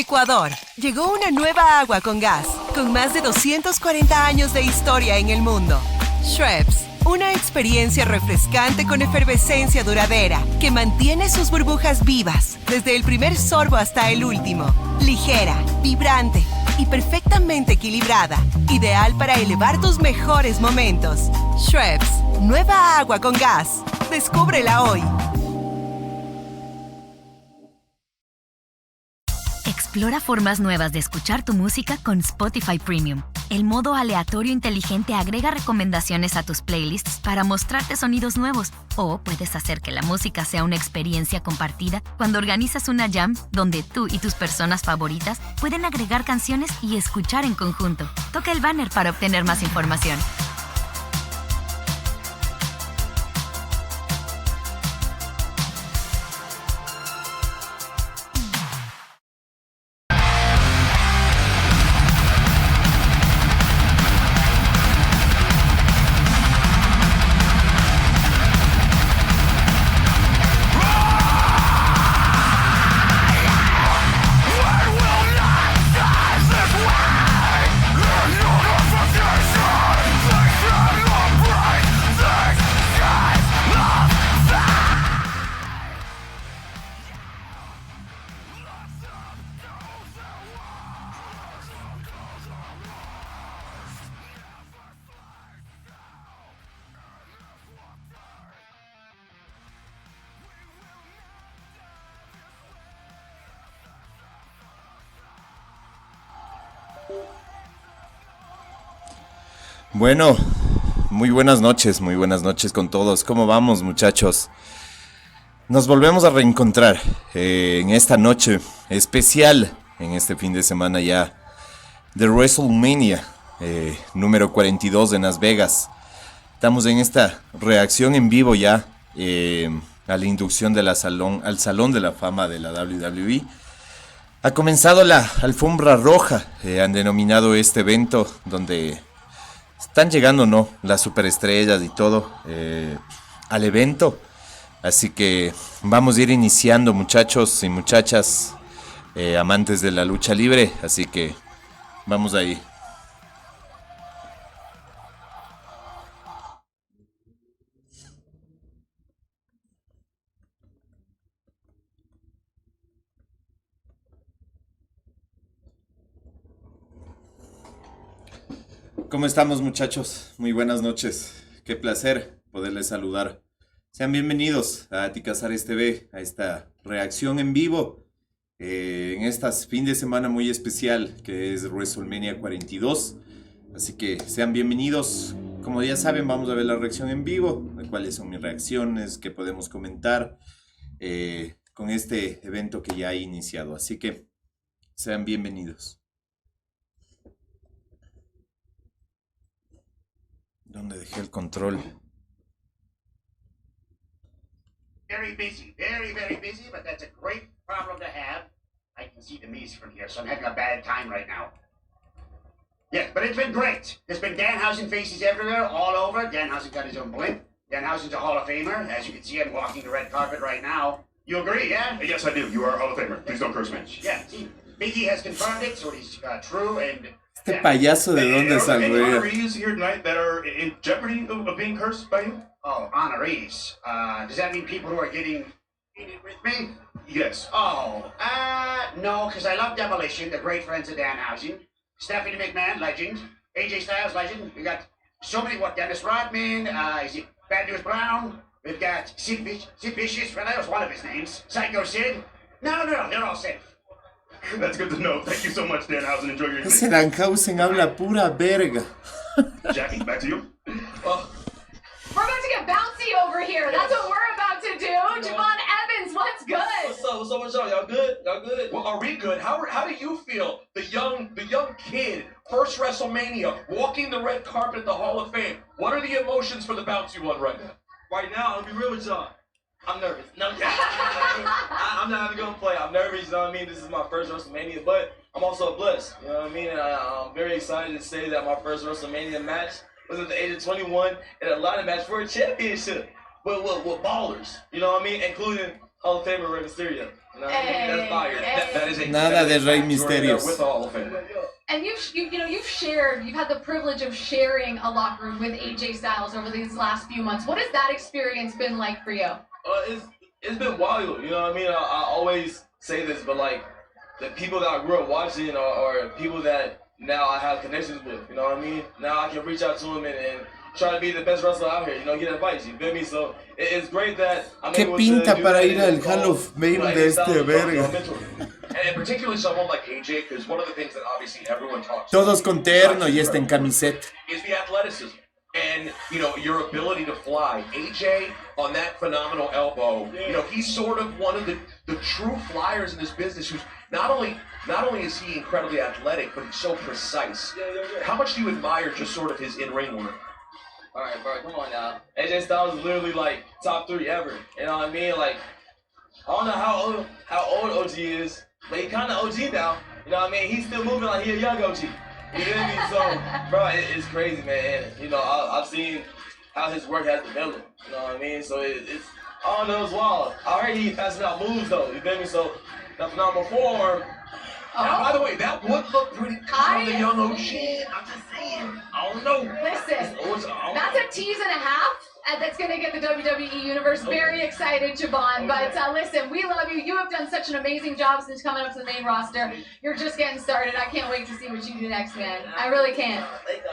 Ecuador. Llegó una nueva agua con gas, con más de 240 años de historia en el mundo. Schweppes, una experiencia refrescante con efervescencia duradera, que mantiene sus burbujas vivas, desde el primer sorbo hasta el último. Ligera, vibrante y perfectamente equilibrada. Ideal para elevar tus mejores momentos. Schweppes, nueva agua con gas. Descúbrela hoy. Explora formas nuevas de escuchar tu música con Spotify Premium. El modo aleatorio inteligente agrega recomendaciones a tus playlists para mostrarte sonidos nuevos. O puedes hacer que la música sea una experiencia compartida cuando organizas una jam donde tú y tus personas favoritas pueden agregar canciones y escuchar en conjunto. Toca el banner para obtener más información. Bueno, muy buenas noches con todos. ¿Cómo vamos, muchachos? Nos volvemos a reencontrar en esta noche especial, en este fin de semana ya de Wrestlemania, número 42 en Las Vegas. Estamos en esta reacción en vivo ya a la inducción al Salón de la Fama de la WWE. Ha comenzado la alfombra roja, han denominado este evento donde están llegando, ¿no?, las superestrellas y todo al evento. Así que vamos a ir iniciando, muchachos y muchachas, amantes de la lucha libre. Así que vamos ahí. ¿Cómo estamos, muchachos? Muy buenas noches. Qué placer poderles saludar. Sean bienvenidos a AtyCasaresTV, a esta reacción en vivo en este fin de semana muy especial que es Wrestlemania 42. Así que sean bienvenidos. Como ya saben, vamos a ver la reacción en vivo, cuáles son mis reacciones, qué podemos comentar con este evento que ya ha iniciado. Así que sean bienvenidos. ¿Dónde dejé el control? Very busy, very busy, but that's a great problem to have. I can see the Miz from here, so I'm having a bad time right now. Yes, but it's been great. There's been Danhausen faces everywhere, all over. Danhausen got his own blimp. Danhausen's a Hall of Famer. As you can see, I'm walking the red carpet right now. You agree, yeah? Yes, I do. You are a Hall of Famer. Please don't curse me. Yeah, see, Biggie has confirmed it, so it's true, and... Este payaso de dónde salió. Any honorees here tonight that are in jeopardy of being cursed by you? Oh, honorees. Does that mean people who are getting it with me? Yes. Oh, no, because I love Demolition, the great friends of Danhausen. Stephanie McMahon, legend. AJ Styles, legend. We got so many, Dennis Rodman, is it Bad News Brown? We've got Sid Vicious, well, that was one of his names. Psycho Sid. No, they're all safe. That's good to know. Thank you so much, Danhausen. Enjoy your Ese evening. Danhausen habla pura verga. Jackie, back to you. We're about to get bouncy over here. That's what we're about to do. Javon Evans, what's good? What's up with y'all? Y'all good? Y'all good? Well, are we good? How do you feel? The young kid, first WrestleMania, walking the red carpet at the Hall of Fame. What are the emotions for the bouncy one right now? Right now, I'll be real with y'all. I'm nervous. No, I'm not even gonna play. I'm nervous, you know what I mean? This is my first WrestleMania, but I'm also blessed, you know what I mean? And I'm very excited to say that my first WrestleMania match was at the age of 21 in a ladder match for a championship with ballers, you know what I mean? Including Hall of Famer Rey Mysterio. You know what I mean? That's fire. That is a Nada de Rey Mysterios Misterios. with the Hall of Fame. And you've had the privilege of sharing a locker room with AJ Styles over these last few months. What has that experience been like for you? It's been wild. You know what I mean? I always say this, but like the people that I grew up watching are people that now I have connections with. You know what I mean? Now I can reach out to them and try to be the best wrestler out here. You know, get advice. You feel me? So it's great that I'm ¿Qué able pinta to do para that ir in al Hall of Fame like, de este verga? And particularly someone like AJ, because one of the things that obviously everyone talks Todos about con terno y en camiseta. is the athleticism. And, you know, your ability to fly. AJ, on that phenomenal elbow, you know, he's sort of one of the true flyers in this business who's not only is he incredibly athletic, but he's so precise. How much do you admire just sort of his in-ring work? All right, bro, come on now. AJ Styles is literally like top 3 ever. You know what I mean? Like, I don't know how old OG is, but he kind of OG now. You know what I mean? He's still moving like he a young OG. You feel me? So, bro, it's crazy, man. And, you know, I've seen how his work has developed. You know what I mean? So it's I don't know, it's wild. I heard he passing out moves though. You feel me? So that phenomenal form. Now, by the way, that would look pretty good on the young OG. I'm just saying. I don't know. Listen, that's a tease and a half. That's going to get the WWE Universe very excited, Javon. But listen, we love you. You have done such an amazing job since coming up to the main roster. You're just getting started. I can't wait to see what you do next, man. I really can't.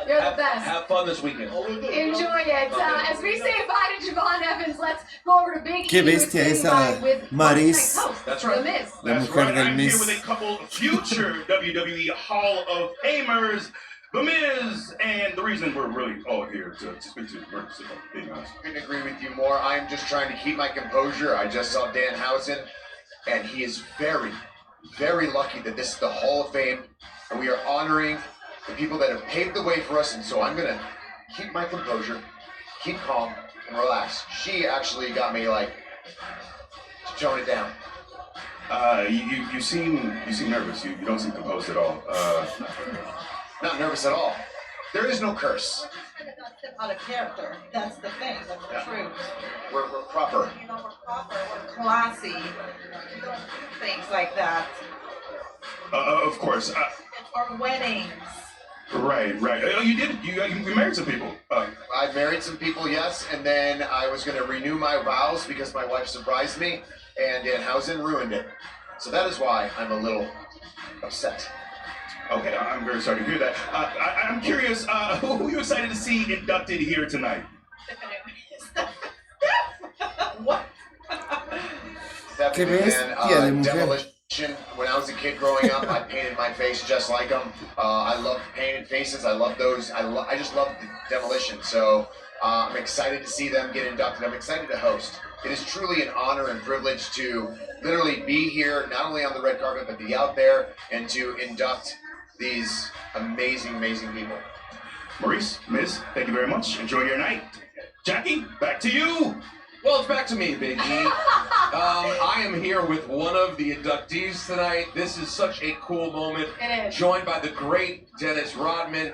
You're the best. Have fun this weekend. Enjoy it. As we say bye to Javon Evans, let's go over to Big E. Qué bestia esa Maris. That's right. The Miz. La That's mujer right. del I'm here Miz. with a couple of future WWE Hall of Famers, The Miz, and the reason we're really all here to speak to Mercy, being honest. Couldn't agree with you more. I'm just trying to keep my composure. I just saw Danhausen, and he is very, very lucky that this is the Hall of Fame, and we are honoring the people that have paved the way for us, and so I'm going to keep my composure, keep calm, and relax. She actually got me, like, to tone it down. You seem nervous. You don't seem composed at all. Not nervous at all. There is no curse. Out of character. That's the thing. That's the truth. We're proper. You know, we're proper. We're classy. We don't do things like that. Of course. Or weddings. Right. Oh, you did. You married some people. I married some people, yes, and then I was going to renew my vows because my wife surprised me, and Danhausen ruined it. So that is why I'm a little upset. Okay, I'm very sorry to hear that. I'm curious, who are you excited to see inducted here tonight? What? Stephanie, Qué bestia de mujer. Demolition. When I was a kid growing up, I painted my face just like them. I love painted faces. I love those. I just love Demolition. So I'm excited to see them get inducted. I'm excited to host. It is truly an honor and privilege to literally be here, not only on the red carpet, but be out there and to induct these amazing, amazing people. Maurice, Miz, thank you very much. Enjoy your night. Jackie, back to you. Well, it's back to me, Big E. I am here with one of the inductees tonight. This is such a cool moment. It is. Joined by the great Dennis Rodman.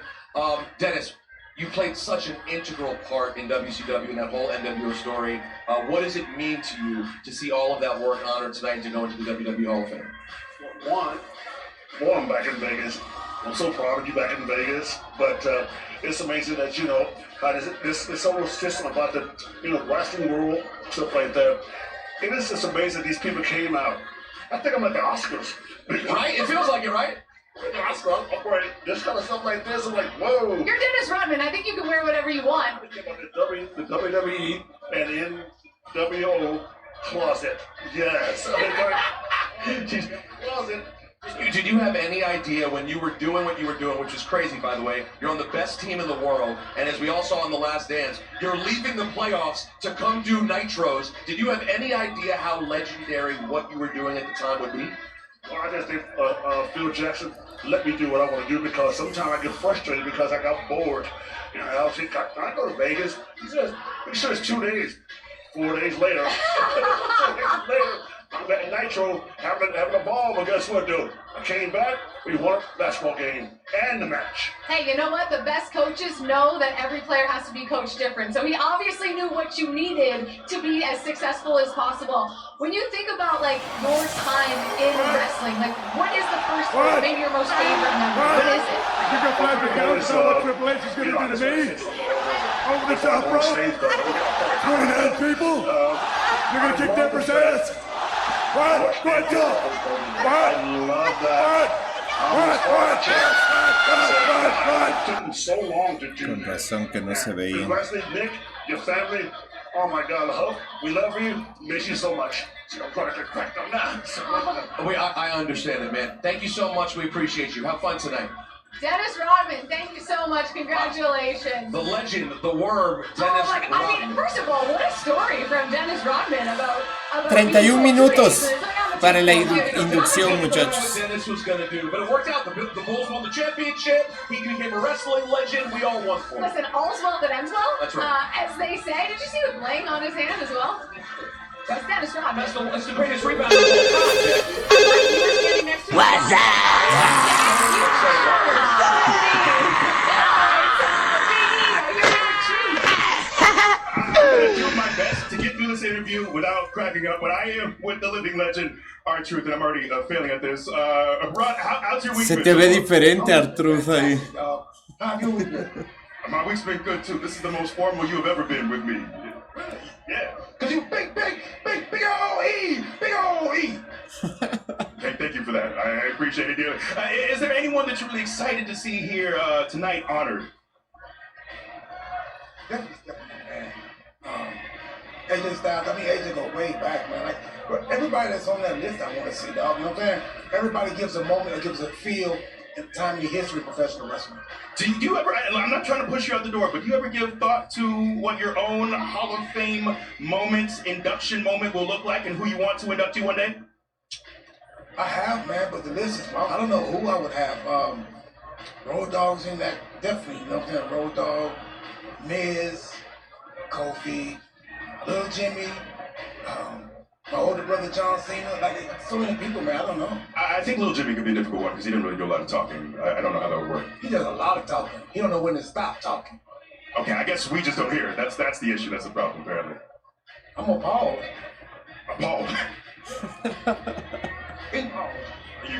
Dennis, you played such an integral part in WCW and that whole NWO story. What does it mean to you to see all of that work honored tonight and to go into the WWE Hall of Fame? One, I'm back in Vegas. I'm so proud of you back in Vegas. But it's amazing that, you know, this whole system about the, you know, wrestling world, stuff like that. It is just amazing these people came out. I think I'm at the Oscars. Right? It feels like it, right? The Oscars, I'm wearing this kind of stuff like this. I'm like, whoa. You're Dennis Rodman. I think you can wear whatever you want. The WWE and NWO closet. Yes. She's closet. Did you have any idea when you were doing what you were doing, which is crazy, by the way, you're on the best team in the world, and as we all saw in The Last Dance, you're leaving the playoffs to come do Nitros. Did you have any idea how legendary what you were doing at the time would be? Well, I just think Phil Jackson let me do what I want to do because sometimes I get frustrated because I got bored. You know, I was thinking, can I go to Vegas? He says, make sure it's 2 days. 4 days later. 4 days later, I'm at Nitro having a ball, but guess what, dude? I came back, we won a basketball game and the match. Hey, you know what? The best coaches know that every player has to be coached different. So he obviously knew what you needed to be as successful as possible. When you think about like your time in wrestling, like what is the first one, maybe your most favorite memory? What is it? You can find the guys what Triple H is going to do to me. Over the top rope. 29 people. You're going to kick Deborah's ass. What? Good job. What? I love that. It took me so long to do Con that. razón que no se veían. Wrestling, Nick, your family, oh my God, Hope, we love you, miss you so much. I'm trying to crack them now. I understand it, man. Thank you so much. We appreciate you. Have fun tonight. Dennis Rodman, thank you so much. Congratulations. The legend, the worm, Dennis Rodman. I mean, first of all, what a story from Dennis Rodman about 31 minutos para la inducción, muchachos. Dennis was going to do, but it worked out. The Bulls won the championship. He became a wrestling legend. We all won for him. Listen, all's well that ends well. That's right. As they say. Did you see the bling on his hand as well? That's Dennis Rodman. That's the greatest rebound of all time. What's I'm going to do my best to get through this interview without cracking up, but I am with the living legend, R-Truth, and I'm already failing at this. Rod, how's your week Se been? te ve diferente, R-Truth, ahí. How's your week been? My week's been good, too. This is the most formal you have ever been with me. Yeah. Because you big O-E! Big O-E! Hey, thank you for that. I appreciate it dearly. Is there anyone that you're really excited to see here tonight honored? Definitely, man. AJ Styles, I mean, AJ go way back, man. Like, but everybody that's on that list, I want to see, dog. You know what I'm saying? Everybody gives a moment, gives a feel in time in history of professional wrestling. Do you ever, I'm not trying to push you out the door, but do you ever give thought to what your own Hall of Fame moment, induction moment will look like and who you want to induct you one day? I have, man, but the list is long. I don't know who I would have. Road Dogg's in that, definitely, you know what I'm saying? Road Dogg, Miz, Kofi, Lil Jimmy, my older brother John Cena, like so many people, man, I don't know. I think Lil Jimmy could be a difficult one because he didn't really do a lot of talking. I don't know how that would work. He does a lot of talking. He don't know when to stop talking. Okay, I guess we just don't hear it. That's the issue. That's the problem, apparently. I'm appalled. Appalled? Impalled.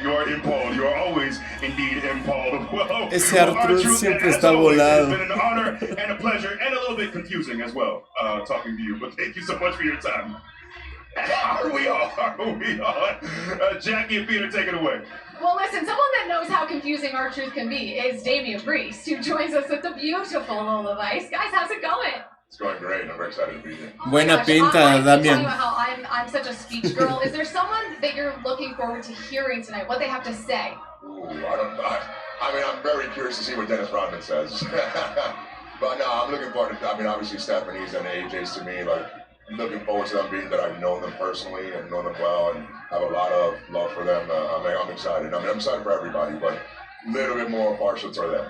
You are impalled. You are always indeed impalled. Well, Ese R-Truth siempre está volado. It's been an honor and a pleasure and a little bit confusing as well, talking to you. But thank you so much for your time. Are we all? Jackie and Peter, take it away. Well, listen, someone that knows how confusing R-Truth can be is Damian Priest, who joins us with the beautiful Lola Vice. Guys, how's it going? It's going great. I'm very excited to be here. Buena pinta, I'm talking Damian. about how I'm such a speech girl. Is there someone that you're looking forward to hearing tonight? What they have to say? Ooh, I don't know. I mean, I'm very curious to see what Dennis Rodman says. But no, I'm looking forward to, I mean, obviously Stephanie's and AJ's to me, like, looking forward to them being that I've known them personally and know them well and have a lot of love for them. I'm excited. I mean, I'm excited for everybody, but a little bit more partial to them.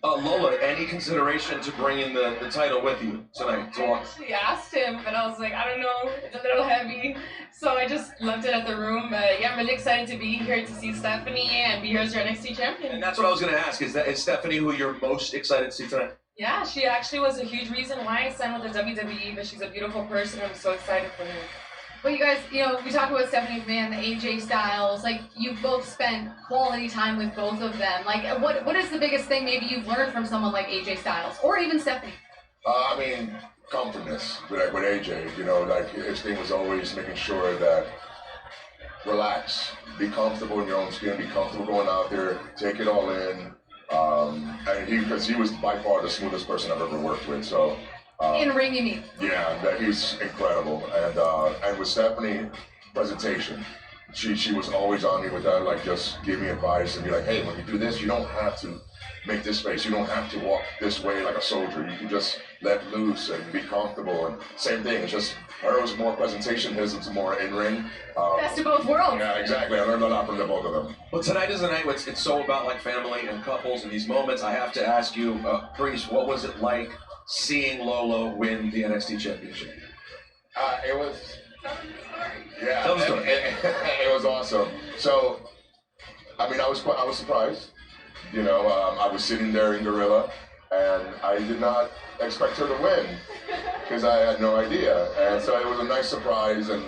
Lola, any consideration to bringing the title with you tonight? I actually asked him, but I was like, I don't know, it's a little heavy. So I just left it at the room. But yeah, I'm really excited to be here to see Stephanie and be here as your NXT champion. And that's what I was going to ask. Is Stephanie who you're most excited to see tonight? Yeah, she actually was a huge reason why I signed with the WWE, but she's a beautiful person. I'm so excited for her. Well, you guys, you know, we talk about Stephanie McMahon, the AJ Styles. Like, you've both spent quality time with both of them. Like, what is the biggest thing maybe you've learned from someone like AJ Styles, or even Stephanie? I mean, comfortness with AJ. You know, like his thing was always making sure that relax, be comfortable in your own skin, be comfortable going out there, take it all in. And because he was by far the smoothest person I've ever worked with. So. In ring, you mean? Yeah, that he's incredible. And with Stephanie, presentation. She was always on me with that, like just give me advice and be like, hey, when you do this, you don't have to make this face. You don't have to walk this way like a soldier. You can just let loose and be comfortable. And same thing, it's just her was more presentation, his was more in-ring. Best of both worlds. Yeah, exactly. I learned a lot from the both of them. Well, tonight is a night where it's so about like family and couples and these moments. I have to ask you, Priest, what was it like seeing Lolo win the NXT championship? It was Yeah, it was awesome. So, I mean, I was surprised. You know, I was sitting there in Gorilla, and I did not expect her to win because I had no idea. And so it was a nice surprise, and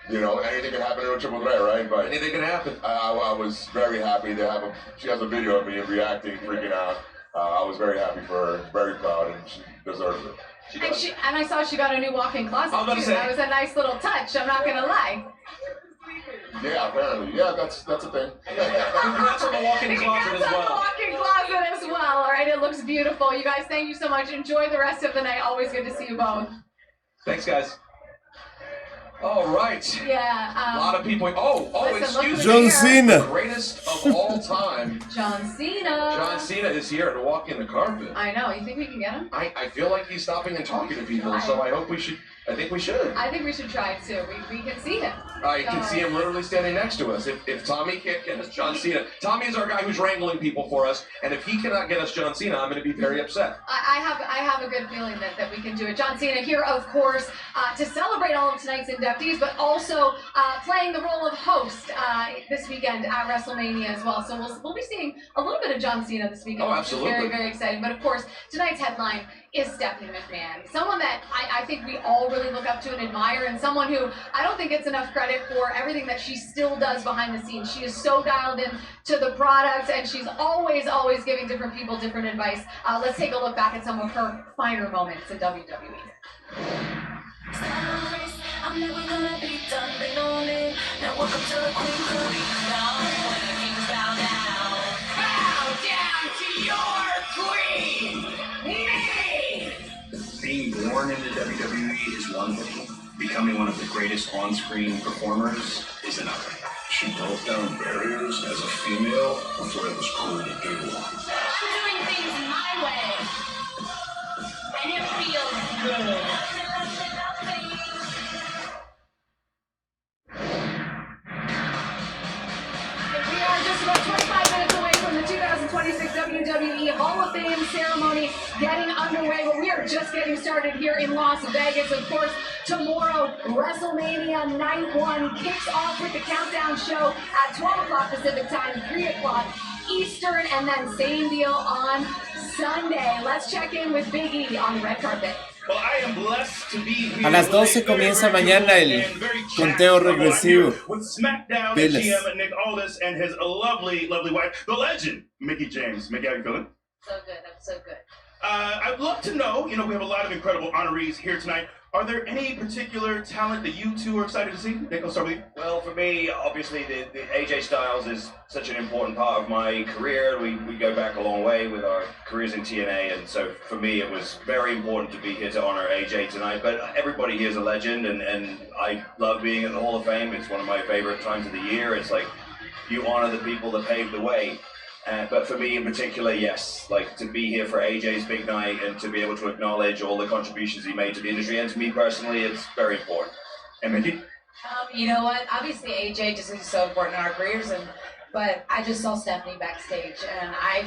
you know, anything can happen in a triple threat, right? But anything can happen. I was very happy to have she has a video of me reacting, freaking out. I was very happy for her, very proud, and she deserves it. And I saw she got a new walk-in closet too. That was a nice little touch. I'm not gonna lie. Yeah, apparently. Yeah, that's a thing. Congrats on the walk-in closet as well. Walk-in closet as well. All right, it looks beautiful. You guys, thank you so much. Enjoy the rest of the night. Always good to see you both. Thanks, guys. All right. Yeah. A lot of people. Listen, excuse me. John Cena. The greatest of all time. John Cena. John Cena is here to walk in the carpet. I know. You think we can get him? I feel like he's stopping and talking to people, so I hope we should. I think we should. I think we should try it too. We can see him. I can see him literally standing next to us. If Tommy can't get us John Cena, Tommy is our guy who's wrangling people for us, and if he cannot get us John Cena, I'm going to be very upset. I have a good feeling that we can do it. John Cena here, of course, to celebrate all of tonight's inductees, but also playing the role of host this weekend at Wrestlemania as well. So we'll be seeing a little bit of John Cena this weekend. Oh, absolutely. Which is very, very exciting. But of course, tonight's headline is Stephanie McMahon, someone that I think we all really look up to and admire, and someone who I don't think gets enough credit for everything that she still does behind the scenes. She is so dialed in to the product, and she's always giving different people different advice. Let's take a look back at some of her finer moments in WWE. I'm never gonna be done being on it. Now welcome to the Queen Bow down to your queen, me! Being born into WWE is one thing. Becoming one of the greatest on-screen performers is another. She broke down barriers as a female before it was cool to do. I'm doing things my way, and it feels good. We are just about 25 minutes away from the 2026 WWE Hall of Fame ceremony getting underway, but we are just getting started here in Las Vegas. Of course, tomorrow, WrestleMania Night 1 kicks off with the countdown show at 12 o'clock Pacific Time, 3 o'clock Eastern, and then same deal on Sunday. Let's check in with Big E on the red carpet. A las 12 comienza mañana el conteo regresivo. With SmackDown Piles. GM Nick Aldis and his lovely wife, the legend, Mickie James. Mickie, how you feeling? So good. I'm so good. I'd love to know, we have a lot of incredible honorees here tonight. Are there any particular talent that you two are excited to see? Nick, I'll start with you. Well, for me, obviously, the AJ Styles is such an important part of my career. We go back a long way with our careers in TNA, and so for me, it was very important to be here to honor AJ tonight. But everybody here is a legend, and I love being in the Hall of Fame. It's one of my favorite times of the year. It's like you honor the people that paved the way. But for me in particular, yes, like to be here for AJ's big night and to be able to acknowledge all the contributions he made to the industry, and to me personally, it's very important. And Mickie? You know what? Obviously, AJ just is so important in our careers, but I just saw Stephanie backstage, and I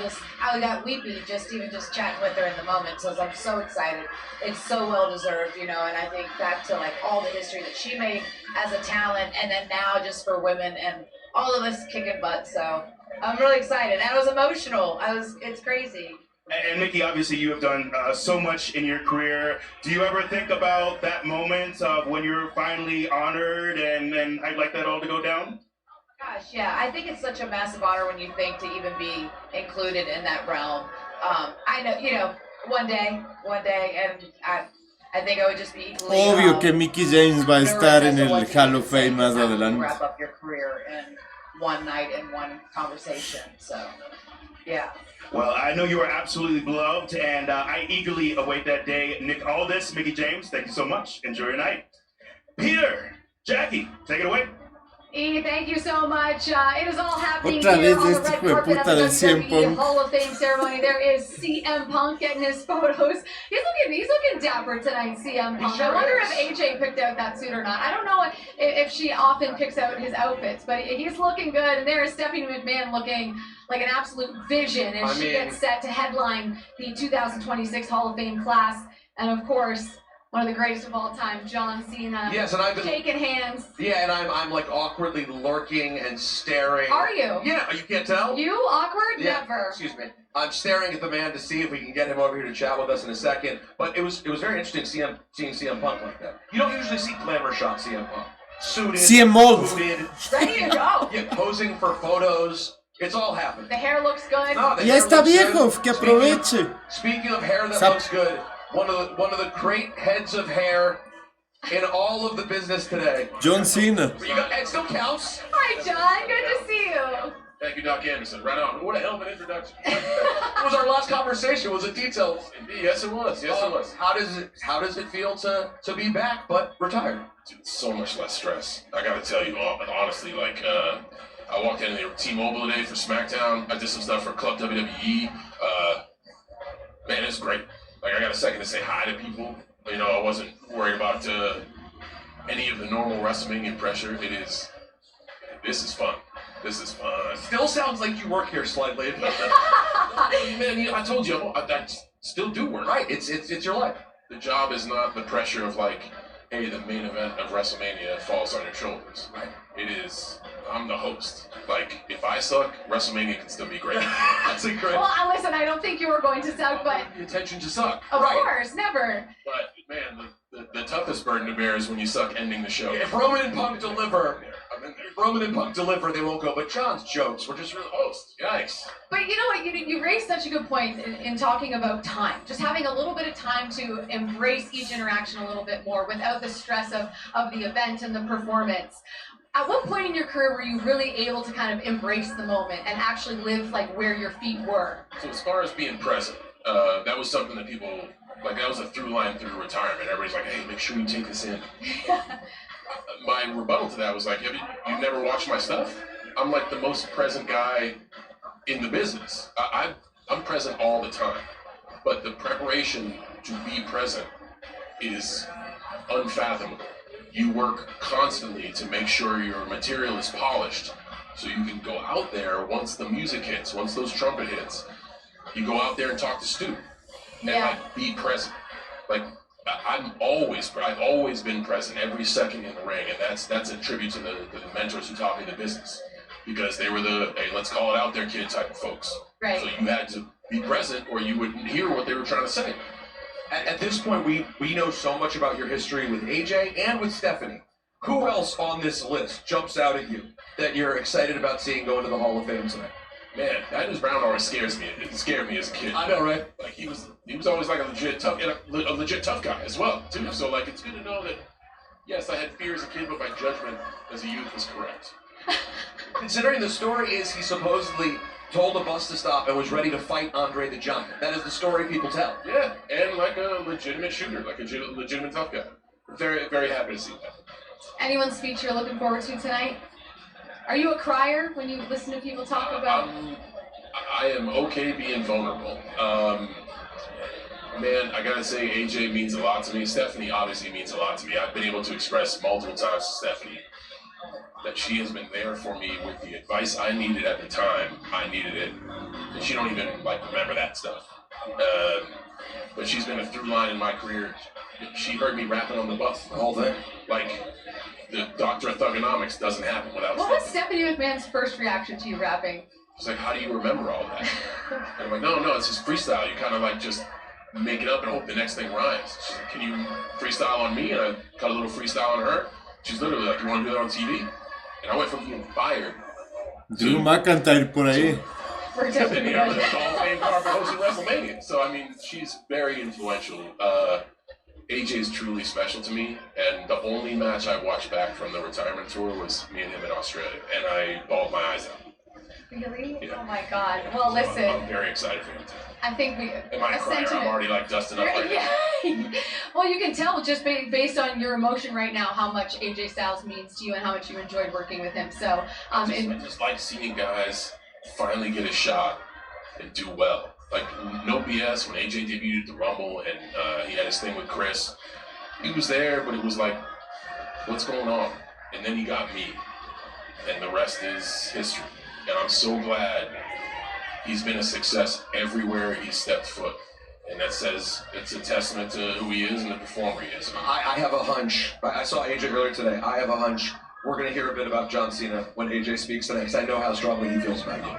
got weepy just chatting with her in the moment. So I'm so excited. It's so well deserved, and I think back to like all the history that she made as a talent, and then now just for women and all of us kicking butt. So I'm really excited. And I was emotional. It's crazy. And Mickie, obviously you have done so much in your career. Do you ever think about that moment of when you're finally honored and I'd like that all to go down? Gosh, yeah. I think it's such a massive honor when you think to even be included in that realm. I know, one day, and I think I would just be equally Obvio que Mickie James va a estar en el Hall of Fame más adelante. Wrap up your career in one night and one conversation. So, yeah. Well, I know you are absolutely beloved, and I eagerly await that day. Nick Aldis, Mickie James, thank you so much. Enjoy your night. Peter, Jackie, take it away. E, thank you so much. It is all happening Otra here vez on the este red hijo de carpet at puta the del CM WWE Punk. Hall of Fame ceremony. There is CM Punk getting his photos. He's looking dapper tonight, CM Punk. Sure I wonder is. if AJ picked out that suit or not. I don't know if she often picks out his outfits, but he's looking good. And there is Stephanie McMahon looking like an absolute vision as she gets set to headline the 2026 Hall of Fame class. And of course, one of the greatest of all time, John Cena. Yes, and I've been shaking hands. Yeah, and I'm like awkwardly lurking and staring. Are you? Yeah, you can't tell? You awkward? Yeah, Never. excuse me. I'm staring at the man to see if we can get him over here to chat with us in a second. But it was very interesting seeing CM Punk like that. You don't usually see glamour shot CM Punk. Suited, CM Mold. booted, Ready to go. yeah, posing for photos. It's all happening. The hair looks good. No, the Ya hair está looks viejo, good. que aproveche. Speaking of hair that Sup? looks good, one of the great heads of hair in all of the business today. John Cena. It still counts. Hi, John. Good to see you. Thank you, Doc Anderson. Right on. What a hell of an introduction. It was our last conversation. Was it detailed? Yes, it was. Yes, it was. How does it feel to be back but retired? Dude, so much less stress. I gotta tell you, honestly, like, I walked into T-Mobile today for SmackDown. I did some stuff for Club WWE. Man, it's great. Like, I got a second to say hi to people. You know, I wasn't worried about any of the normal WrestleMania pressure. This is fun. This is fun. Still sounds like you work here slightly. Man, I told you, I still do work. Right, it's your life. The job is not the pressure of like, hey, the main event of WrestleMania falls on your shoulders. Right. It is, I'm the host. Like, if I suck, WrestleMania can still be great. That's a great. Well, listen, I don't think you were going to suck, but The intention to suck. of course, never. But, man, the toughest burden to bear is when you suck ending the show. If Roman and Punk deliver, they won't go. But John's jokes were just really host. Yikes. But you know what? You raised such a good point in talking about time. Just having a little bit of time to embrace each interaction a little bit more without the stress of the event and the performance. At what point in your career were you really able to kind of embrace the moment and actually live like where your feet were? So as far as being present, that was something that people, like that was a through line through retirement. Everybody's like, hey, make sure you take this in. My rebuttal to that was like, you've never watched my stuff? I'm like the most present guy in the business. I'm present all the time. But the preparation to be present is unfathomable. You work constantly to make sure your material is polished so you can go out there once the music hits, once those trumpet hits. You go out there and talk to Stu and like be present. Like I've always been present every second in the ring, and that's a tribute to the mentors who taught me the business, because they were the, hey, let's call it out there, kid type of folks. Right. So you had to be present or you wouldn't hear what they were trying to say. At this point, we know so much about your history with AJ and with Stephanie. Who else on this list jumps out at you that you're excited about seeing go into the Hall of Fame tonight? Man, Magnus Brown always scares me. It scared me as a kid. I know, right? Like he was always like a legit tough guy as well, too. So like it's good to know that yes, I had fear as a kid, but my judgment as a youth was correct. Considering the story is he supposedly told a bus to stop and was ready to fight Andre the Giant. That is the story people tell. Yeah, and like a legitimate shooter, like a legitimate tough guy. Very, very happy to see that. Anyone's speech you're looking forward to tonight? Are you a crier when you listen to people talk about? I am okay being vulnerable. Man, I gotta say, AJ means a lot to me. Stephanie obviously means a lot to me. I've been able to express multiple times to Stephanie that she has been there for me with the advice I needed at the time. I needed it. And she don't even remember that stuff. But she's been a through line in my career. She heard me rapping on the bus, the whole thing. Like, the Doctor of Thugonomics doesn't happen without What was Stephanie McMahon's first reaction to you rapping? She's like, how do you remember all that? And I'm like, no, it's just freestyle. You kind of like just make it up and hope the next thing rhymes. She's like, can you freestyle on me? And I cut a little freestyle on her. She's literally like, you want to do that on TV? And I went from being fired Drew McIntyre por ahí. to being the Hall of Fame card for hosting WrestleMania. So, I mean, she's very influential. AJ is truly special to me, and the only match I watched back from the retirement tour was me and him in Australia, and I bawled my eyes out. Really? Yeah. Oh my God. Well, listen. I'm very excited for him too. I think we. Am I a crier? I'm already like dusting up right now. Well, you can tell just based on your emotion right now how much AJ Styles means to you and how much you enjoyed working with him. So, I just like seeing guys finally get a shot and do well. Like, no BS, when AJ debuted at the Rumble and he had his thing with Chris, he was there, but it was like, what's going on? And then he got me, and the rest is history. And I'm so glad he's been a success everywhere he's stepped foot. And that says it's a testament to who he is and the performer he is. I have a hunch. I saw AJ earlier today. I have a hunch. We're going to hear a bit about John Cena when AJ speaks today, because I know how strongly he feels about you.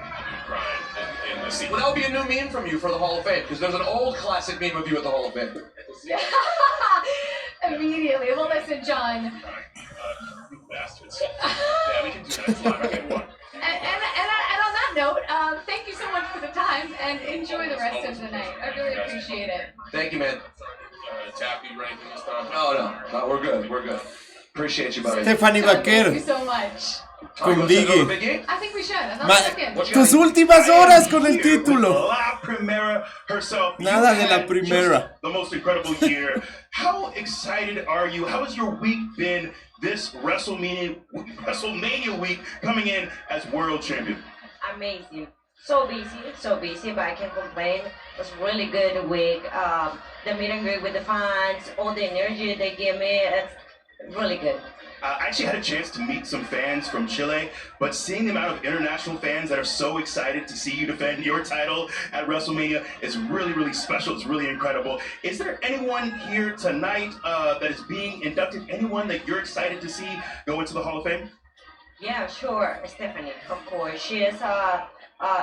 Well, that would be a new meme from you for the Hall of Fame, because there's an old classic meme of you at the Hall of Fame. Immediately. Well, listen, John. You bastards. Yeah, we can do that. It's live. Okay, one. And on that note, thank you so much for the time, and enjoy the rest of the night. I really appreciate it. Thank you, man. Tap you or anything this time? No, we're good. We're good. Appreciate you, buddy. Stephanie Thank Vaquero. you so much. Con Biggie. I think we should. Another second. Tus últimas horas con el título. La Primera herself. Nada de la primera. The most incredible year. How excited are you? How has your week been this WrestleMania week coming in as world champion? Amazing. So busy, but I can't complain. It was really good week. The meet and greet with the fans, all the energy they give me, it's really good. I actually had a chance to meet some fans from Chile, but seeing the amount of international fans that are so excited to see you defend your title at WrestleMania is really, really special. It's really incredible. Is there anyone here tonight that is being inducted? Anyone that you're excited to see go into the Hall of Fame? Yeah, sure, Stephanie, of course. She is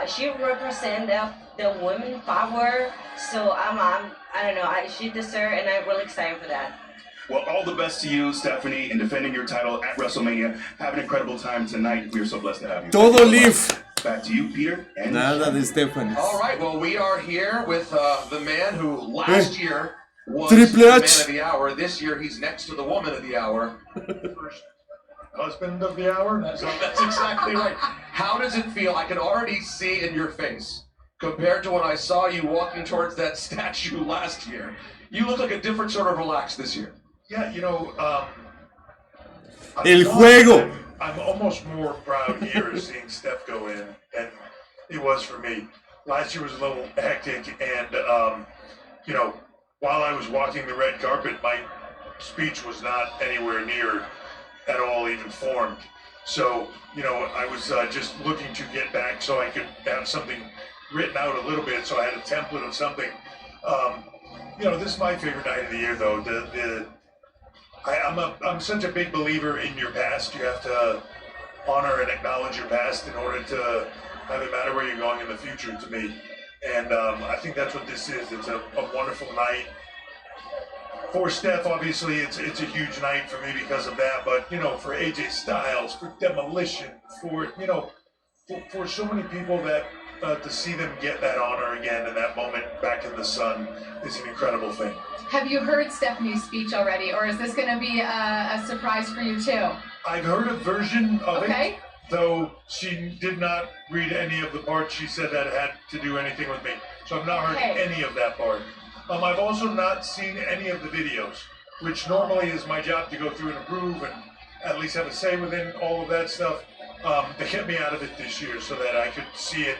she represents the women power, so I don't know, she deserves, and I'm really excited for that. Well, all the best to you, Stephanie, in defending your title at WrestleMania. Have an incredible time tonight. We are so blessed to have you. Todo live. Back to you, Peter. And Nada de Stephanie. All right, well, we are here with the man who last year was Triple the H. man of the hour. This year, he's next to the woman of the hour. Husband of the hour? That's exactly right. How does it feel? I can already see in your face, compared to when I saw you walking towards that statue last year. You look like a different sort of relaxed this year. Yeah, you know, El juego. I'm almost more proud here of seeing Steph go in than it was for me. Last year was a little hectic, and you know, while I was walking the red carpet, my speech was not anywhere near at all even formed. So, you know, I was just looking to get back so I could have something written out a little bit, so I had a template of something. You know, this is my favorite night of the year, though. I'm such a big believer in your past. You have to honor and acknowledge your past in order to have it matter where you're going in the future, to me. And I think that's what this is. It's a wonderful night. For Steph, obviously, it's a huge night for me because of that. But, you know, for AJ Styles, for Demolition, for, you know, for so many people that to see them get that honor again and that moment back in the sun is an incredible thing. Have you heard Stephanie's speech already, or is this going to be a surprise for you too? I've heard a version of it, though she did not read any of the parts she said that had to do anything with me. So I've not heard any of that part. I've also not seen any of the videos, which normally is my job to go through and approve and at least have a say within all of that stuff. They kept me out of it this year so that I could see it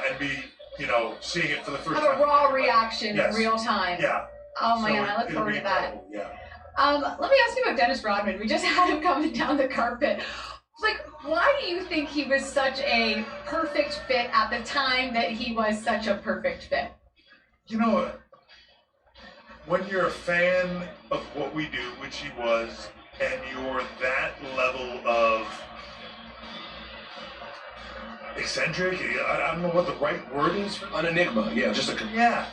and be, you know, seeing it for the first time. Have a raw reaction in real time. Yeah. Oh my So God, I look it'll forward be to that. incredible, yeah. Let me ask you about Dennis Rodman. We just had him coming down the carpet. Like, why do you think he was such a perfect fit at the time that he was such a perfect fit? You know, when you're a fan of what we do, which he was, and you're that level of eccentric, I don't know what the right word is. An enigma, yeah, just a... Yeah.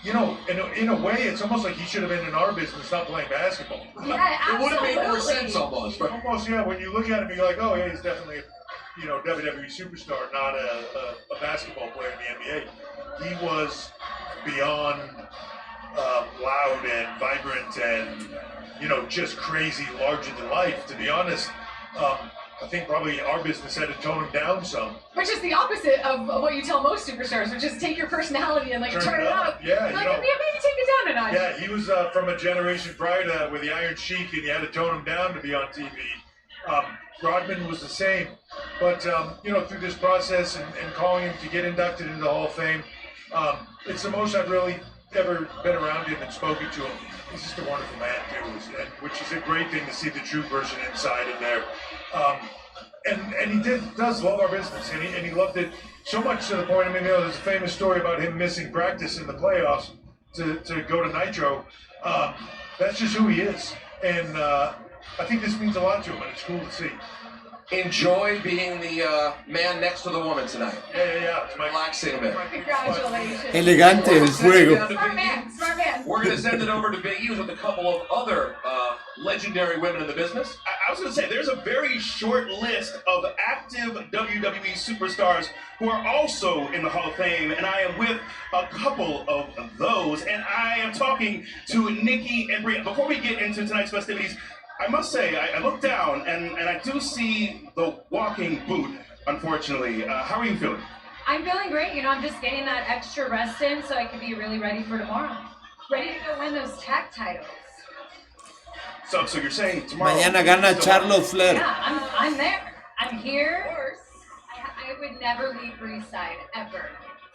You know, in a way, it's almost like he should have been in our business, not playing basketball. Yeah, It would have made more sense almost. Right? Almost, yeah. When you look at him, you're like, oh, yeah, he's definitely a, you know, WWE superstar, not a basketball player in the NBA. He was beyond loud and vibrant and, you know, just crazy, larger than life. To be honest, I think probably our business had to tone him down some. Which is the opposite of what you tell most superstars, which is take your personality and like turn it up. Yeah, like, you know, maybe take it down a notch. Yeah, he was from a generation prior to that with the Iron Sheik, and you had to tone him down to be on TV. Rodman was the same. But, you know, through this process and calling him to get inducted into the Hall of Fame, it's the most I've really ever been around him and spoken to him. He's just a wonderful man, too, which is a great thing to see the true person inside in there. and he does love our business, and he loved it so much to the point. I mean, there's a famous story about him missing practice in the playoffs to go to Nitro. That's just who he is, and I think this means a lot to him, and it's cool to see. Enjoy being the man next to the woman tonight. Yeah. Relaxing a bit. Congratulations. Elegante el juego. Smart man. We're going to send it over to Big E with a couple of other legendary women in the business. I was going to say, there's a very short list of active WWE superstars who are also in the Hall of Fame, and I am with a couple of those, and I am talking to Nikki and Bria. Before we get into tonight's festivities, I must say, I look down, and I do see the walking boot, unfortunately. How are you feeling? I'm feeling great. You know, I'm just getting that extra rest in so I can be really ready for tomorrow. Ready to go win those tag titles. So you're saying tomorrow... Mañana gana Charlotte Flair. Yeah, I'm there. I'm here. Of course. I would never leave Bree's side, ever.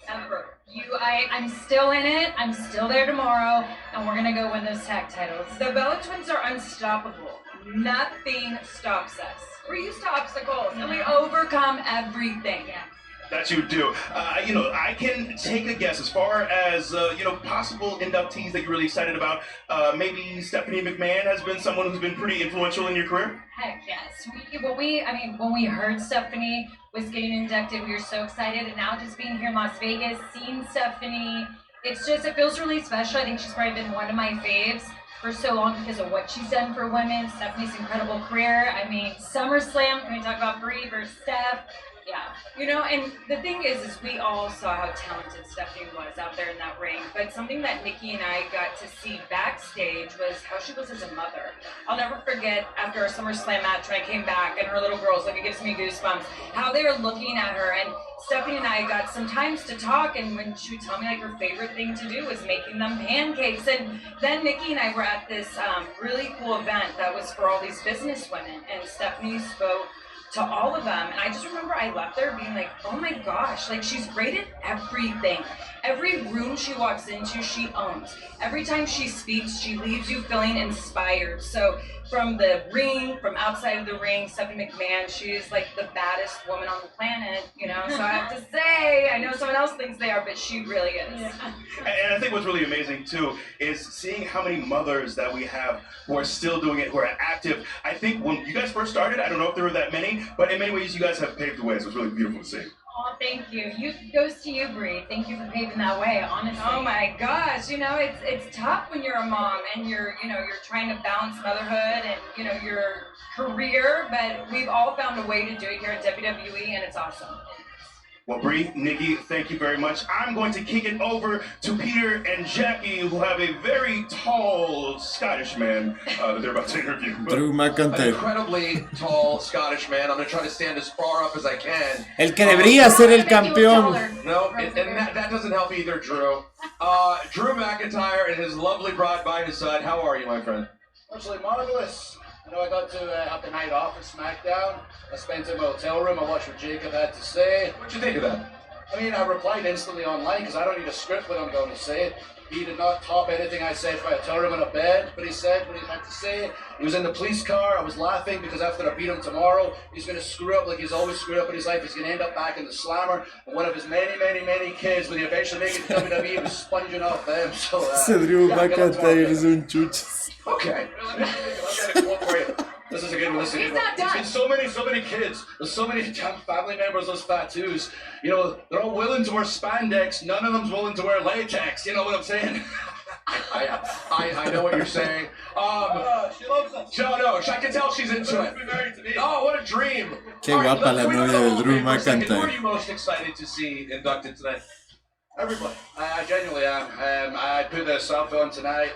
I'm still in it. I'm still there tomorrow, and we're gonna go win those tag titles. The Bella Twins are unstoppable. Nothing stops us. We're used to obstacles, and we overcome everything. Yeah. That you do. I can take a guess as far as, possible inductees that you're really excited about. Maybe Stephanie McMahon has been someone who's been pretty influential in your career? Heck yes. When we heard Stephanie was getting inducted, we were so excited. And now just being here in Las Vegas, seeing Stephanie, it feels really special. I think she's probably been one of my faves for so long because of what she's done for women. Stephanie's incredible career. I mean, SummerSlam, can we talk about Brie versus Steph? Yeah. You know, and the thing is we all saw how talented Stephanie was out there in that ring, but something that Nikki and I got to see backstage was how she was as a mother. I'll never forget after a SummerSlam match when I came back and her little girls, like it gives me goosebumps, how they were looking at her. And Stephanie and I got some times to talk, and when she would tell me like her favorite thing to do was making them pancakes. And then Nikki and I were at this really cool event that was for all these business women, and Stephanie spoke to all of them, and I just remember I left there being like, oh my gosh, like she's great at everything. Every room she walks into, she owns. Every time she speaks, she leaves you feeling inspired. So from the ring, from outside of the ring, Stephanie McMahon, she is like the baddest woman on the planet, you know? So I have to say, I know someone else thinks they are, but she really is. Yeah. And I think what's really amazing too is seeing how many mothers that we have who are still doing it, who are active. I think when you guys first started, I don't know if there were that many, but in many ways you guys have paved the way, so it's really beautiful to see. Oh, thank you. Goes to you, Brie. Thank you for paving that way, honestly. Oh my gosh, you know, it's tough when you're a mom and you're trying to balance motherhood and, your career, but we've all found a way to do it here at WWE, and it's awesome. Well, Brie, Nikki, thank you very much. I'm going to kick it over to Peter and Jackie, who have a very tall Scottish man that they're about to interview. Drew McIntyre. An incredibly tall Scottish man. I'm going to try to stand as far up as I can. El que debería ser el campeón. No, and that doesn't help either, Drew. Drew McIntyre and his lovely bride by his side. How are you, my friend? Absolutely marvelous. I got to have the night off at SmackDown. I spent it in my hotel room. I watched what Jacob had to say. What'd you think of that? I mean, I replied instantly online because I don't need a script when I'm going to say it. He did not top anything I said from my hotel room in a bed, but he said what he had to say. He was in the police car. I was laughing because after I beat him tomorrow, he's going to screw up like he's always screwed up in his life. He's going to end up back in the Slammer. And one of his many, many, many kids, when he eventually make it to WWE, was sponging off them. So, Drew McIntyre es un chuchas. Okay. I've got a quote for you. This is a good one. This is a good one. There's been so many kids. There's so many family members with tattoos. They're all willing to wear spandex. None of them's willing to wear latex. You know what I'm saying? I know what you're saying. She loves us. No, I can tell she's into it. Oh, what a dream. Qué guapa la novia de Drew Who are McIntyre. you most excited to see inducted tonight? Everybody. I genuinely am. I put this outfit on tonight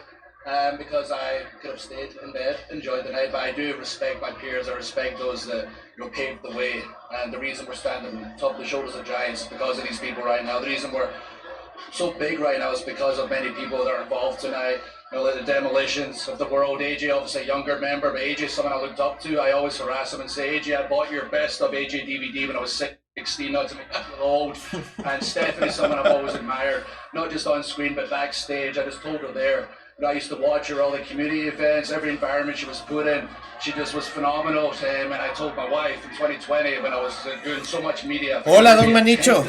because I could have stayed in bed, enjoyed the night, but I do respect my peers. I respect those that paved the way. And the reason we're standing on top of the shoulders of giants is because of these people right now. The reason we're so big right now is because of many people that are involved tonight. Like the Demolitions of the world. AJ, obviously a younger member, but AJ is someone I looked up to. I always harass him and say, AJ, I bought your best of AJ DVD when I was 16, not to make me feel old. And Stephanie's someone I've always admired, not just on screen, but backstage. I just told her there, I used to watch her all the community events, every environment she was put in. She just was phenomenal. And I told my wife in 2020 when I was doing so much media. Hola, Don Manicho.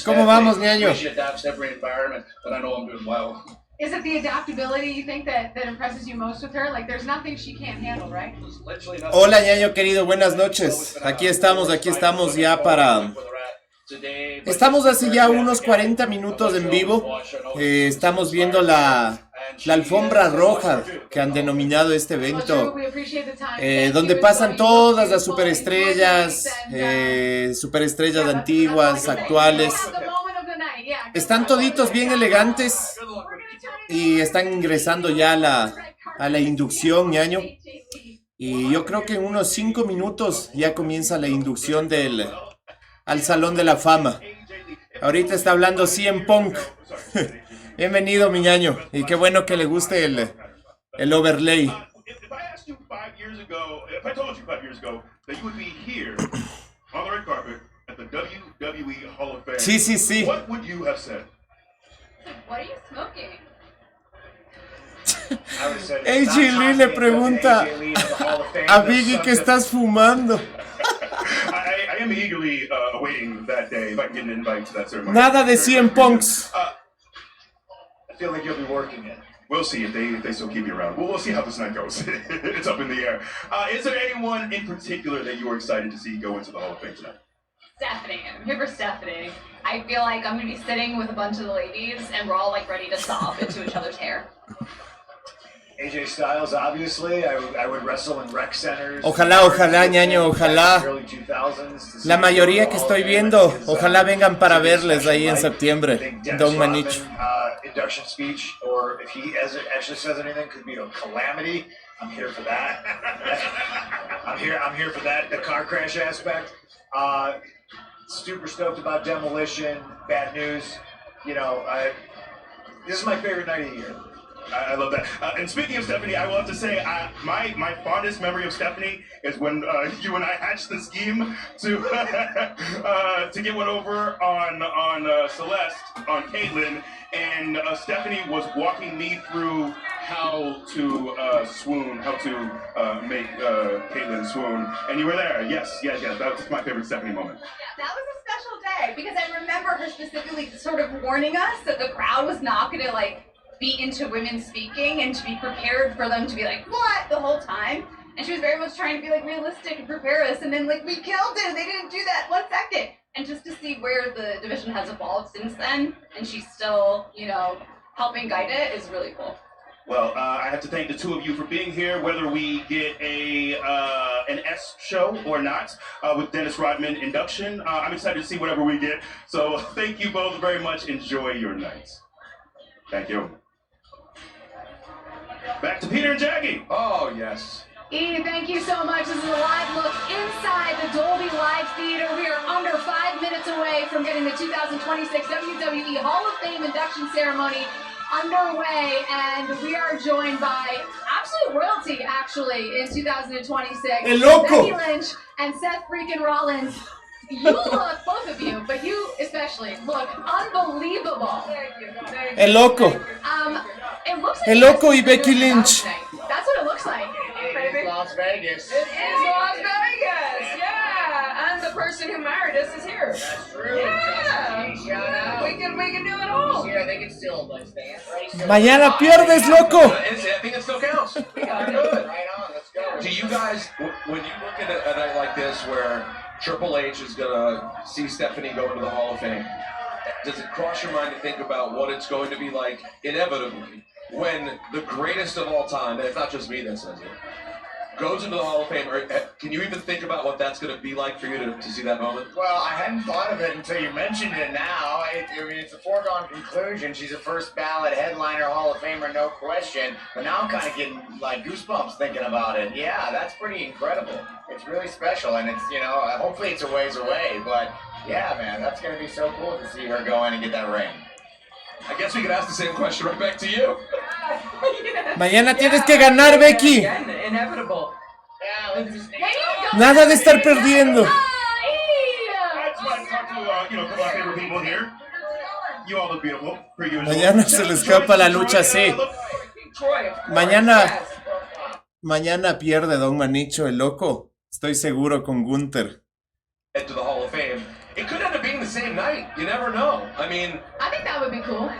¿Cómo vamos, ñaño? She adapts to every environment, but I know I'm doing well. Is it the adaptability you think that impresses you most with her? Like, there's nothing she can't handle, right? Hola, ñaño querido, buenas noches. Aquí estamos ya para... Estamos hace ya unos 40 minutos en vivo. Estamos viendo la alfombra roja que han denominado este evento, donde pasan todas las superestrellas, superestrellas antiguas, actuales. Están toditos bien elegantes y están ingresando ya a la inducción, ñaño. Y yo creo que en unos 5 minutos ya comienza la inducción al Salón de la Fama. Ahorita está hablando CM Punk. Bienvenido, mi ñaño. Y qué bueno que le guste el overlay. If I told you 5 years ago that you would be here on the red carpet at the WWE Hall of Fame, Sí. what would you have said? What are you smoking? AJ Lee le pregunta a Biggie que estás fumando. I am eagerly awaiting that day if I can get an invite to that ceremony. Nada de CM Punks. I feel like you'll be working it. We'll see if they still keep you around. We'll see how this night goes. It's up in the air. Is there anyone in particular that you are excited to see go into the Hall of Fame tonight? Stephanie. I'm here for Stephanie. I feel like I'm going to be sitting with a bunch of the ladies and we're all like ready to sob into each other's hair. AJ Styles, obviously, I would wrestle in rec centers. Ojalá, ñaño, ojalá. La mayoría que estoy viendo, ojalá vengan para verles ahí en septiembre. Don Manicho. Induction speech, or if he actually says anything, could be a calamity. I'm here for that. I'm here for that. The car crash aspect. Super stoked about Demolition. Bad news. This is my favorite night of the year. I love that. And speaking of Stephanie, I will have to say my fondest memory of Stephanie is when you and I hatched the scheme to get one over on Celeste, on Caitlyn, and Stephanie was walking me through how to swoon, how to make Caitlyn swoon, and you were there. Yes. That was my favorite Stephanie moment. Yeah, that was a special day because I remember her specifically sort of warning us that the crowd was not going to be into women speaking and to be prepared for them to be like, what, the whole time. And she was very much trying to be realistic and prepare us. And then we killed it. They didn't do that 1 second. And just to see where the division has evolved since then, and she's still, helping guide it is really cool. Well, I have to thank the two of you for being here, whether we get an S show or not with Dennis Rodman Induction. I'm excited to see whatever we get. So thank you both very much. Enjoy your nights. Thank you. Back to Peter and Jackie. Oh, yes. E, thank you so much. This is a live look inside the Dolby Live Theater. We are under 5 minutes away from getting the 2026 WWE Hall of Fame induction ceremony underway, and we are joined by absolute royalty, actually, in 2026. El Loco. Becky Lynch and Seth freaking Rollins. You look, both of you, but you especially, look unbelievable. Thank you. El Loco. It looks like El Loco y Becky Lynch. That's what it looks like. It is Las Vegas. It is Las Vegas, yeah. And the person who married us is here. That's true. Yeah. Shout out. We can do it all. Here, they can still stand. Mañana pierdes, loco. I think it still counts. Good. Right on, let's go. Do you guys, when you look at a night like this where Triple H is going to see Stephanie go into the Hall of Fame, does it cross your mind to think about what it's going to be like, inevitably, when the greatest of all time, and it's not just me that says it, goes into the Hall of Fame? Or can you even think about what that's going to be like for you to see that moment? Well, I hadn't thought of it until you mentioned it now. I mean, it's a foregone conclusion. She's a first ballot headliner, Hall of Famer, no question. But now I'm kind of getting goosebumps thinking about it. Yeah, that's pretty incredible. It's really special, and it's, hopefully it's a ways away. But yeah, man, that's going to be so cool to see her go in and get that ring. I guess we could ask the same question right back to you. Mañana tienes que ganar, Becky. Inevitable. Nada de estar perdiendo. That's why I talk to a couple of my favorite people here. You all look beautiful. Mañana se le escapa la lucha, sí. Troy, of course. Mañana, Yes. mañana pierde Don Manicho el loco. Estoy seguro con Gunther. To the Hall of Fame. It could end up being the same night. You never know. I mean, I think that would be cool.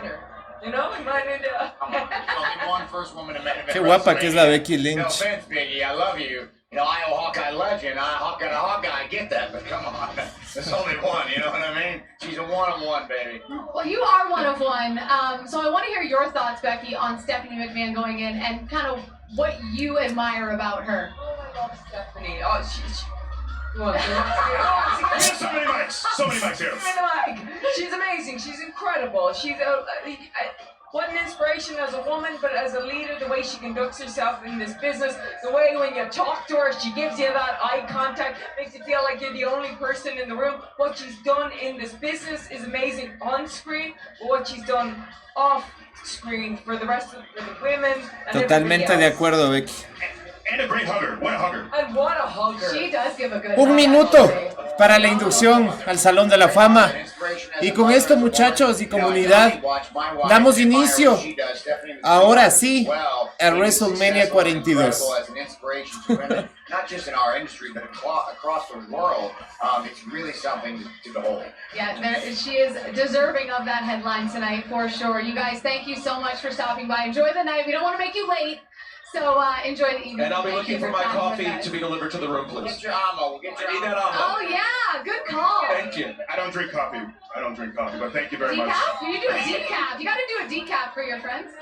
You know, we might end up. Only one first woman to main event. Qué guapa que es la Becky No Lynch. offense, Biggie, I love you. You know, I owe Hawkeye legend. Hawkeye, I get that, but come on. There's only one, you know what I mean? She's a one-on-one, baby. Well, you are one of one. So I want to hear your thoughts, Becky, on Stephanie McMahon going in and kind of what you admire about her. Oh, I love Stephanie. Oh, she's. Well, So many mics here. She's amazing. She's incredible. She's what an inspiration as a woman, but as a leader, the way she conducts herself in this business, the way when you talk to her, she gives you that eye contact, makes you feel like you're the only person in the room. What she's done in this business is amazing on screen, but what she's done off screen for the rest of the women. And Totalmente de acuerdo, Becky. And a great hugger. What a hugger. And what a hugger. She does give a good Un minuto para la inducción al Salón de la Fama. Y con esto, muchachos y comunidad, damos inicio, ahora sí, a WrestleMania 42. Not just in our industry, but across the world. It's really something to behold. Yeah, she is deserving of that headline tonight for sure. You guys, thank you so much for stopping by. Enjoy the night. We don't want to make you late. So enjoy the evening. and I'll be looking for my coffee to be delivered to the room, please. Get your ammo. Get your I need that ammo. ammo. Oh yeah, good call. Thank you. I don't drink coffee, but thank you very much. Decaf? You do a decaf. You got to do a decaf for your friends.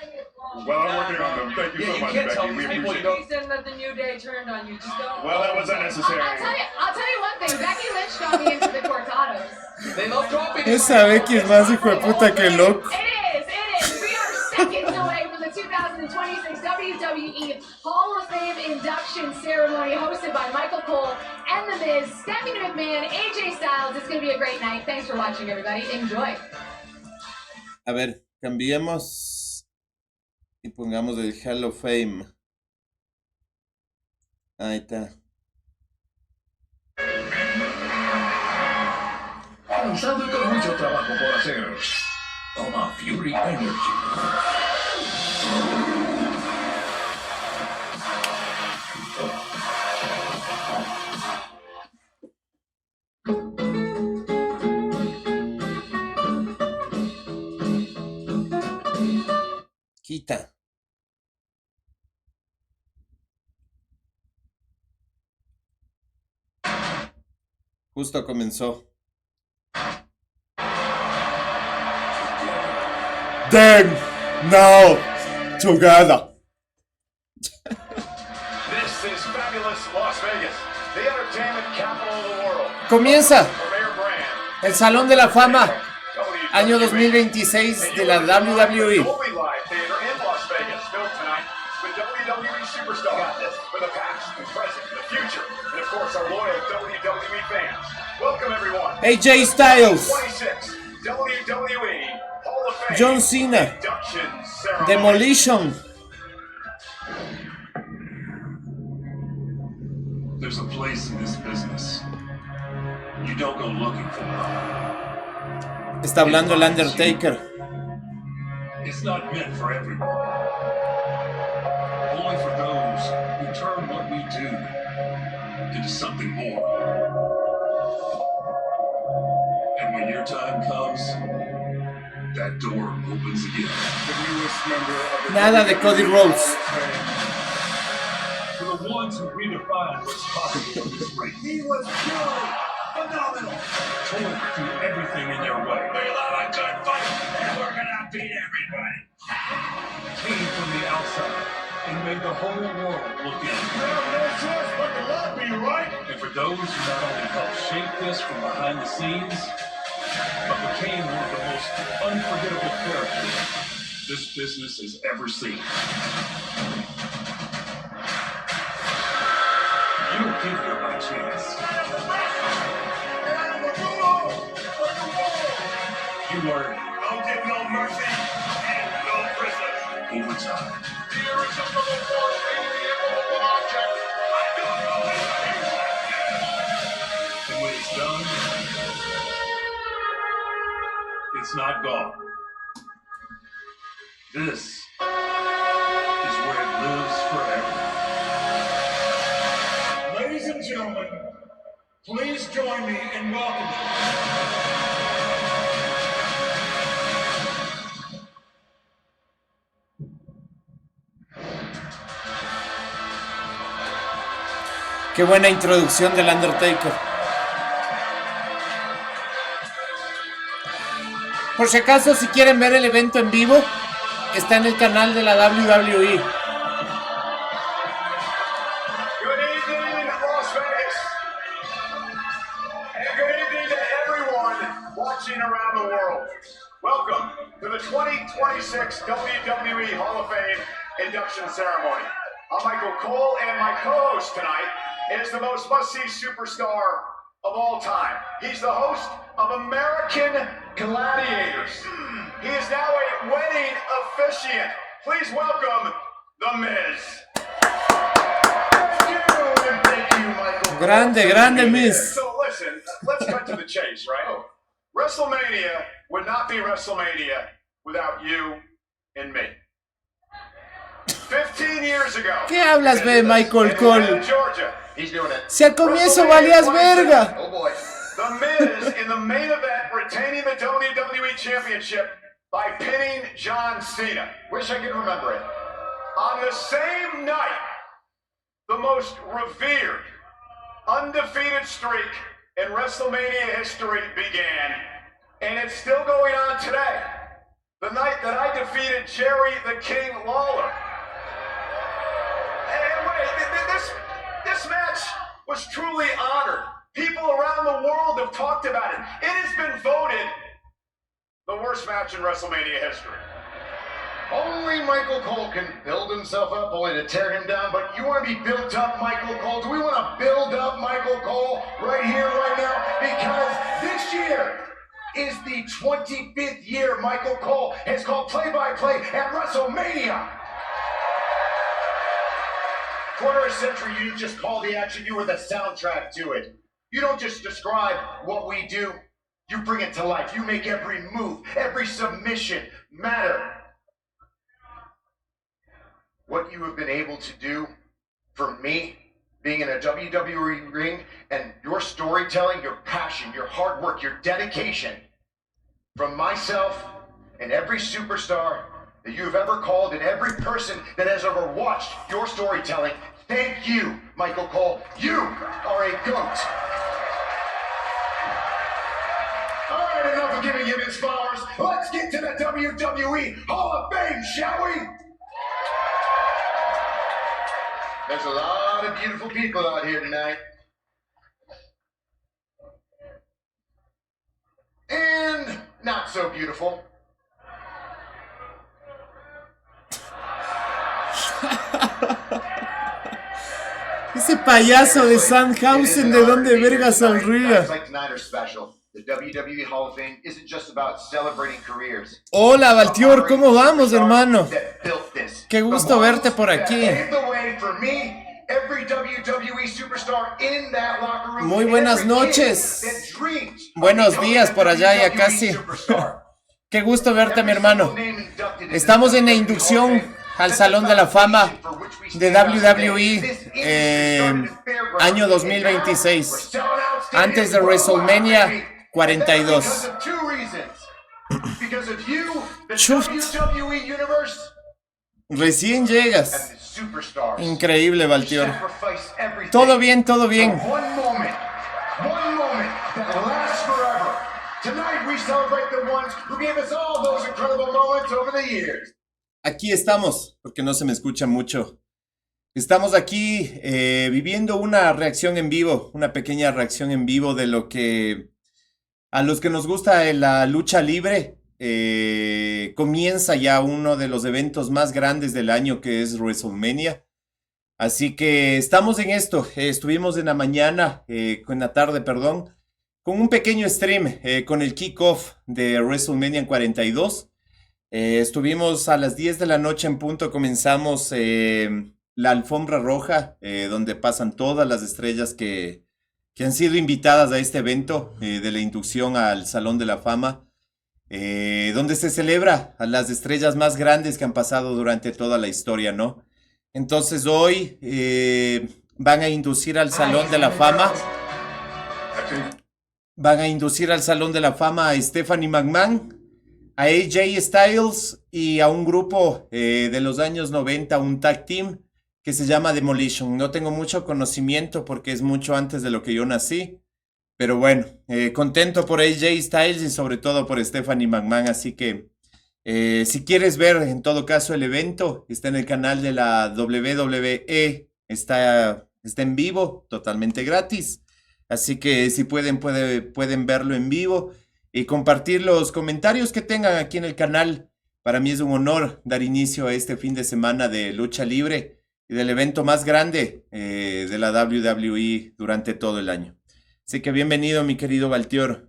Well, I'm working on them. Thank you so much, Becky. We appreciate it. Reason that the new day turned on you. Just don't. Well, that was unnecessary. I'll tell you one thing. Becky Lynch got me into the cortados. They love coffee. Esa Becky es más hijo de puta que loco. It is. We are seconds away from the 2026 WWE Hall of Fame induction ceremony hosted by Michael Cole and The Miz, Stephanie McMahon, AJ Styles. It's going to be a great night. Thanks for watching, everybody. Enjoy. A ver, cambiemos y pongamos el Hall of Fame. Ahí está. Cansado y con mucho trabajo por hacer. Toma Fury Energy. Quita. Justo comenzó. Then, now, together. This is fabulous Las Vegas, the entertainment capital of the world. Comienza Premier brand. el Salón de la Fama, año 2026 de la WWE. Dolby Live Theater in Las Vegas, filled tonight with WWE superstars for the past, the present, the future, and of course our loyal WWE fans. Welcome everyone. AJ Styles, 26 WWE Hall of Fame John Cena, induction ceremony. Demolition. There's a place in this business you don't go looking for. Está hablando el Undertaker. It's not meant for everyone. Only for those who turn what we do into something more. And when your time comes, that door opens again. The newest member of the Nada de Cody Rhodes. For the ones who redefine what's possible in this ring. He was purely phenomenal. Told to do everything in their way. They love a good fight, and we're gonna beat everybody. Came from the outside and made the whole world look in. No choice but to love me, right? And for those who not only helped shape this from behind the scenes, but became one of the most unforgettable characters this business has ever seen. You don't give her by chance. You learn. Don't give no mercy and no prison. Overtime. The original force being the immovable object. I don't know anything. And when it's done, it's not gone. This is gentlemen, please join me in welcoming. Qué buena introducción del Undertaker. Por si acaso, si quieren ver el evento en vivo, está en el canal de la WWE. Good evening, Las Vegas. And good evening to everyone watching around the world. Welcome to the 2026 WWE Hall of Fame induction ceremony. I'm Michael Cole, and my co-host tonight is the most must-see superstar of all time. He's the host of American Gladiators. He is now a wedding officiant. Please welcome The Miz. Thank you, Michael. Grande Miz. So listen, let's cut to the chase, right? WrestleMania would not be WrestleMania without you and me. 15 years ago. ¿Qué hablas, ve, Michael Cole? Georgia. He's doing it. Si al comienzo valías verga. Oh boy. The Miz in the main event retaining the WWE Championship by pinning John Cena. Wish I could remember it. On the same night, the most revered, undefeated streak in WrestleMania history began. And it's still going on today. The night that I defeated Jerry the King Lawler. And wait, this match was truly honored. People around the world have talked about it. It has been voted the worst match in WrestleMania history. Only Michael Cole can build himself up only to tear him down, but you want to be built up, Michael Cole? Do we want to build up Michael Cole right here, right now? Because this year is the 25th year Michael Cole has called play-by-play at WrestleMania. Quarter century, you didn't just call the action, you were the soundtrack to it. You don't just describe what we do, you bring it to life. You make every move, every submission matter. What you have been able to do for me, being in a WWE ring, and your storytelling, your passion, your hard work, your dedication, from myself and every superstar that you have ever called and every person that has ever watched your storytelling, thank you, Michael Cole. You are a GOAT. All right, enough of giving him his flowers. Let's get to the WWE Hall of Fame, shall we? There's a lot of beautiful people out here tonight. And not so beautiful. Ese payaso de Sandhausen, ¿de dónde verga sonríe? The WWE Hall of Fame isn't just about celebrating careers. Hola, Valtior, ¿cómo vamos, hermano? Qué gusto verte por aquí. Muy buenas noches. Buenos días por allá, ya casi. Qué gusto verte, mi hermano. Estamos en la inducción al Salón de la Fama de WWE año 2026, antes de Wrestlemania 42. Chuft. Recién llegas. Increíble, Valtior. Todo bien, todo bien. Aquí estamos, porque no se me escucha mucho. Estamos aquí viviendo una reacción en vivo, una pequeña reacción en vivo de lo que a los que nos gusta la lucha libre, comienza ya uno de los eventos más grandes del año, que es WrestleMania. Así que estamos en esto. Estuvimos en la mañana, en la tarde, perdón, con un pequeño stream, con el kickoff de WrestleMania 42. Estuvimos a las 10 de la noche en punto, comenzamos la alfombra roja, donde pasan todas las estrellas que han sido invitadas a este evento de la inducción al Salón de la Fama, donde se celebra a las estrellas más grandes que han pasado durante toda la historia, ¿no? Entonces hoy van a inducir al Salón de la Fama. Van a inducir al Salón de la Fama a Stephanie McMahon, a AJ Styles y a un grupo de los años 90, un tag team que se llama Demolition. No tengo mucho conocimiento porque es mucho antes de lo que yo nací. Pero bueno, contento por AJ Styles y sobre todo por Stephanie McMahon. Así que si quieres ver en todo caso el evento, está en el canal de la WWE. Está en vivo, totalmente gratis. Así que si pueden verlo en vivo y compartir los comentarios que tengan aquí en el canal. Para mí es un honor dar inicio a este fin de semana de lucha libre y del evento más grande de la WWE durante todo el año. Así que bienvenido, mi querido Valtior.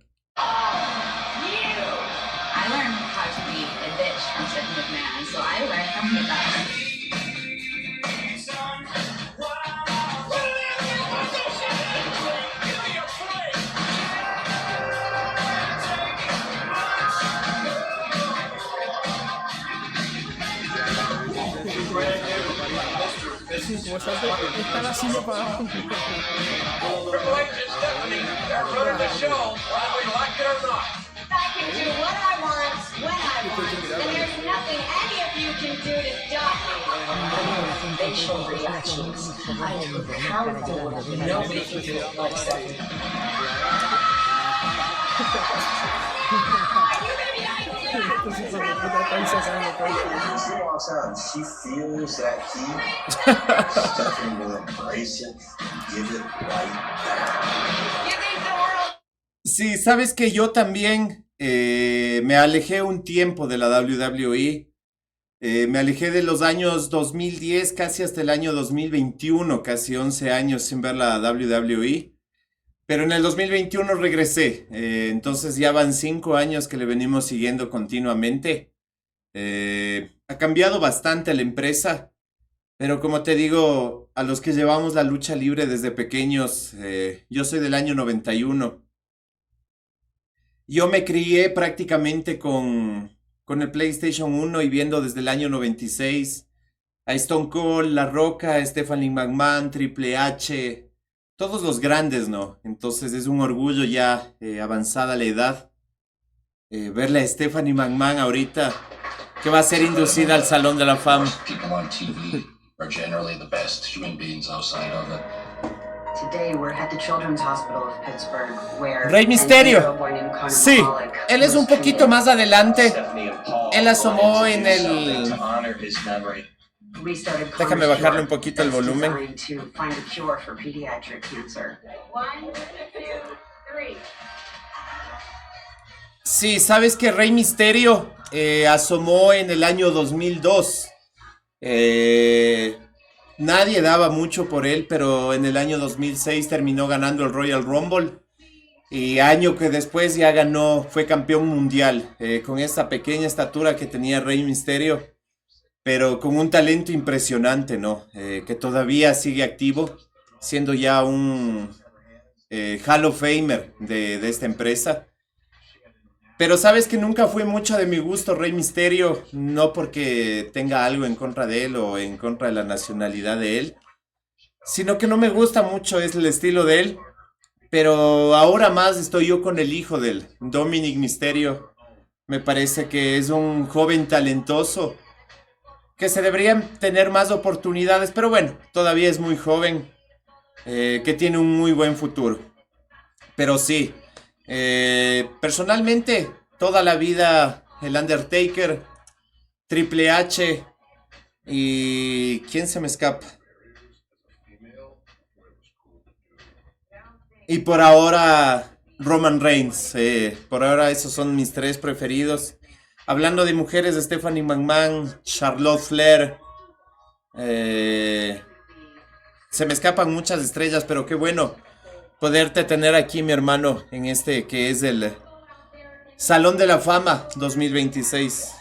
Están haciendo para abajo. I can do what I want, when I want, and there's nothing any of you can do to stop me. Facial reactions. I am powerful. Nobody can do it like Stephanie. She walks out and she feels that heat. Stephanie will embrace it and give it right back. Sí, sabes que yo también me alejé un tiempo de la WWE. Me alejé de los años 2010 casi hasta el año 2021, casi 11 años sin ver la WWE. Pero en el 2021 regresé, entonces ya van 5 años que le venimos siguiendo continuamente. Ha cambiado bastante la empresa, pero como te digo, a los que llevamos la lucha libre desde pequeños, yo soy del año 91. Yo me crié prácticamente con el PlayStation 1 y viendo desde el año 96 a Stone Cold, La Roca, Stephanie McMahon, Triple H, todos los grandes, ¿no? Entonces es un orgullo ya avanzada la edad. Verle a Stephanie McMahon ahorita, que va a ser inducida al Salón de la Fama. People on TV are generally the best human beings outside of it. Today we're at the Children's Hospital of Pittsburgh, where Rey Mysterio. Sí, él es un poquito más adelante. Él asomó en el... Déjame bajarle un poquito el volumen. Sí, sabes que Rey Mysterio asomó en el año 2002. Nadie daba mucho por él, pero en el año 2006 terminó ganando el Royal Rumble. Y año que después ya ganó, fue campeón mundial. Con esta pequeña estatura que tenía Rey Mysterio. Pero con un talento impresionante, ¿no? Que todavía sigue activo, siendo ya un Hall of Famer de esta empresa. Pero sabes que nunca fue mucho de mi gusto Rey Mysterio, no porque tenga algo en contra de él o en contra de la nacionalidad de él, sino que no me gusta mucho es el estilo de él. Pero ahora más estoy yo con el hijo de él, Dominic Mysterio. Me parece que es un joven talentoso, que se deberían tener más oportunidades, pero bueno, todavía es muy joven, que tiene un muy buen futuro. Pero sí, personalmente, toda la vida el Undertaker, Triple H y... ¿quién se me escapa? Y por ahora Roman Reigns, por ahora esos son mis 3 preferidos. Hablando de mujeres, Stephanie McMahon, Charlotte Flair. Se me escapan muchas estrellas, pero qué bueno poderte tener aquí, mi hermano, en este que es el Salón de la Fama 2026.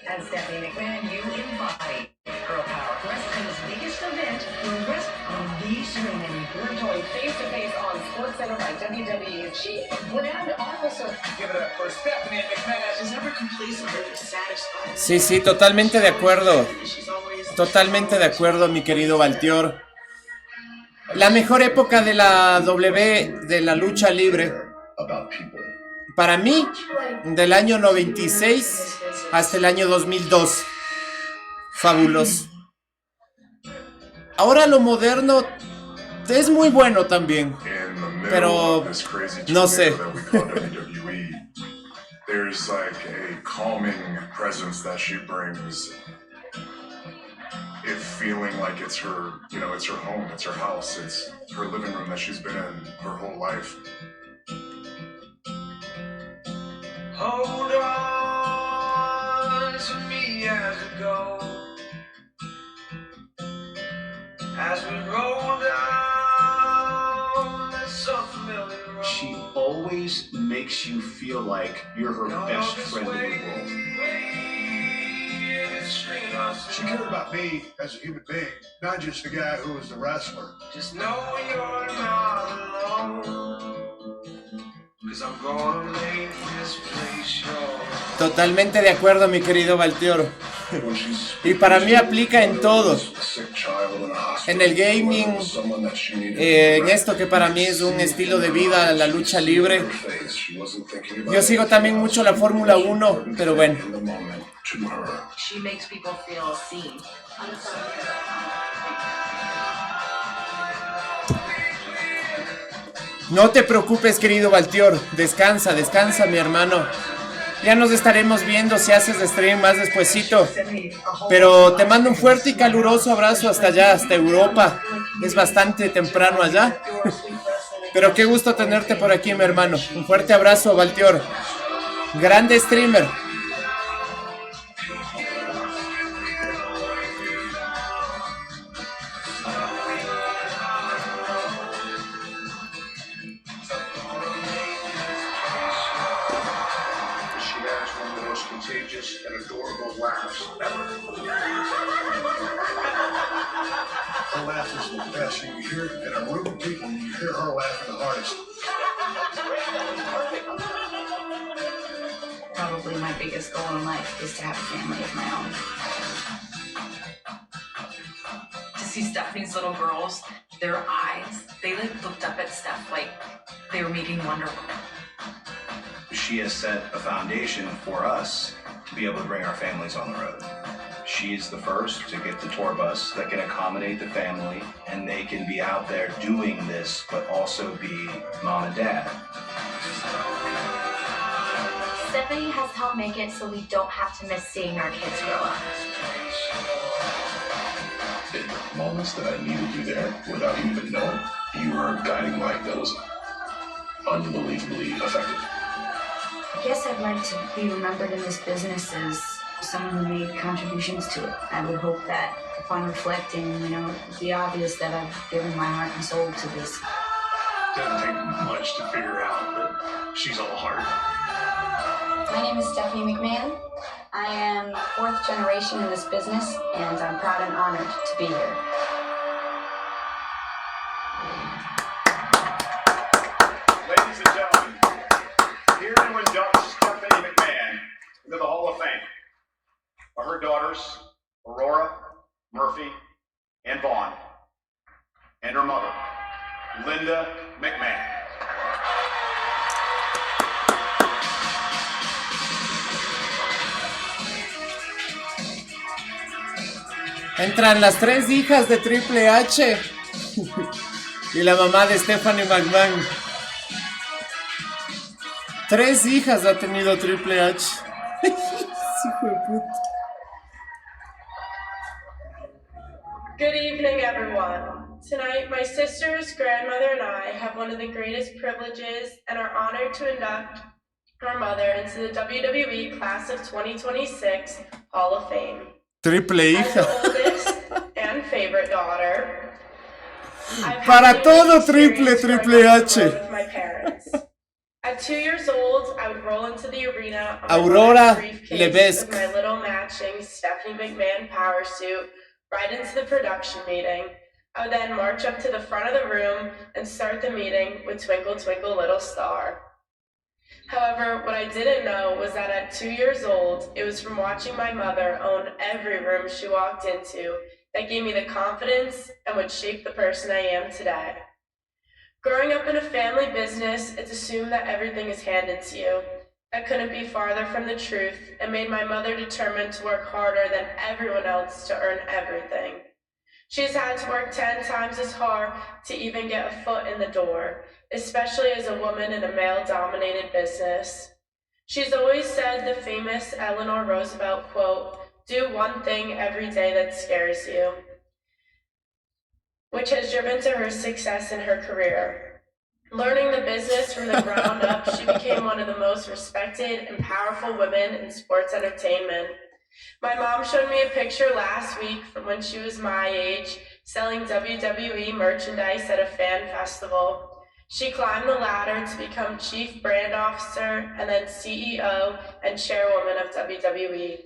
As Stephanie McMahon, you embody girl power. Wrestling's biggest event will rest on the streaming. We're joined face to face on SportsCenter title by WWE Chief Brand Officer. Give it up for Stephanie McMahon. She's never complacent or dissatisfied. Sí, sí, totalmente de acuerdo. Totalmente de acuerdo, mi querido Valtior. La mejor época de la W, de la lucha libre, para mí, del año 96 hasta el año 2002. Fabuloso. Ahora lo moderno es muy bueno también, pero no sé. There's like a calming presence that she brings. It feeling like it's her, you know, it's her home, it's her house, it's her living room that she's been in her whole life. Hold on to me as we go, as we roll down this unfamiliar road. She always makes you feel like you're her best friend in the world. She cared about me as a human being, not just the guy who was the wrestler. Just know you're not alone, 'cause I'm gonna make this place yours. Totalmente de acuerdo, mi querido Valtior. Y para mí aplica en todo. En el gaming, en esto que para mí es un estilo de vida, la lucha libre. Yo sigo también mucho la Fórmula 1, pero bueno. She makes people feel seen. No te preocupes, querido Valtior. Descansa, descansa, mi hermano. Ya nos estaremos viendo si haces stream más despuesito. Pero te mando un fuerte y caluroso abrazo hasta allá, hasta Europa. Es bastante temprano allá. Pero qué gusto tenerte por aquí, mi hermano. Un fuerte abrazo, Valtior. Grande streamer. And adorable laughs ever. Her laugh is the best. You hear it in a room of people, you hear her laughing the hardest. Probably my biggest goal in life is to have a family of my own. To see Stephanie's little girls, their eyes, they looked up at Steph like they were meeting Wonder Woman. She has set a foundation for us to be able to bring our families on the road. She's the first to get the tour bus that can accommodate the family, and they can be out there doing this, but also be mom and dad. Stephanie has helped make it so we don't have to miss seeing our kids grow up. In the moments that I needed you there, without you even knowing, you were guiding light that was unbelievably effective. I guess I'd like to be remembered in this business as someone who made contributions to it. I would hope that upon reflecting, it'd be obvious that I've given my heart and soul to this. Doesn't take much to figure out, but she's all heart. My name is Stephanie McMahon. I am the 4th generation in this business, and I'm proud and honored to be here. Ladies and gentlemen, here to induct Stephanie McMahon into the Hall of Fame are her daughters, Aurora, Murphy, and Vaughn, and her mother, Linda McMahon. Entran las 3 hijas de Triple H y la mamá de Stephanie McMahon. 3 hijas ha tenido Triple H. Hijo de puta. Good evening, everyone. Tonight, my sister's grandmother and I have one of the greatest privileges and are honored to induct our mother into the WWE Class of 2026 Hall of Fame. Triple As the hija. oldest and favorite daughter, I've Para had todo the Triple experience growing up H. with my parents. At 2 years old, I would roll into the arena on my Aurora briefcase Levesque. with my little matching Stephanie McMahon power suit right into the production meeting. I would then march up to the front of the room and start the meeting with Twinkle Twinkle Little Star. However, what I didn't know was that at 2 years old, it was from watching my mother own every room she walked into that gave me the confidence and would shape the person I am today. Growing up in a family business, it's assumed that everything is handed to you. That couldn't be farther from the truth and made my mother determined to work harder than everyone else to earn everything. She's had to work 10 times as hard to even get a foot in the door, especially as a woman in a male-dominated business. She's always said the famous Eleanor Roosevelt quote, "Do one thing every day that scares you," which has driven to her success in her career. Learning the business from the ground up, she became one of the most respected and powerful women in sports entertainment. My mom showed me a picture last week from when she was my age, selling WWE merchandise at a fan festival. She climbed the ladder to become Chief Brand Officer and then CEO and Chairwoman of WWE.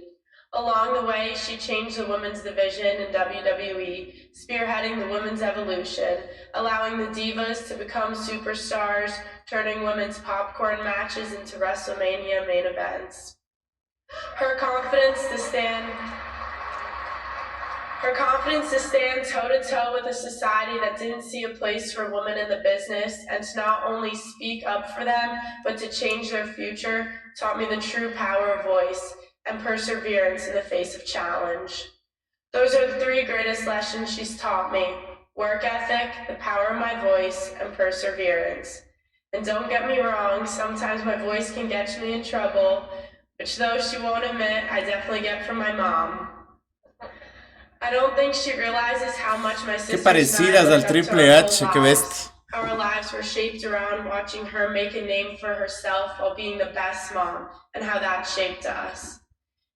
Along the way, she changed the women's division in WWE, spearheading the women's evolution, allowing the divas to become superstars, turning women's popcorn matches into Wrestlemania main events. Her confidence to stand toe-to-toe with a society that didn't see a place for women in the business and to not only speak up for them, but to change their future, taught me the true power of voice and perseverance in the face of challenge. Those are the 3 greatest lessons she's taught me: work ethic, the power of my voice, and perseverance. And don't get me wrong, sometimes my voice can get me in trouble, which though she won't admit, I definitely get from my mom. I don't think she realizes how much my Qué sisters parecidas al Triple H, qué bestia. Our lives were shaped around watching her make a name for herself while being the best mom, and how that shaped us.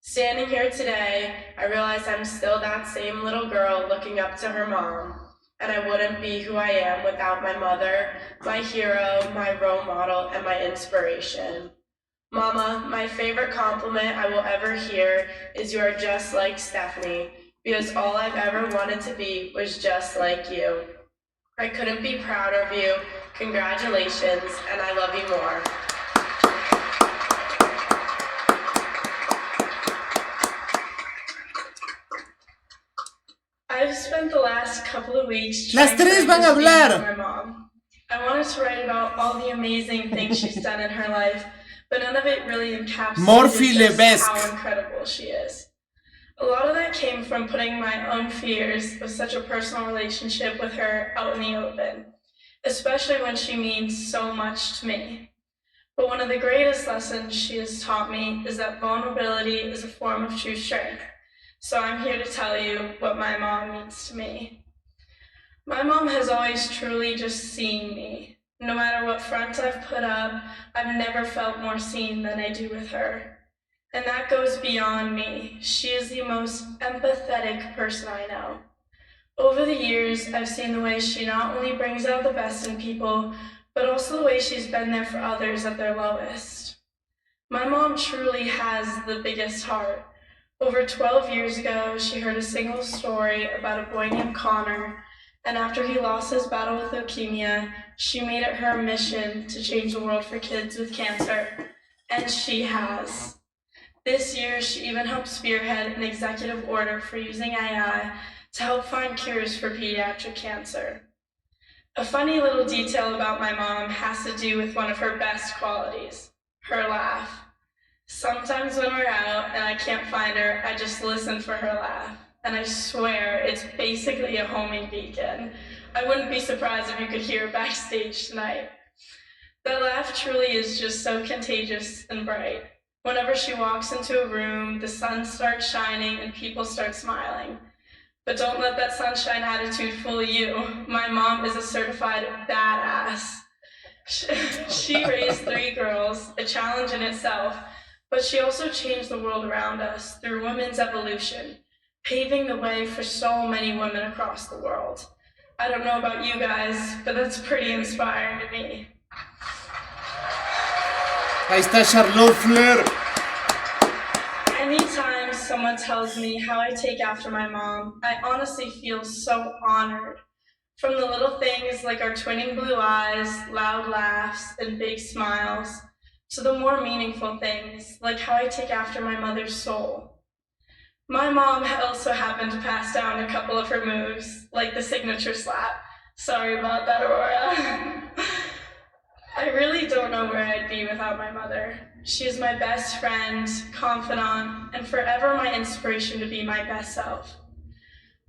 Standing here today, I realize I'm still that same little girl looking up to her mom, and I wouldn't be who I am without my mother, my hero, my role model, and my inspiration. Mama, my favorite compliment I will ever hear is you are just like Stephanie, because all I've ever wanted to be was just like you. I couldn't be prouder of you. Congratulations, and I love you more. I've spent the last couple of weeks Las tres van a hablar. my mom. I wanted to write about all the amazing things she's done in her life, but none of it really Morphy encapsulated just Levesque. how incredible she is. A lot of that came from putting my own fears of such a personal relationship with her out in the open, especially when she means so much to me. But one of the greatest lessons she has taught me is that vulnerability is a form of true strength. So I'm here to tell you what my mom means to me. My mom has always truly just seen me. No matter what front I've put up, I've never felt more seen than I do with her. And that goes beyond me. She is the most empathetic person I know. Over the years, I've seen the way she not only brings out the best in people, but also the way she's been there for others at their lowest. My mom truly has the biggest heart. Over 12 years ago, she heard a single story about a boy named Connor, and after he lost his battle with leukemia, she made it her mission to change the world for kids with cancer, and she has. This year, she even helped spearhead an executive order for using AI to help find cures for pediatric cancer. A funny little detail about my mom has to do with one of her best qualities, her laugh. Sometimes when we're out and I can't find her, I just listen for her laugh. And I swear it's basically a homing beacon. I wouldn't be surprised if you could hear her backstage tonight. That laugh truly is just so contagious and bright. Whenever she walks into a room, the sun starts shining and people start smiling. But don't let that sunshine attitude fool you. My mom is a certified badass. She raised 3 girls, a challenge in itself, but she also changed the world around us through women's evolution, paving the way for so many women across the world. I don't know about you guys, but that's pretty inspiring to me. Ahí está Charlotte Flair. Anytime someone tells me how I take after my mom, I honestly feel so honored. From the little things like our twinning blue eyes, loud laughs, and big smiles, to the more meaningful things like how I take after my mother's soul. My mom also happened to pass down a couple of her moves, like the signature slap. Sorry about that, Aurora. I really don't know where I'd be without my mother. She is my best friend, confidant, and forever my inspiration to be my best self.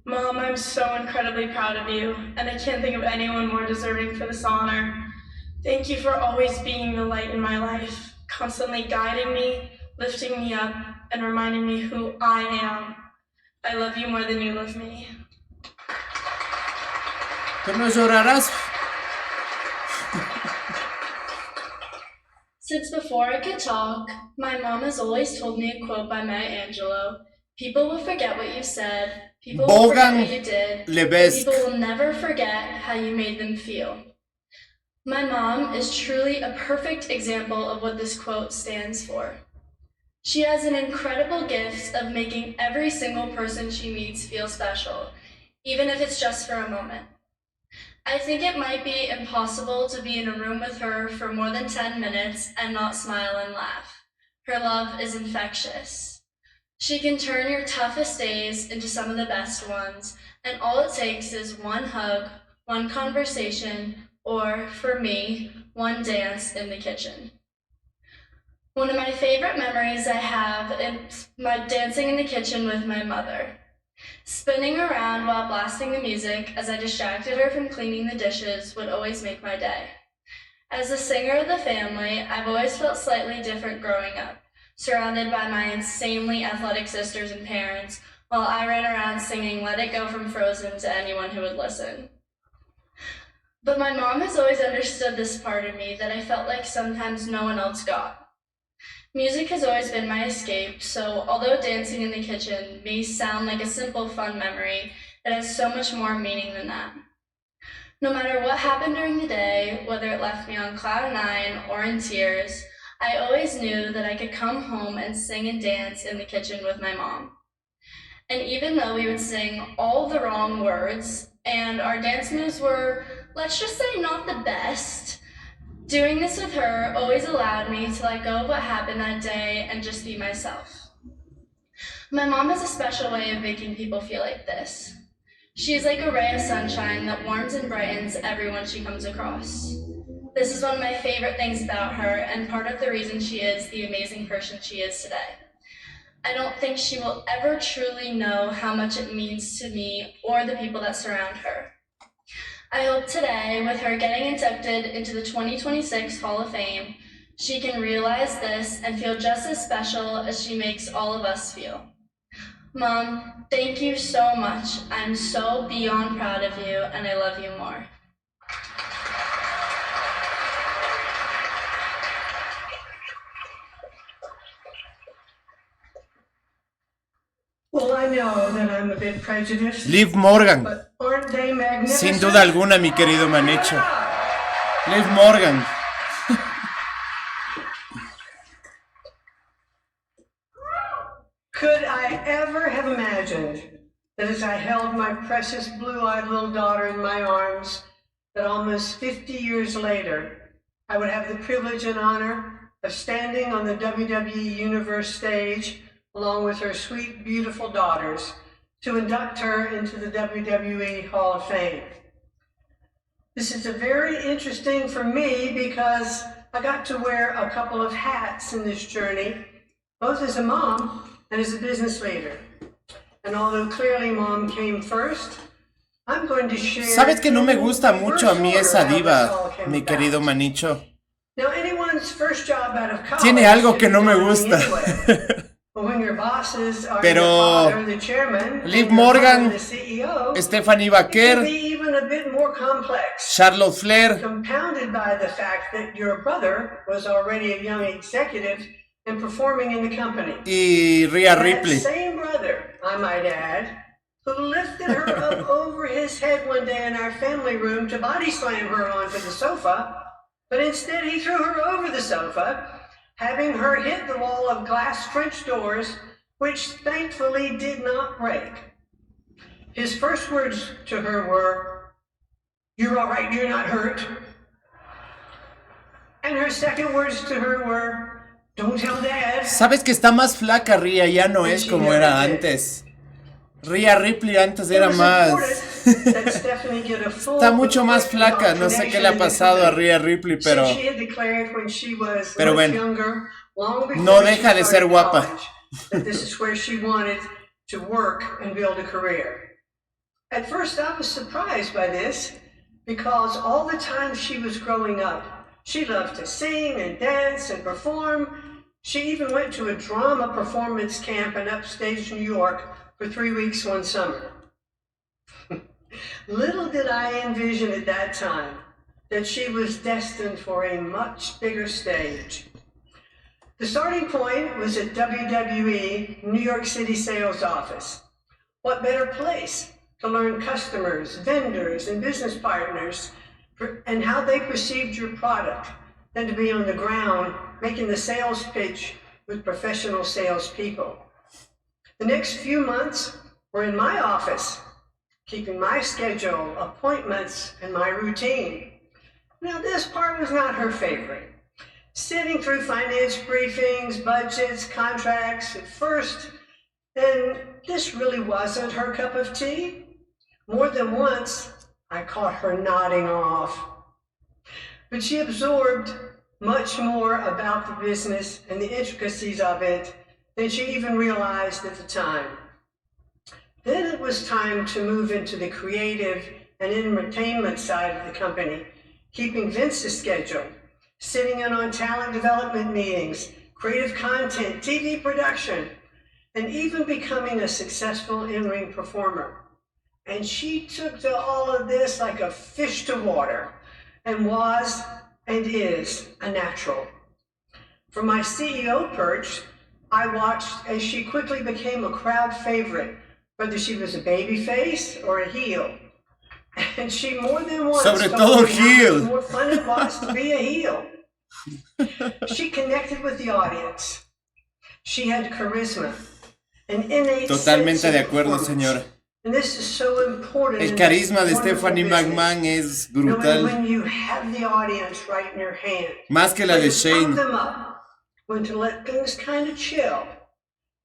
Mom, I'm so incredibly proud of you, and I can't think of anyone more deserving for this honor. Thank you for always being the light in my life, constantly guiding me, lifting me up, and reminding me who I am. I love you more than you love me. ¿Tú no llorarás? Since before I could talk, my mom has always told me a quote by Maya Angelou. People will forget what you said, people will forget what you did, but people will never forget how you made them feel. My mom is truly a perfect example of what this quote stands for. She has an incredible gift of making every single person she meets feel special, even if it's just for a moment. I think it might be impossible to be in a room with her for more than 10 minutes and not smile and laugh. Her love is infectious. She can turn your toughest days into some of the best ones, and all it takes is one hug, one conversation, or, for me, one dance in the kitchen. One of my favorite memories I have is my dancing in the kitchen with my mother. Spinning around while blasting the music as I distracted her from cleaning the dishes would always make my day. As the singer of the family, I've always felt slightly different growing up, surrounded by my insanely athletic sisters and parents, while I ran around singing Let It Go from Frozen to anyone who would listen. But my mom has always understood this part of me that I felt like sometimes no one else got. Music has always been my escape, so although dancing in the kitchen may sound like a simple fun memory, it has so much more meaning than that. No matter what happened during the day, whether it left me on cloud 9 or in tears, I always knew that I could come home and sing and dance in the kitchen with my mom. And even though we would sing all the wrong words, and our dance moves were, let's just say, not the best, doing this with her always allowed me to let go of what happened that day and just be myself. My mom has a special way of making people feel like this. She is like a ray of sunshine that warms and brightens everyone she comes across. This is one of my favorite things about her and part of the reason she is the amazing person she is today. I don't think she will ever truly know how much it means to me or the people that surround her. I hope today, with her getting inducted into the 2026 Hall of Fame, she can realize this and feel just as special as she makes all of us feel. Mom, thank you so much. I'm so beyond proud of you, and I love you more. Well, I know that I'm a bit prejudiced. Liv Morgan. But aren't they magnificent? Sin duda alguna, mi querido Manicho. Liv Morgan. Could I ever have imagined that as I held my precious blue-eyed little daughter in my arms, that almost 50 years later, I would have the privilege and honor of standing on the WWE Universe stage along with her sweet, beautiful daughters, to induct her into the WWE Hall of Fame. This is very interesting for me because I got to wear a couple of hats in this journey, both as a mom and as a business leader. And although clearly mom came first, I'm going to share... ¿Sabes que no me gusta mucho a mí esa diva, mi querido Manicho? Now, anyone's first job out of college... Tiene algo que no me gusta. Pero Liv Morgan, Stephanie Baker, Charlotte Flair, compounded by the fact that your brother was already a young executive and performing in the company. Y Rhea Ripley. That same brother, I might add, who lifted her up over his head one day in our family room to body slam her onto the sofa, but instead he threw her over the sofa, having her hit the wall of glass French doors, which thankfully did not break. His first words to her were, "You're all right, you're not hurt." And her second words to her were, "Don't tell Dad." Sabes que está más flaca Rhea, ya no es como era antes. Rhea Ripley antes era más... Está mucho más flaca, no sé qué le ha pasado a Rhea Ripley, pero bueno, no deja de ser guapa. This is where she wanted to work and build a career. At first I was surprised by this because all the time she was growing up, she loved to sing and dance and perform. She even went to a drama performance camp in upstate New York for 3 weeks one summer. Little did I envision at that time that she was destined for a much bigger stage. The starting point was at WWE New York City sales office. What better place to learn customers, vendors, and business partners and how they perceived your product than to be on the ground making the sales pitch with professional salespeople. The next few months were in my office, keeping my schedule, appointments, and my routine. Now, this part was not her favorite. Sitting through finance briefings, budgets, contracts at first, and this really wasn't her cup of tea. More than once, I caught her nodding off. But she absorbed much more about the business and the intricacies of it than she even realized at the time. Then it was time to move into the creative and entertainment side of the company, keeping Vince's schedule, sitting in on talent development meetings, creative content, TV production, and even becoming a successful in-ring performer. And she took to all of this like a fish to water and was and is a natural. From my CEO perch, I watched as she quickly became a crowd favorite, whether she was a baby face or a heel. And she more than once Sobre todo told me heel. how much more fun it was to be a heel. She connected with the audience. She had charisma, an innate Totalmente sense de of acuerdo, performance. señora. And this is so important. El in carisma de this wonderful Stephanie business. McMahon es Knowing brutal. when you have the audience right in your hand. Más que la When de to pump Shane. them up, when to let things kind of chill,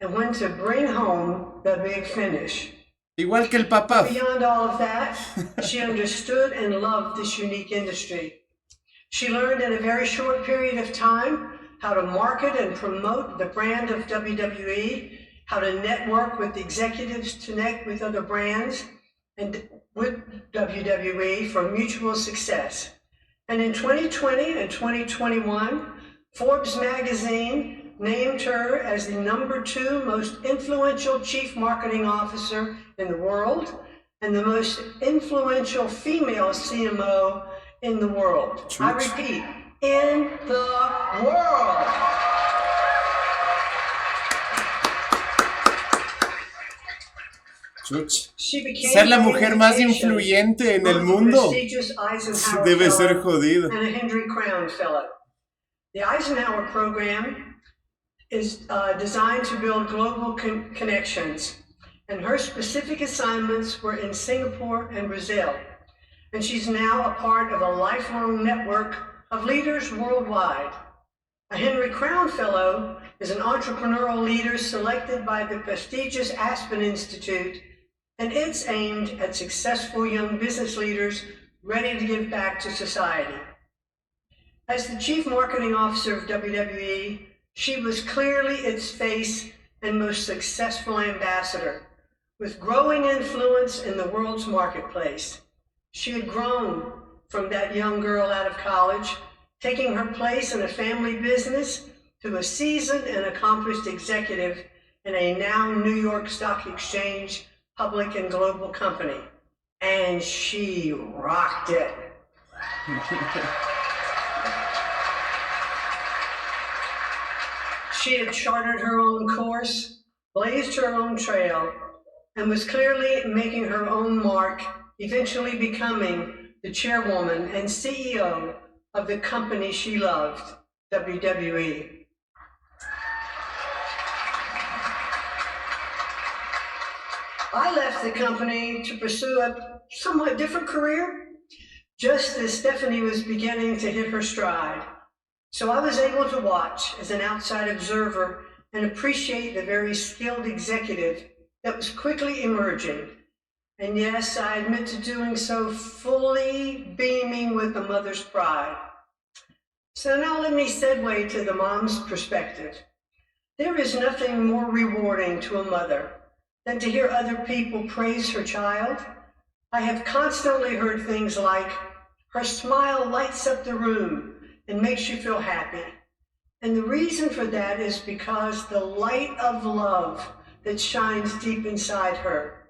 and when to bring home the big finish. Igual que el papá. Beyond all of that, she understood and loved this unique industry. She learned in a very short period of time how to market and promote the brand of WWE, how to network with executives to connect with other brands and with WWE for mutual success. And in 2020 and 2021, Forbes magazine named her as the #2 most influential chief marketing officer in the world and the most influential female CMO in the world. I repeat, in the world. Chuch. She became Ser la the mujer más invitation influyente en el of the mundo prestigious Eisenhower debe ser Fellow jodido. and a Henry Crown Fellow. The Eisenhower program is designed to build global connections, and her specific assignments were in Singapore and Brazil. And she's now a part of a lifelong network of leaders worldwide. A Henry Crown Fellow is an entrepreneurial leader selected by the prestigious Aspen Institute, and it's aimed at successful young business leaders ready to give back to society. As the Chief Marketing Officer of WWE, she was clearly its face and most successful ambassador, with growing influence in the world's marketplace. She had grown from that young girl out of college, taking her place in a family business to a seasoned and accomplished executive in a now New York Stock Exchange public and global company. And she rocked it. She had chartered her own course, blazed her own trail, and was clearly making her own mark, eventually becoming the chairwoman and CEO of the company she loved, WWE. I left the company to pursue a somewhat different career, just as Stephanie was beginning to hit her stride. So I was able to watch as an outside observer and appreciate the very skilled executive that was quickly emerging. And yes, I admit to doing so fully beaming with a mother's pride. So now let me segue to the mom's perspective. There is nothing more rewarding to a mother than to hear other people praise her child. I have constantly heard things like, her smile lights up the room and makes you feel happy. And the reason for that is because the light of love that shines deep inside her.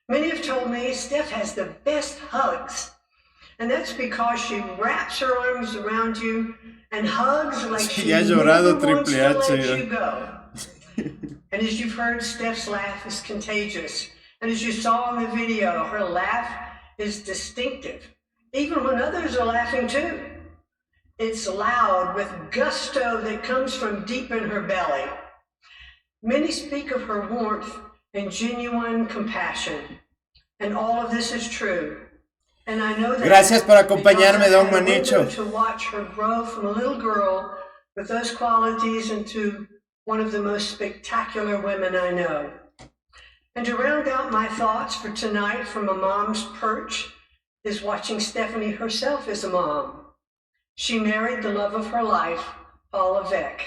Many have told me Steph has the best hugs, and that's because she wraps her arms around you and hugs like she never wants to let you go. And as you've heard, Steph's laugh is contagious. And as you saw in the video, her laugh is distinctive, even when others are laughing too. It's loud with gusto that comes from deep in her belly. Many speak of her warmth and genuine compassion. And all of this is true. And I know that Gracias por acompañarme, Don Manicho. To watch her grow from a little girl with those qualities into one of the most spectacular women I know. And to round out my thoughts for tonight from a mom's perch is watching Stephanie herself as a mom. She married the love of her life, Paul Levesque.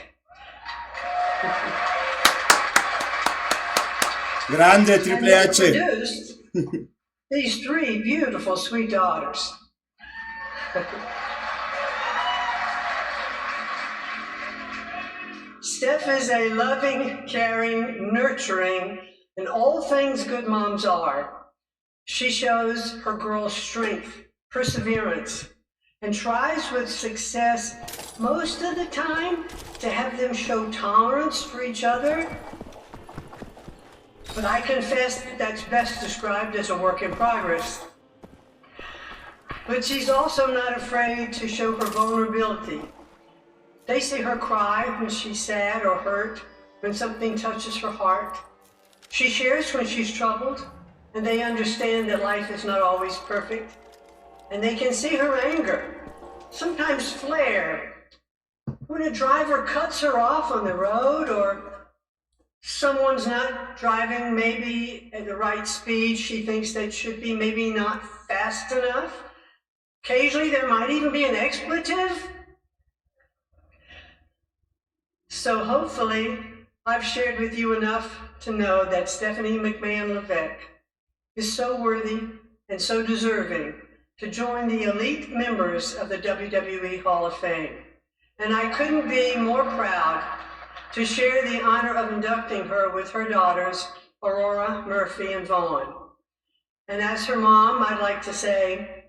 Grande Triple H. Produced these three beautiful, sweet daughters. Steph is a loving, caring, nurturing, and all things good moms are. She shows her girls strength, perseverance, and tries with success most of the time to have them show tolerance for each other. But I confess that's best described as a work in progress. But she's also not afraid to show her vulnerability. They see her cry when she's sad or hurt, when something touches her heart. She shares when she's troubled, and they understand that life is not always perfect. And they can see her anger, sometimes flare, when a driver cuts her off on the road, or someone's not driving maybe at the right speed she thinks they should be, maybe not fast enough. Occasionally there might even be an expletive. So hopefully I've shared with you enough to know that Stephanie McMahon Levesque is so worthy and so deserving to join the elite members of the WWE Hall of Fame. And I couldn't be more proud to share the honor of inducting her with her daughters, Aurora, Murphy, and Vaughn. And as her mom, I'd like to say,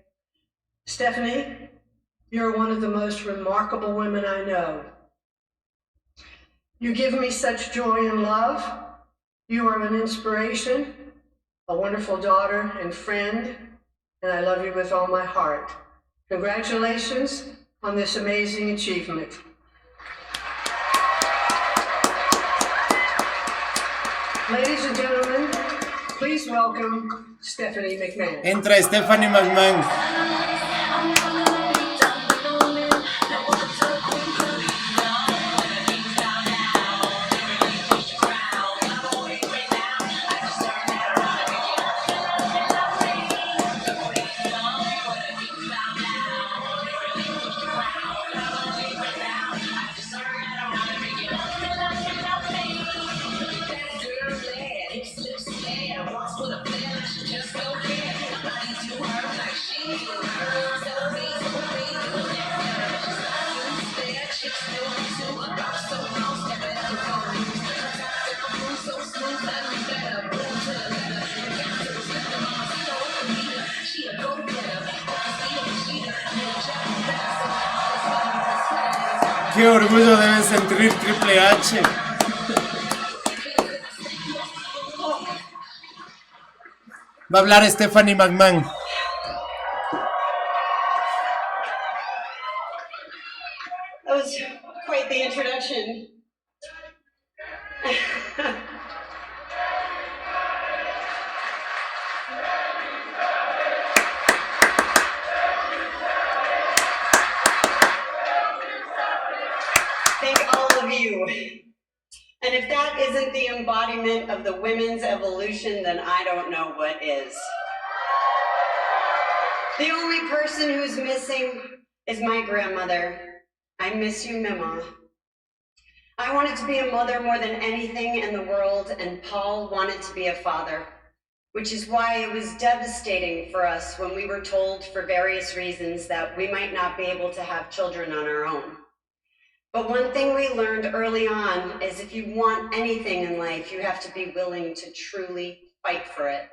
Stephanie, you're one of the most remarkable women I know. You give me such joy and love. You are an inspiration, a wonderful daughter and friend, and I love you with all my heart. Congratulations on this amazing achievement. Ladies and gentlemen, please welcome Stephanie McMahon. Entra Stephanie McMahon. Qué orgullo debe sentir Triple H. Va a hablar Stephanie McMahon. That was quite the introduction. love you. And if that isn't the embodiment of the women's evolution, then I don't know what is. The only person who's missing is my grandmother. I miss you, Mama. I wanted to be a mother more than anything in the world, and Paul wanted to be a father, which is why it was devastating for us when we were told for various reasons that we might not be able to have children on our own. But one thing we learned early on is if you want anything in life, you have to be willing to truly fight for it.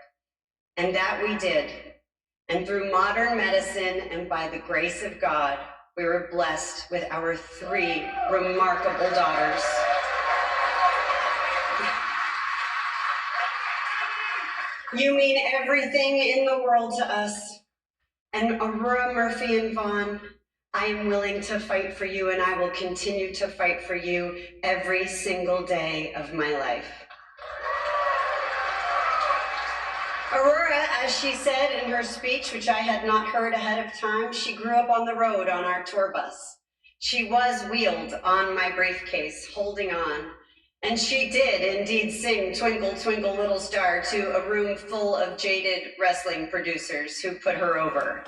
And that we did. And through modern medicine and by the grace of God, we were blessed with our 3 remarkable daughters. You mean everything in the world to us. And Aurora, Murphy, and Vaughn, I am willing to fight for you, and I will continue to fight for you every single day of my life. Aurora, as she said in her speech, which I had not heard ahead of time, she grew up on the road on our tour bus. She was wheeled on my briefcase, holding on. And she did indeed sing Twinkle, Twinkle, Little Star to a room full of jaded wrestling producers who put her over.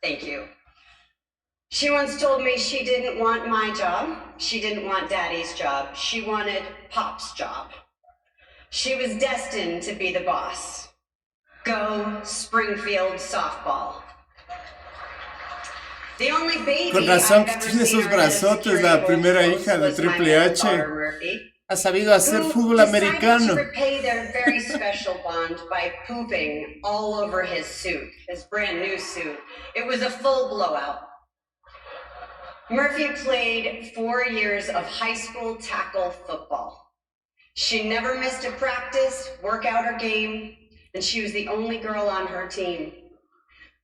Thank you. She once told me she didn't want my job. She didn't want Daddy's job. She wanted Pop's job. She was destined to be the boss. Go Springfield softball. The only baby Con razón que I've ever tiene seen esos her head of brazotes, la security primera holes hija de was my Triple H. daughter Murphy, Ha sabido hacer who fútbol decided americano. to repay their very special bond by pooping all over his suit, his brand new suit. It was a full blowout. Murphy played 4 years of high school tackle football. She never missed a practice, workout, or game, and she was the only girl on her team.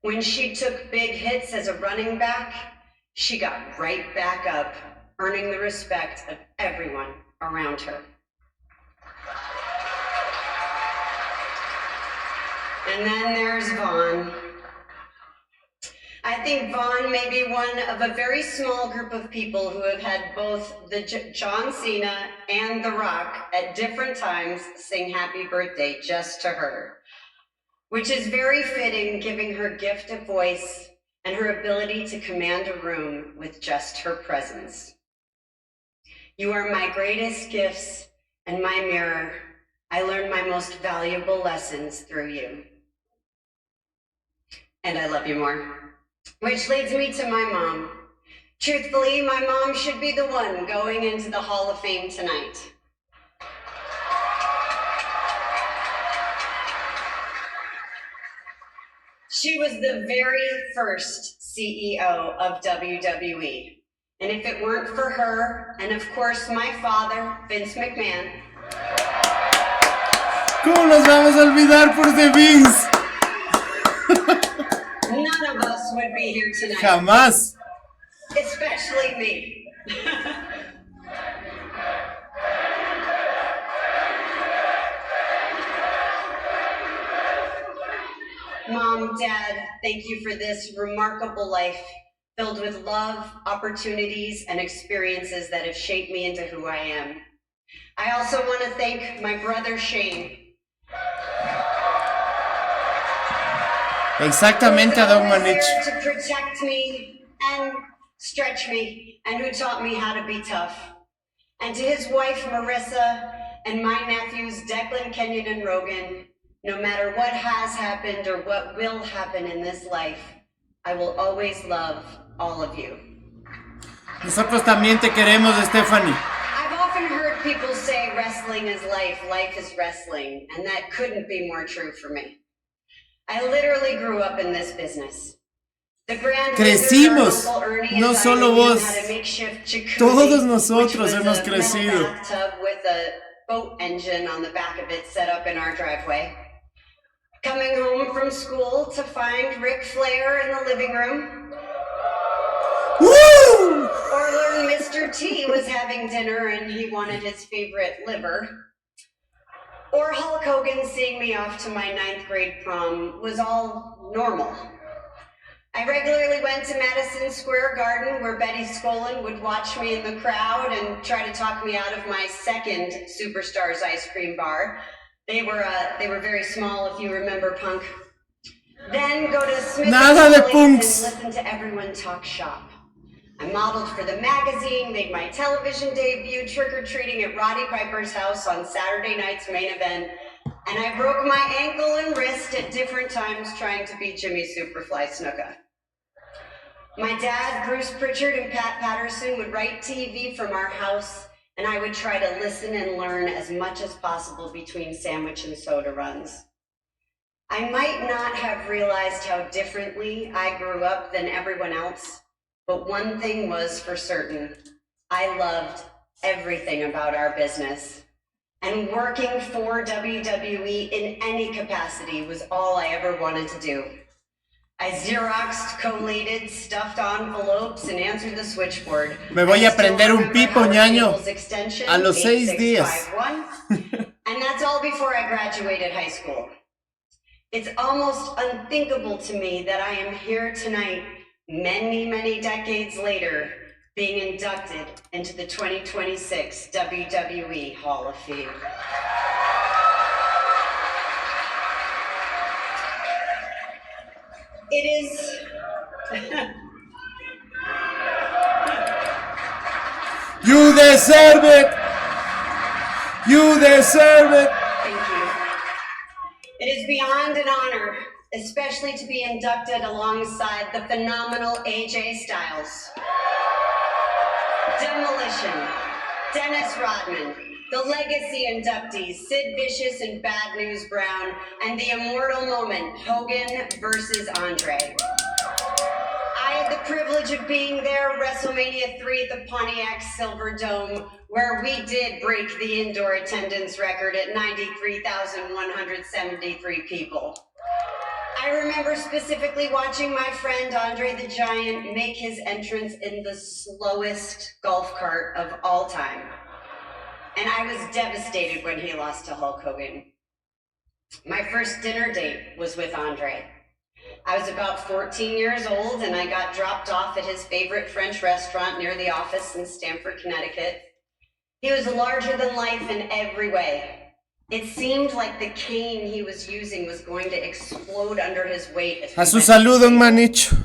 When she took big hits as a running back, she got right back up, earning the respect of everyone around her. And then there's Vaughn. I think Vaughn may be one of a very small group of people who have had both the John Cena and The Rock at different times sing happy birthday just to her, which is very fitting given her gift of voice and her ability to command a room with just her presence. You are my greatest gifts and my mirror. I learned my most valuable lessons through you. And I love you more. Which leads me to my mom. Truthfully, my mom should be the one going into the Hall of Fame tonight. She was the very first CEO of WWE. And if it weren't for her, and of course my father, Vince McMahon. ¿Cómo nos vamos a olvidar por The Vince? None of us would be here tonight. Jamás. Especially me. Mom, Dad, thank you for this remarkable life filled with love, opportunities, and experiences that have shaped me into who I am. I also want to thank my brother Shane. Exactamente, Don Manich. To protect me and stretch me, and who taught me how to be tough. And to his wife, Marissa, and my nephews, Declan, Kenyon, and Rogan, no matter what has happened or what will happen in this life, I will always love all of you. Nosotros también te queremos, Stephanie. I've often heard people say wrestling is life, life is wrestling, and that couldn't be more true for me. I literally grew up in this business. The grand Crecimos, no solo vos. Todos nosotros hemos crecido. Bathtub with a boat engine on the back of it set up in our driveway. Coming home from school to find Ric Flair in the living room. Woo! Or learn Mr. T was having dinner and he wanted his favorite liver. Or Hulk Hogan seeing me off to my 9th grade prom was all normal. I regularly went to Madison Square Garden where Betty Skolin would watch me in the crowd and try to talk me out of my second Superstars ice cream bar. They were very small, if you remember, Punk. Then go to Smith Nada de and punks. listen to everyone talk shop. I modeled for the magazine, made my television debut trick-or-treating at Roddy Piper's house on Saturday night's main event, and I broke my ankle and wrist at different times trying to beat Jimmy Superfly Snuka. My dad, Bruce Pritchard, and Pat Patterson would write TV from our house, and I would try to listen and learn as much as possible between sandwich and soda runs. I might not have realized how differently I grew up than everyone else, but one thing was for certain. I loved everything about our business. And working for WWE in any capacity was all I ever wanted to do. I Xeroxed, collated, stuffed envelopes, and answered the switchboard. Me voy a prender un pipo, ñaño. A los 6 días. And that's all before I graduated high school. It's almost unthinkable to me that I am here tonight, many, many decades later, being inducted into the 2026 WWE Hall of Fame. It is... You deserve it! You deserve it! Thank you. It is beyond an honor, especially to be inducted alongside the phenomenal AJ Styles, Demolition, Dennis Rodman, the legacy inductees, Sid Vicious and Bad News Brown, and the immortal moment, Hogan versus Andre. I had the privilege of being there WrestleMania 3 at the Pontiac Silverdome, where we did break the indoor attendance record at 93,173 people. I remember specifically watching my friend Andre the Giant make his entrance in the slowest golf cart of all time. And I was devastated when he lost to Hulk Hogan. My first dinner date was with Andre. I was about 14 years old and I got dropped off at his favorite French restaurant near the office in Stamford, Connecticut. He was larger than life in every way. It seemed like the cane he was using was going to explode under his weight. A su saludo, manicho.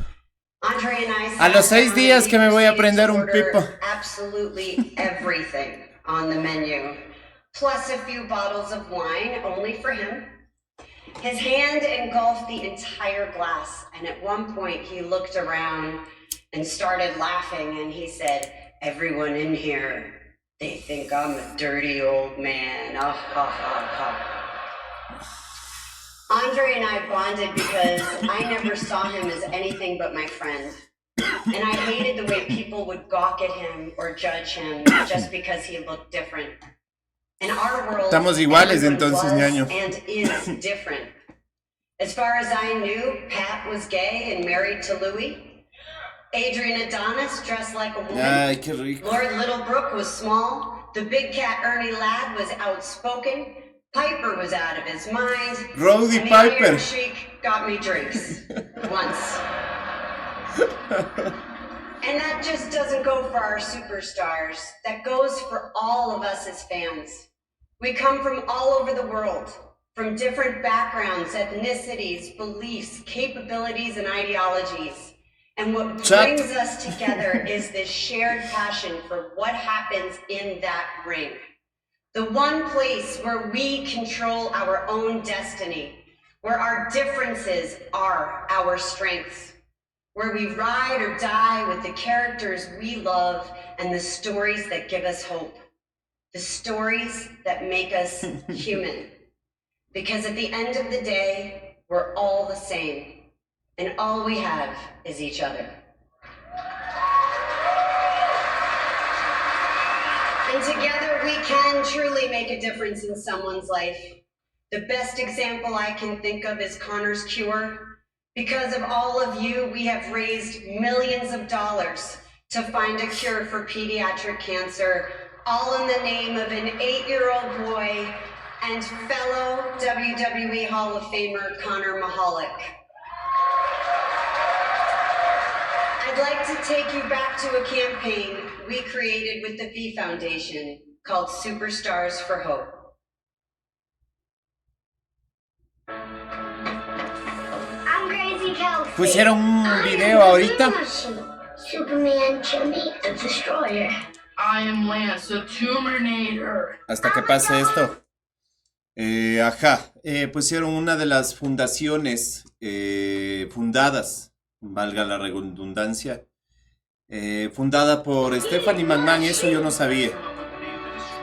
Andre and I A los 6 días que me voy a prender un pipo. Absolutely everything on the menu, plus a few bottles of wine only for him. His hand engulfed the entire glass, and at one point he looked around and started laughing, and he said, "Everyone in here, they think I'm a dirty old man. Ah, ha, ha, ha." Andre and I bonded because I never saw him as anything but my friend. And I hated the way people would gawk at him or judge him just because he looked different. In our world, Estamos iguales entonces, was ñaño. and is different. As far as I knew, Pat was gay and married to Louie. Adrian Adonis dressed like a woman. Ay, qué rico. Lord Littlebrook was small. The big cat Ernie Ladd was outspoken. Piper was out of his mind. Roddy and the Piper. Iron Sheik got me drinks. Once. And that just doesn't go for our superstars. That goes for all of us as fans. We come from all over the world, from different backgrounds, ethnicities, beliefs, capabilities, and ideologies. And what brings us together is this shared passion for what happens in that ring. The one place where we control our own destiny, where our differences are our strengths, where we ride or die with the characters we love and the stories that give us hope, the stories that make us human. Because at the end of the day, we're all the same, and all we have is each other. And together we can truly make a difference in someone's life. The best example I can think of is Connor's Cure. Because of all of you, we have raised millions of dollars to find a cure for pediatric cancer, all in the name of an 8-year-old boy and fellow WWE Hall of Famer Connor Mahalik. I'd like to take you back to a campaign we created with the V Foundation called Superstars for Hope. I'm Gracie Kelsey. Pusieron un video ahorita. Superman, Jimmy, the Destroyer. I am Lance, the Terminator. Hasta que pase esto. Pusieron una de las fundaciones fundadas, valga la redundancia, fundada por Stephanie McMahon. Eso yo no sabía,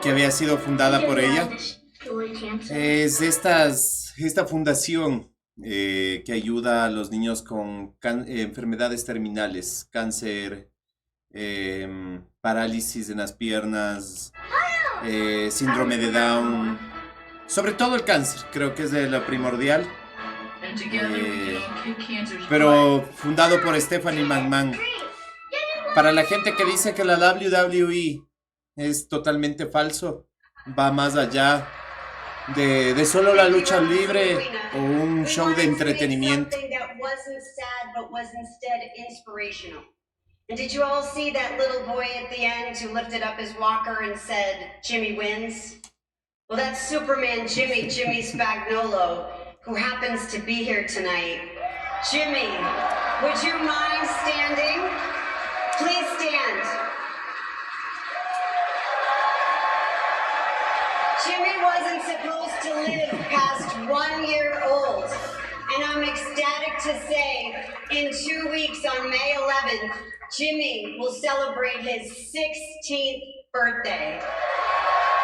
que había sido fundada por ella. Es esta fundación que ayuda a los niños con enfermedades terminales, cáncer, parálisis en las piernas, síndrome de Down. Sobre todo el cáncer, creo que es de lo primordial. Pero fundado por Stephanie McMahon. Para la gente que dice que la WWE es totalmente falso, va más allá de solo la lucha libre o un show de entretenimiento. And did you all see that little boy at the end who lifted up his walker and said, Jimmy wins? Well, that's Superman Jimmy Spagnolo, who happens to be here tonight. Jimmy, would you mind standing? Please stand. Jimmy wasn't supposed to live past 1 year old. And I'm ecstatic to say, in 2 weeks on May 11th, Jimmy will celebrate his 16th birthday.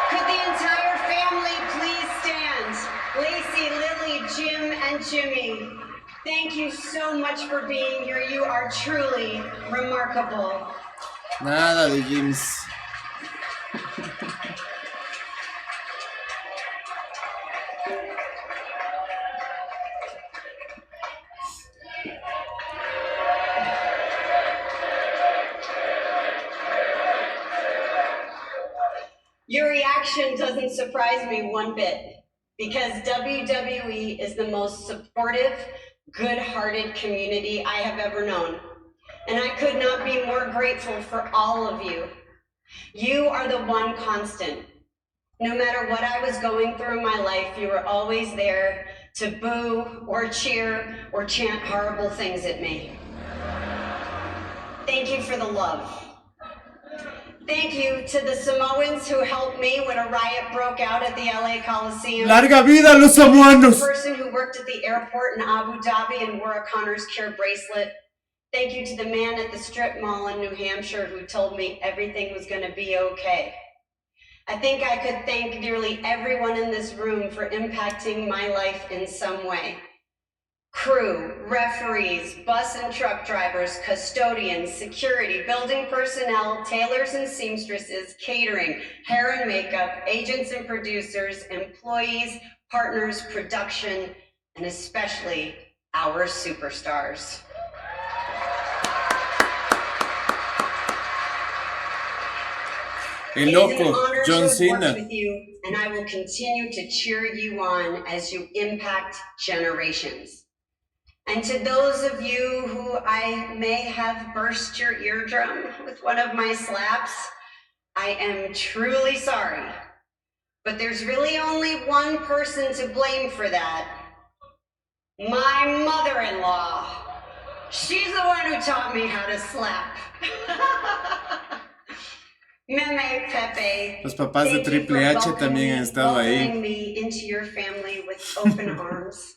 Could the entire family please stand? Lacey, Lily, Jim, and Jimmy, thank you so much for being here. You are truly remarkable. Nada de Jims. Your reaction doesn't surprise me one bit, because WWE is the most supportive, good-hearted community I have ever known. And I could not be more grateful for all of you. You are the one constant. No matter what I was going through in my life, you were always there to boo or cheer or chant horrible things at me. Thank you for the love. Thank you to the Samoans who helped me when a riot broke out at the LA Coliseum. ¡Larga vida a los samoanos! The person who worked at the airport in Abu Dhabi and wore a Connor's Cure bracelet. Thank you to the man at the strip mall in New Hampshire who told me everything was going to be okay. I think I could thank nearly everyone in this room for impacting my life in some way. Crew, referees, bus and truck drivers, custodians, security, building personnel, tailors and seamstresses, catering, hair and makeup, agents and producers, employees, partners, production, and especially our superstars. El loco, John Cena. With you, and I will continue to cheer you on as you impact generations. And to those of you who I may have burst your eardrum with one of my slaps, I am truly sorry. But there's really only one person to blame for that. My mother-in-law. She's the one who taught me how to slap. Meme Pepe. Los papás de Triple H también han estado ahí. Welcoming me into your family with open arms.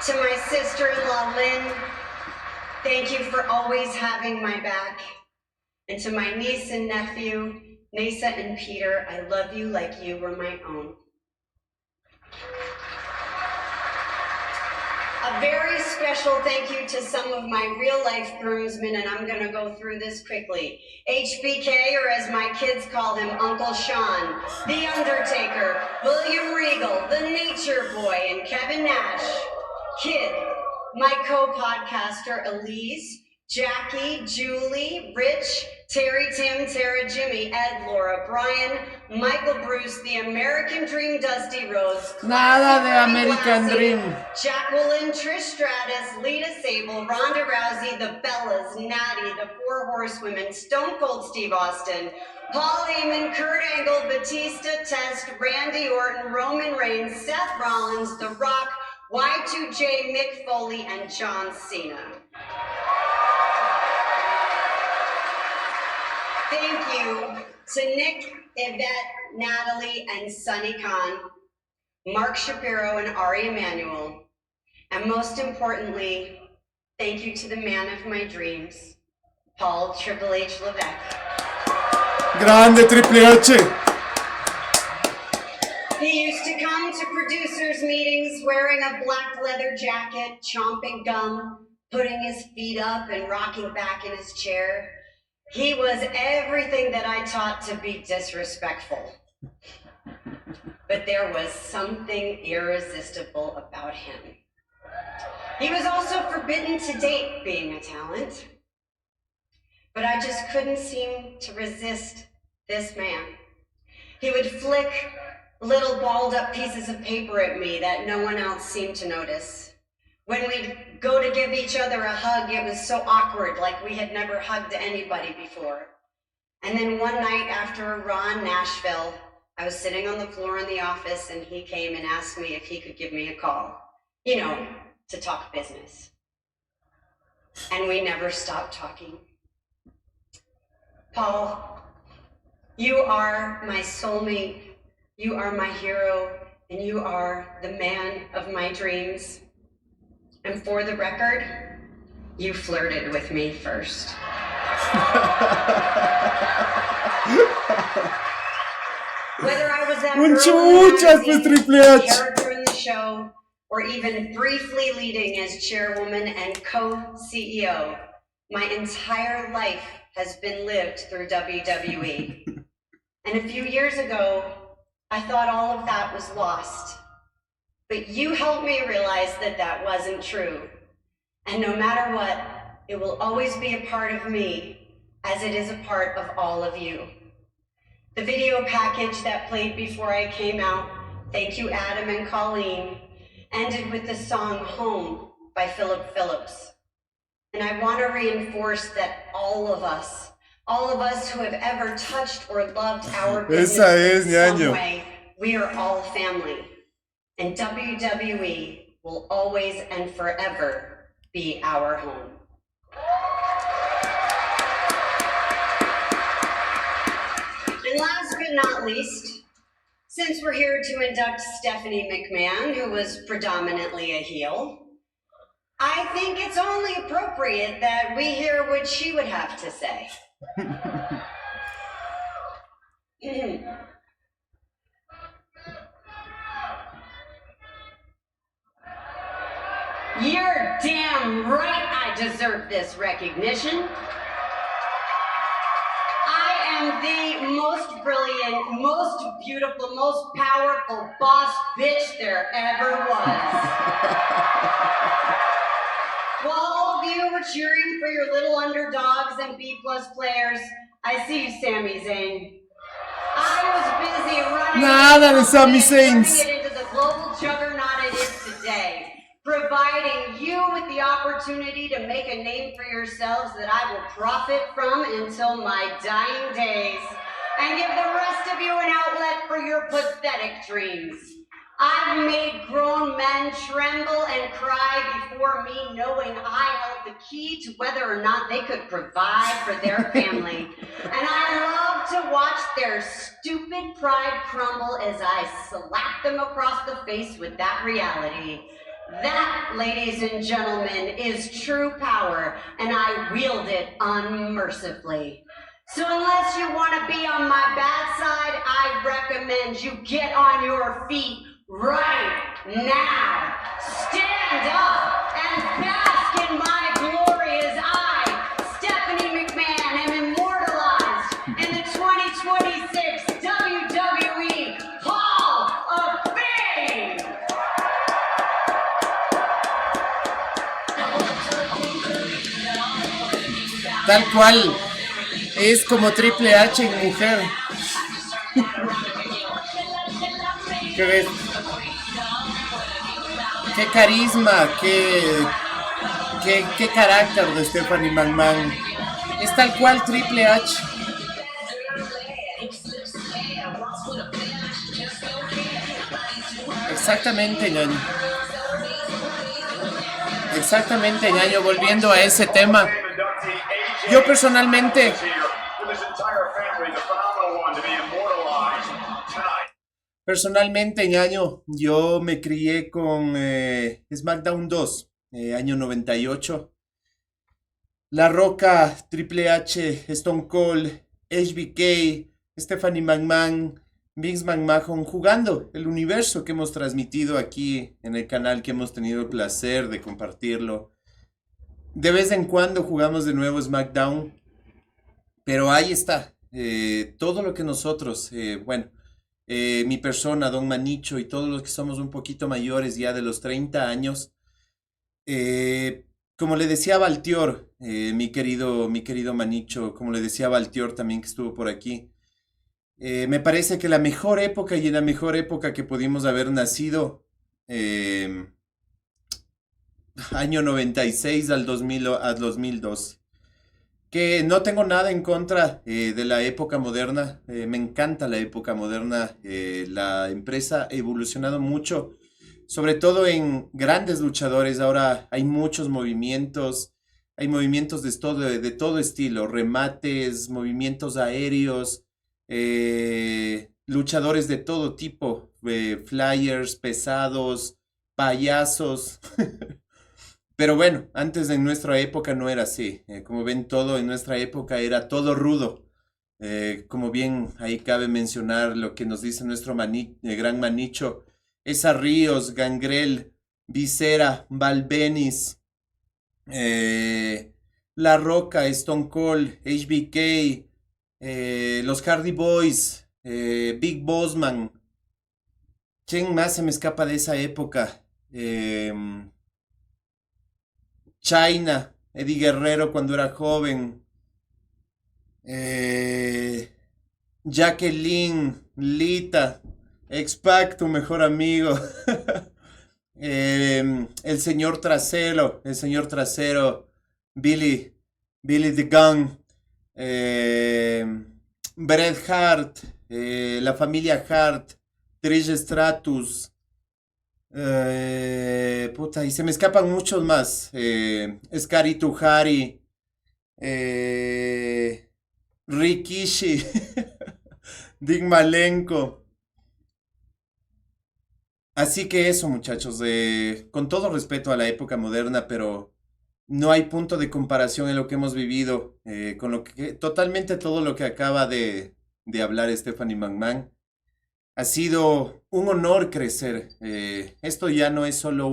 To my sister-in-law, Lynn, thank you for always having my back. And to my niece and nephew, Nasa and Peter, I love you like you were my own. A very special thank you to some of my real-life groomsmen, and I'm gonna go through this quickly. HBK, or as my kids call him, Uncle Sean, The Undertaker, William Regal, The Nature Boy, and Kevin Nash. Kid, my co-podcaster Elise, Jackie, Julie, Rich, Terry, Tim, Tara, Jimmy, Ed, Laura, Brian, Michael, Bruce, the American Dream, Dusty Rhodes, Nada de American Dream. Jacqueline, Trish Stratus, Lita Sable, Ronda Rousey, the Bellas, Natty, the Four Horsewomen, Stone Cold Steve Austin, Paul Heyman, Kurt Angle, Batista, Test, Randy Orton, Roman Reigns, Seth Rollins, The Rock, Y2J, Mick Foley, and John Cena. Thank you to Nick, Yvette, Natalie, and Sunny Khan, Mark Shapiro, and Ari Emanuel. And most importantly, thank you to the man of my dreams, Paul Triple H Levesque. Grande Triple H. He used to come to producers' meetings wearing a black leather jacket, chomping gum, putting his feet up and rocking back in his chair. He was everything that I taught to be disrespectful. But there was something irresistible about him. He was also forbidden to date, being a talent. But I just couldn't seem to resist this man. He would flick little balled up pieces of paper at me that no one else seemed to notice. When we'd go to give each other a hug, it was so awkward, like we had never hugged anybody before. And then one night after a Raw in Nashville, I was sitting on the floor in the office and he came and asked me if he could give me a call, you know, to talk business. And we never stopped talking. Paul, you are my soulmate, you are my hero, and you are the man of my dreams. And for the record, you flirted with me first. Whether I was that girl in the magazine, character in the show, or even briefly leading as chairwoman and co-CEO, my entire life has been lived through WWE. And a few years ago, I thought all of that was lost. But you helped me realize that that wasn't true. And no matter what, it will always be a part of me, as it is a part of all of you. The video package that played before I came out, thank you Adam and Colleen, ended with the song Home by Philip Phillips. And I want to reinforce that all of us who have ever touched or loved our business in some way, we are all family. And WWE will always and forever be our home. And last but not least, since we're here to induct Stephanie McMahon, who was predominantly a heel, I think it's only appropriate that we hear what she would have to say. You're damn right I deserve this recognition. I am the most brilliant, most beautiful, most powerful boss bitch there ever was. While all of you were cheering for your little underdogs and B+ players, I see you, Sami Zayn. I was busy running it into the global juggernaut it is today. Providing you with the opportunity to make a name for yourselves that I will profit from until my dying days, and give the rest of you an outlet for your pathetic dreams. I've made grown men tremble and cry before me, knowing I held the key to whether or not they could provide for their family. And I love to watch their stupid pride crumble as I slap them across the face with that reality. That, ladies and gentlemen, is true power, and I wield it unmercifully. So unless you want to be on my bad side, I recommend you get on your feet right now. Stand up and bask in my glory as I, Stephanie McMahon, am immortalized in the 2026 WWE Hall of Fame. Tal cual. Es como Triple H en mujer. ¿Qué ves? Qué carisma, qué carácter de Stephanie McMahon. Es tal cual Triple H. Exactamente, ñaño. Exactamente, ñaño. Volviendo a ese tema. Yo personalmente... Personalmente, ñaño, yo me crié con SmackDown 2, año 98. La Roca, Triple H, Stone Cold, HBK, Stephanie McMahon, Vince McMahon jugando el universo que hemos transmitido aquí en el canal, que hemos tenido el placer de compartirlo. De vez en cuando jugamos de nuevo SmackDown, pero ahí está. Todo lo que nosotros, mi persona, Don Manicho y todos los que somos un poquito mayores ya de los 30 años, como le decía Valtior, mi querido Manicho, como le decía Valtior también que estuvo por aquí, me parece que la mejor época y en la mejor época que pudimos haber nacido, año 96 al 2012. Que no tengo nada en contra de la época moderna, me encanta la época moderna, la empresa ha evolucionado mucho, sobre todo en grandes luchadores. Ahora hay muchos movimientos, hay movimientos de todo estilo, remates, movimientos aéreos, luchadores de todo tipo, flyers, pesados, payasos. Pero bueno, antes en nuestra época no era así. Como ven, todo en nuestra época era todo rudo. Como bien ahí cabe mencionar lo que nos dice nuestro gran Manicho. Esa Ríos, Gangrel, Viscera, Valvenis, La Roca, Stone Cold, HBK, los Hardy Boys, Big Bossman. ¿Quién más se me escapa de esa época? China, Eddie Guerrero cuando era joven, Jacqueline, Lita, X-Pac, tu mejor amigo, el señor trasero, Billy the Gun, Bret Hart, la familia Hart, Trish Stratus. Y se me escapan muchos más. Scary Tuhari, Rikishi, Dick Malenko. Así que eso, muchachos, con todo respeto a la época moderna, pero no hay punto de comparación en lo que hemos vivido con lo que totalmente todo lo que acaba de hablar Stephanie McMahon. Ha sido un honor crecer. Esto ya no es solo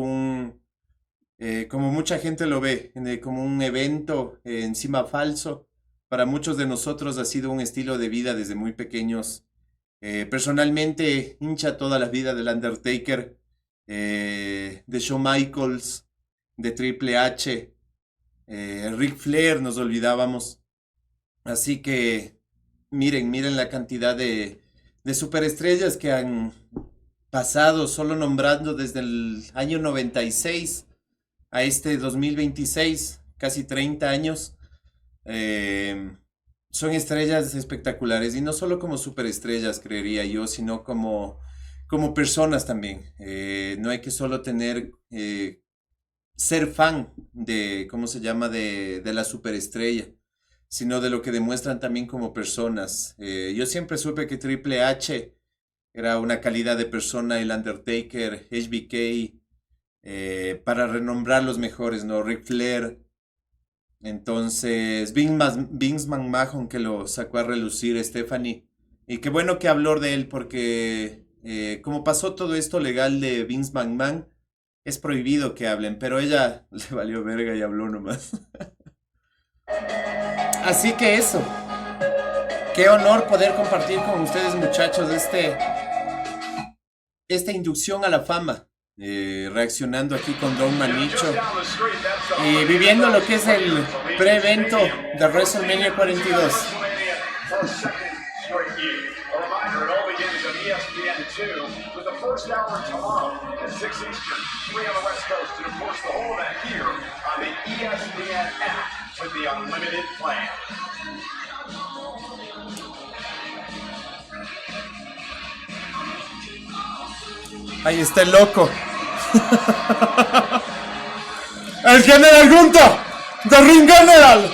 como mucha gente lo ve, como un evento encima falso. Para muchos de nosotros ha sido un estilo de vida desde muy pequeños. Personalmente, hincha toda la vida del Undertaker, de Shawn Michaels, de Triple H, Ric Flair, nos olvidábamos. Así que miren la cantidad de superestrellas que han pasado, solo nombrando desde el año 96 a este 2026, casi 30 años. Son estrellas espectaculares y no solo como superestrellas, creería yo, sino como personas también. No hay que solo ser fan de, ¿cómo se llama?, de la superestrella, sino de lo que demuestran también como personas. Yo siempre supe que Triple H era una calidad de persona, el Undertaker, HBK, para renombrar los mejores, ¿no? Ric Flair. Entonces, Vince McMahon, que lo sacó a relucir, Stephanie. Y qué bueno que habló de él, porque como pasó todo esto legal de Vince McMahon, es prohibido que hablen, pero ella le valió verga y habló nomás. Así que eso. Qué honor poder compartir con ustedes, muchachos, esta inducción a la fama. reaccionando aquí con Don Manicho y viviendo lo que es el pre-evento de Wrestlemania 42. A reminder, it all begins on ESPN2 with the first hour tomorrow at 6 Eastern, 3 on the West Coast, and of course the whole event here on the ESPN app with the unlimited plan. Ahí está el loco. El General Gunta, The Ring General.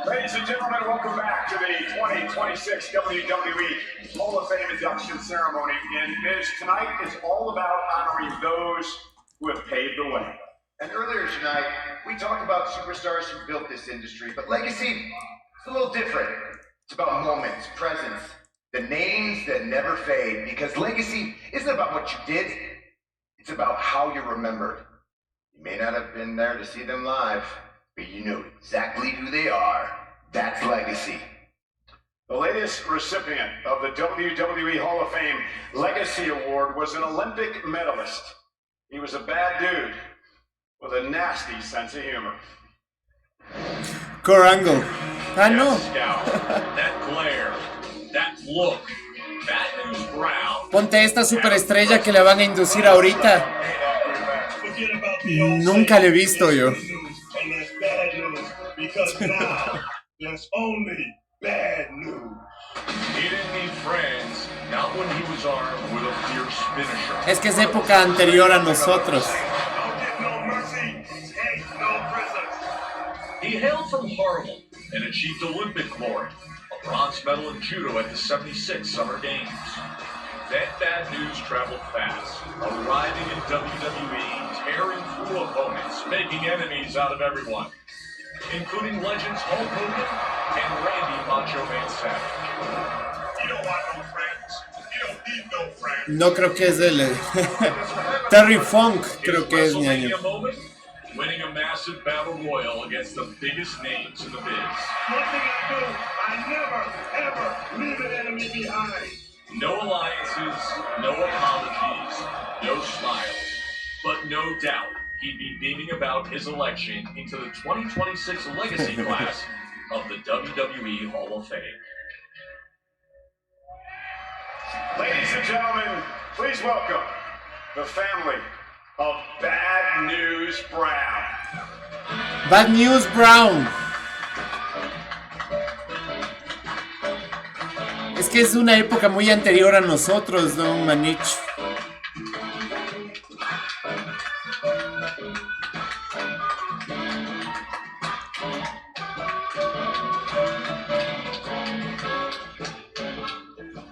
Ladies and gentlemen, welcome back to the 2026 WWE Hall of Fame induction ceremony. And Miz, tonight is all about honoring those who have paved the way. And earlier tonight, we talked about superstars who built this industry, but legacy is a little different. It's about moments, presence, the names that never fade, because legacy isn't about what you did, it's about how you're remembered. You may not have been there to see them live, but you know exactly who they are. That's legacy. The latest recipient of the WWE Hall of Fame Legacy Award was an Olympic medalist. He was a bad dude with a nasty sense of humor. Kurt Angle. Ah, no. That glare, that look, that news brown. Ponte esta superestrella que la van a inducir ahorita. Nunca le he visto yo. Because now there's only bad news. He didn't need friends, not when he was armed with a fierce finisher. Es que es época anterior a nosotros. He hailed from Harlem and achieved Olympic glory, a bronze medal in judo at the 76 Summer Games. That bad news traveled fast, arriving in WWE, tearing through opponents, making enemies out of everyone, including legends Hulk Hogan and Randy Macho Man Savage. You don't want no friends. You don't need no friends. No creo que es el Terry Funk, creo que es mi año. Winning a massive battle royal against the biggest names in the biz. One thing I do, I never, ever leave an enemy behind. No alliances, no apologies, no smiles, but no doubt he'd be beaming about his election into the 2026 legacy class of the WWE Hall of Fame. Ladies and gentlemen, please welcome the family of Bad News Brown. Bad News Brown. Es que es una época muy anterior a nosotros, Don Manich.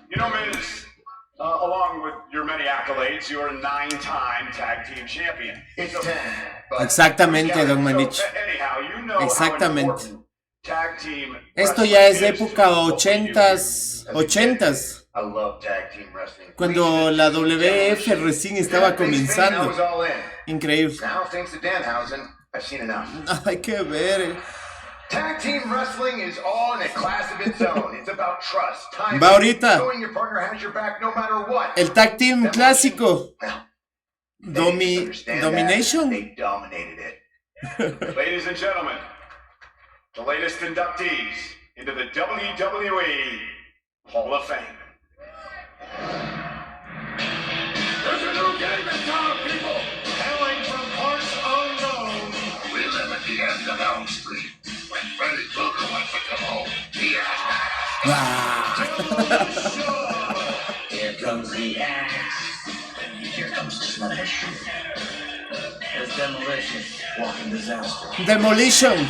You know, Miz, along with your many accolades, you are a 9-time tag team champion. It's 10. Exactamente, Don Manich. Anyhow, you know Exactamente. tag team Esto ya es época 80s. I love tag team wrestling. Cuando la WF recién estaba comenzando. Increíble. Now, thanks to Danhausen, I've seen enough. Hay que ver. Tag team wrestling is all in a class of its own. It's about trust, timing, Va ahorita. knowing your partner has your back no matter what. El tag team clásico. Domination. They dominated it. Ladies and gentlemen, the latest inductees into the WWE Hall of Fame. There's a new game in town, people. Hailing from parts unknown. We live at the end of Elm Street. When Freddy Krueger wants to come home, he Here comes the axe. And here comes the smash. There's demolition. Walking disaster. Demolition.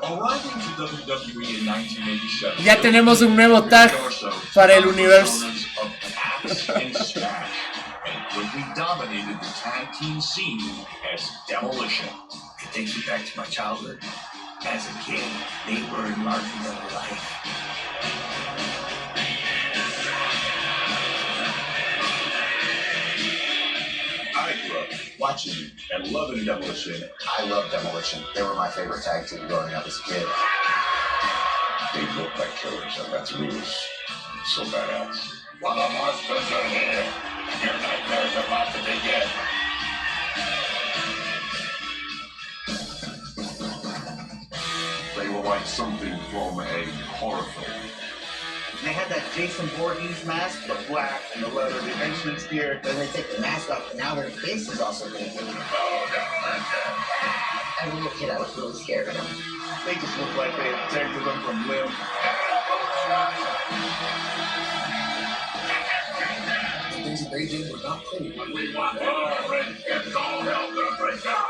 Arriving to WWE in 1987. Ya tenemos un nuevo tag para el universo. And Smash, and quickly dominated the tag team scene as Demolition. It takes me back to my childhood. As a kid, they were larger than life. I grew up watching and loving Demolition. I love Demolition. They were my favorite tag team growing up as a kid. They look like killers, and that's really so badass. Well, the monsters are here. Your nightmare's about to begin. They were like something from a horror film. They had that Jason Voorhees mask, the black and the leather, the entrance gear. Then they take the mask off, and now their face is also going to be. As a little kid, I was really scared of them. They just look like they ejected them from limb. The things that they did were not cool. We want orange. It's all hell to break down.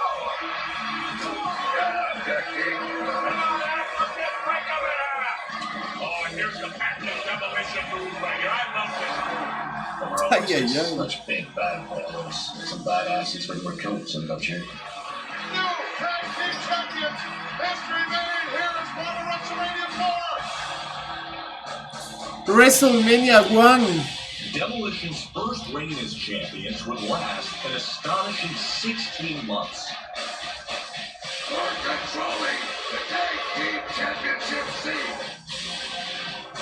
Oh, and here's the patented demolition move right here. I love this. Ay, ay, ay. Such big bad boys. Some badasses when we're killed, some don't you? New tag team champions. History made. Here is one of WrestleMania WrestleMania 4. 1. Demolition's first reign as champions would last an astonishing 16 months. We're controlling the tag team championship scene.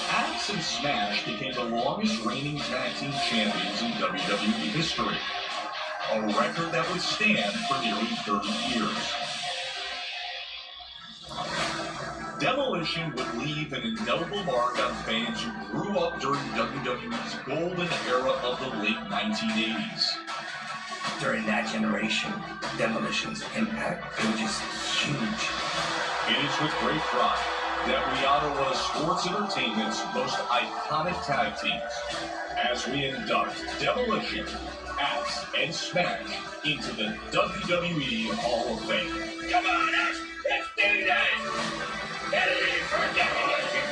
Axe and Smash became the longest reigning tag team champions in WWE history, a record that would stand for nearly 30 years. Demolition would leave an indelible mark on fans who grew up during WWE's golden era of the late 1980s. During that generation, Demolition's impact was just huge. It is with great pride that we honor one of sports entertainment's most iconic tag teams as we induct Demolition, Axe, and Smash into the WWE Hall of Fame. Come on, Axe. It's D-Day. Get ready for Demolition.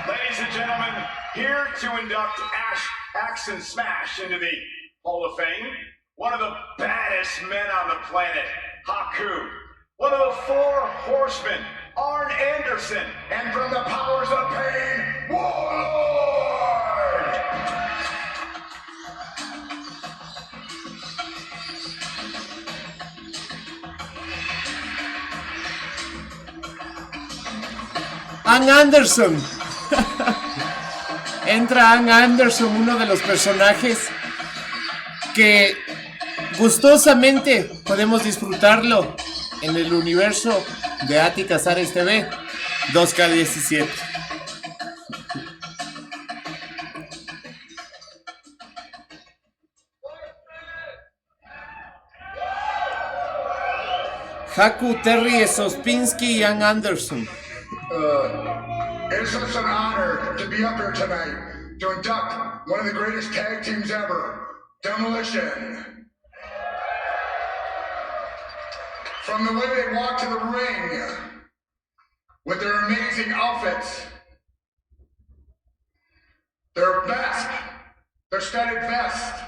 Ladies and gentlemen, here to induct Axe and Smash into the Hall of Fame, one of the baddest men on the planet, Haku. One of the four horsemen, Arn Anderson. And from the powers of pain, Warlord! Ann Anderson. Entra Ann Anderson, uno de los personajes que gustosamente podemos disfrutarlo en el universo de AtyCasaresTV 2K17. Haku, Terry Sospinski y Ann Anderson. It's such an honor to be up here tonight to induct one of the greatest tag teams ever, Demolition. From the way they walk to the ring with their amazing outfits, their vest, their studded vest,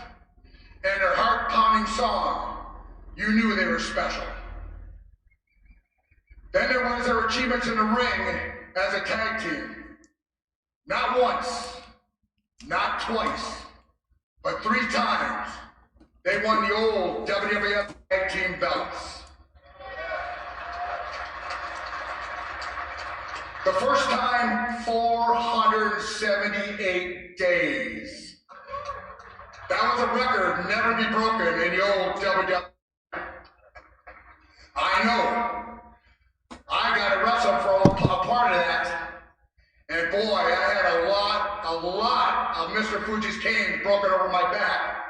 and their heart-pounding song, you knew they were special. Then there was their achievements in the ring as a tag team. Not once, not twice, but 3 times they won the old WWF tag team belts. The first time, 478 days. That was a record never be broken in the old WWF. I know. I got to wrestle for a part of that. And boy, I had a lot of Mr. Fuji's canes broken over my back.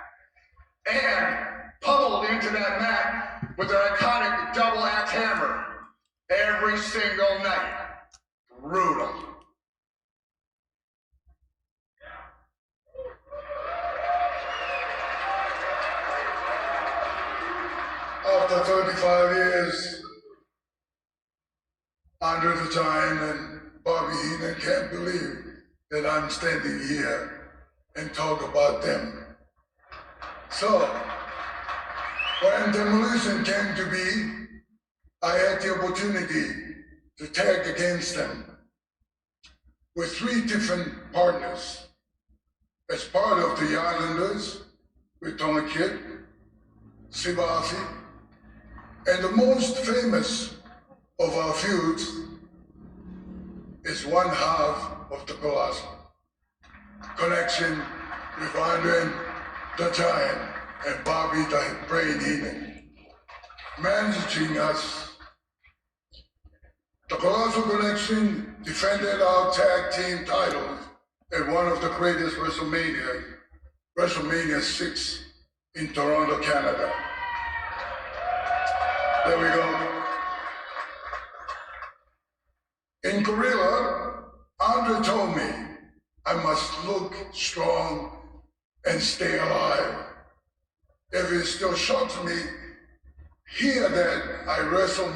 And pummeled into that mat with their iconic double axe hammer every single night. Brutal. After 35 years, under the time, and Bobby Heenan can't believe that I'm standing here and talk about them. So, when Demolition came to be, I had the opportunity to tag against them with 3 different partners. As part of the Islanders, with Tony Kidd, Sibafi, and the most famous of our feuds is one half of the Colossal Connection with Andre the Giant and Bobby the Brain Heenan. Managing us, the Colossal Connection defended our tag team titles at one of the greatest WrestleMania 6 in Toronto, Canada. There we go. In Gorilla, Andre told me I must look strong and stay alive. If it still shocks me, hear that I wrestled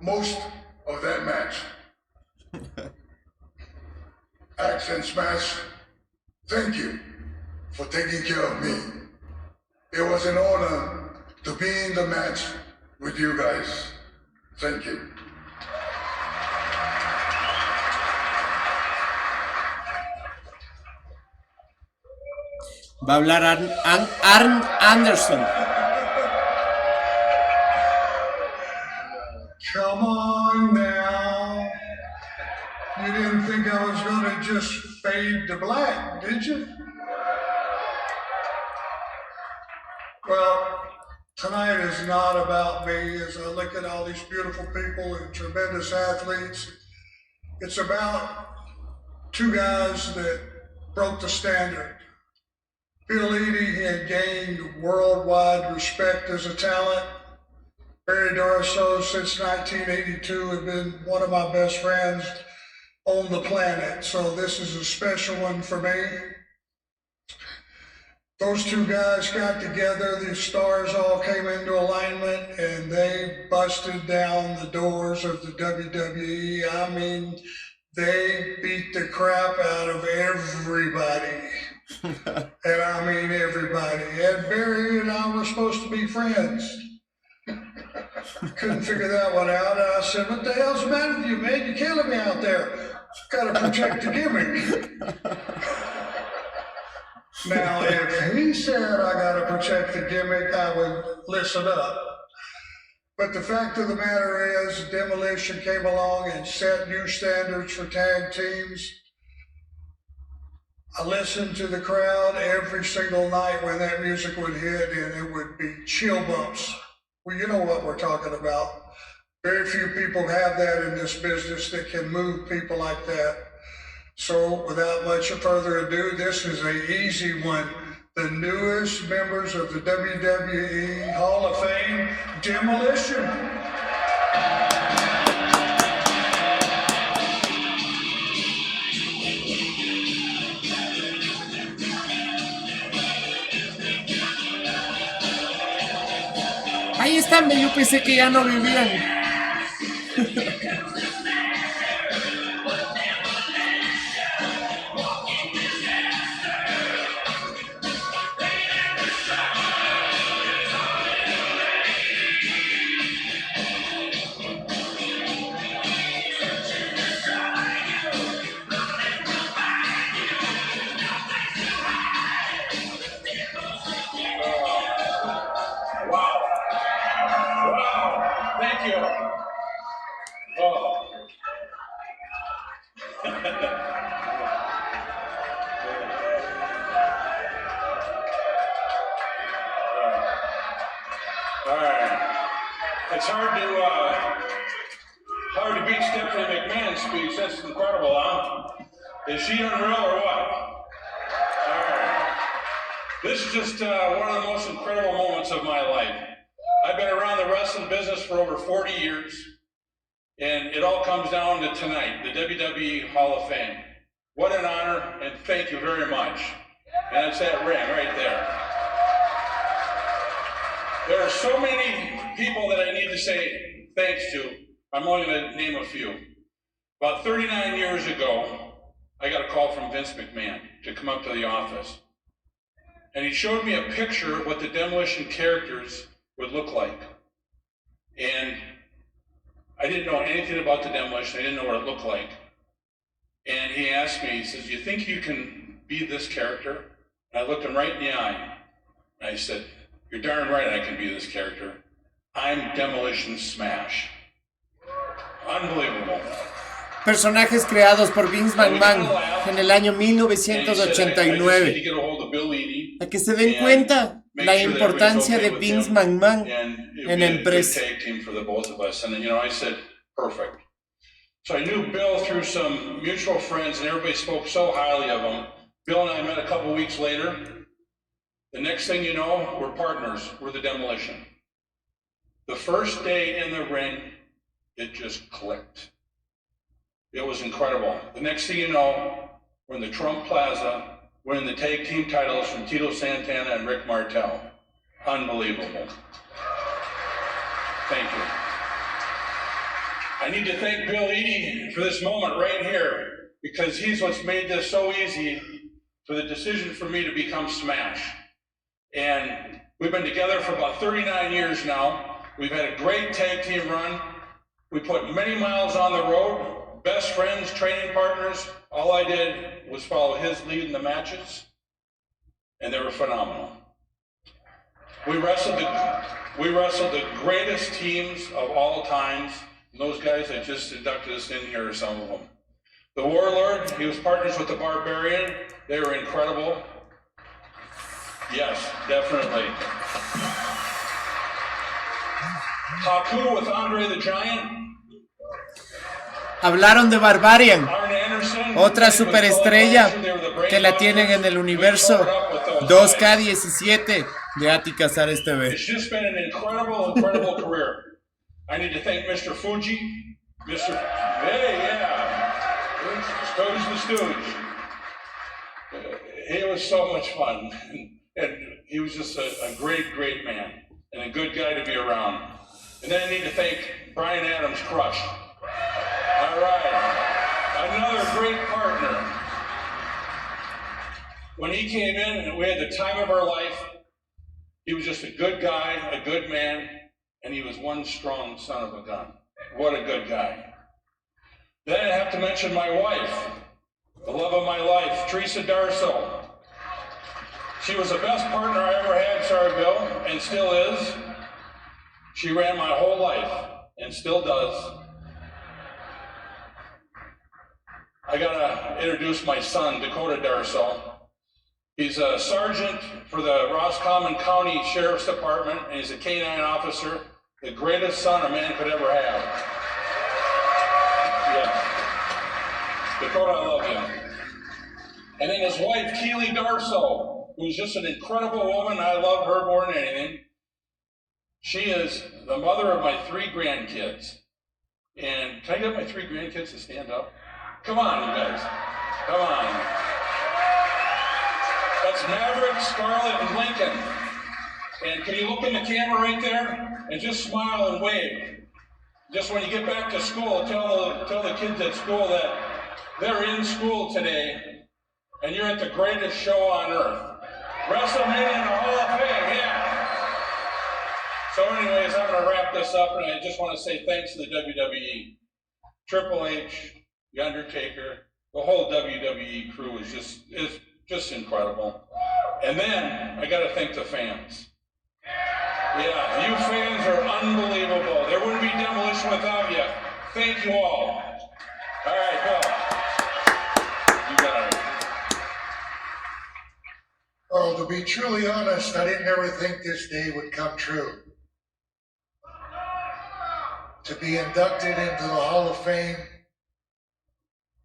most of that match. Axe and Smash, thank you for taking care of me. It was an honor to be in the match with you guys. Thank you. Va a hablar Arn Anderson. Come on now. You didn't think I was going to just fade to black, did you? Well, tonight is not about me as I look at all these beautiful people and tremendous athletes. It's about two guys that broke the standard. Bill Eadie had gained worldwide respect as a talent. Barry Darsow, since 1982, have been one of my best friends on the planet, so this is a special one for me. Those two guys got together, the stars all came into alignment, and they busted down the doors of the WWE. I mean, they beat the crap out of everybody. And I mean everybody. And Barry and I were supposed to be friends. Couldn't figure that one out. And I said, what the hell's the matter with you, man? You're killing me out there. Gotta protect the gimmick. Now, if he said I gotta protect the gimmick, I would listen up. But the fact of the matter is, Demolition came along and set new standards for tag teams. I listened to the crowd every single night when that music would hit, and it would be chill bumps. Well, you know what we're talking about. Very few people have that in this business that can move people like that. So without much further ado, this is an easy one. The newest members of the WWE Hall of Fame, Demolition. Ahí están, yo pensé que ya no vivían. Thank you. Oh. All right. It's hard to beat Stephanie McMahon's speech. That's incredible, huh? Is she unreal or what? All right. This is just one of the most incredible moments of my life. I've been around the wrestling business for over 40 years, and it all comes down to tonight, the WWE Hall of Fame. What an honor, and thank you very much. And it's that ring right there. There are so many people that I need to say thanks to. I'm only going to name a few. About 39 years ago, I got a call from Vince McMahon to come up to the office. And he showed me a picture of what the Demolition characters would look like. And I didn't know anything about the Demolition. I didn't know what it looked like. And he asked me, he says, you think you can be this character? And I looked him right in the eye. And I said, you're darn right I can be this character. I'm Demolition Smash. Unbelievable. Personajes creados por Vince McMahon en el año And he said, I just need 1989. to get a hold of Bill Eadie Para que se den cuenta la make sure that importancia everything's de okay with Vince him, McMahon and it would en be la a good empresa. tag team for the both of us. And then, I said, perfect. So I knew Bill through some mutual friends, and everybody spoke so highly of him. Bill and I met a couple weeks later. The next thing you know, we're partners. We're the Demolition. The first day in the ring, it just clicked. It was incredible. The next thing you know, we're in the Trump Plaza, winning the tag team titles from Tito Santana and Rick Martel. Unbelievable. Thank you. I need to thank Bill Eadie for this moment right here, because he's what's made this so easy for the decision for me to become Smash. And we've been together for about 39 years now. We've had a great tag team run. We put many miles on the road, best friends, training partners. All I did was follow his lead in the matches, and they were phenomenal. We wrestled the greatest teams of all times. And those guys that just inducted us in here are some of them. The Warlord, he was partners with the Barbarian. They were incredible. Yes, definitely. Haku with Andre the Giant. Hablaron de Barbarian, Arn Anderson. otra superestrella que la tienen en el universo 2K17 de AtyCasaresTV. It's just been an incredible career. I need to thank Mr. Fuji, hey, yeah, Stooge the Stooge. He was so much fun, and he was just a great man, and a good guy to be around. And then I need to thank Brian Adams' Crush. All right, another great partner. When he came in, we had the time of our life. He was just a good guy, a good man, and he was one strong son of a gun. What a good guy. Then I have to mention my wife, the love of my life, Teresa Darso. She was the best partner I ever had, sorry Bill, and still is. She ran my whole life, and still does. I gotta introduce my son, Dakota Darso. He's a sergeant for the Roscommon County Sheriff's Department, and he's a K-9 officer, the greatest son a man could ever have. Yeah. Dakota, I love you. And then his wife, Keely Darso, who's just an incredible woman. I love her more than anything. She is the mother of my 3 grandkids. And can I get my 3 grandkids to stand up? Come on, you guys. Come on. That's Maverick, Scarlett, and Lincoln. And can you look in the camera right there and just smile and wave? Just when you get back to school, tell the kids at school that they're in school today and you're at the greatest show on earth. Wrestlemania in the Hall of Fame, yeah. So anyways, I'm gonna wrap this up, and I just want to say thanks to the WWE. Triple H, The Undertaker, the whole WWE crew is just incredible. And then I gotta thank the fans. Yeah, you fans are unbelievable. There wouldn't be Demolition without you. Thank you all. All right, Bill. You got it. Oh, to be truly honest, I didn't ever think this day would come true. To be inducted into the Hall of Fame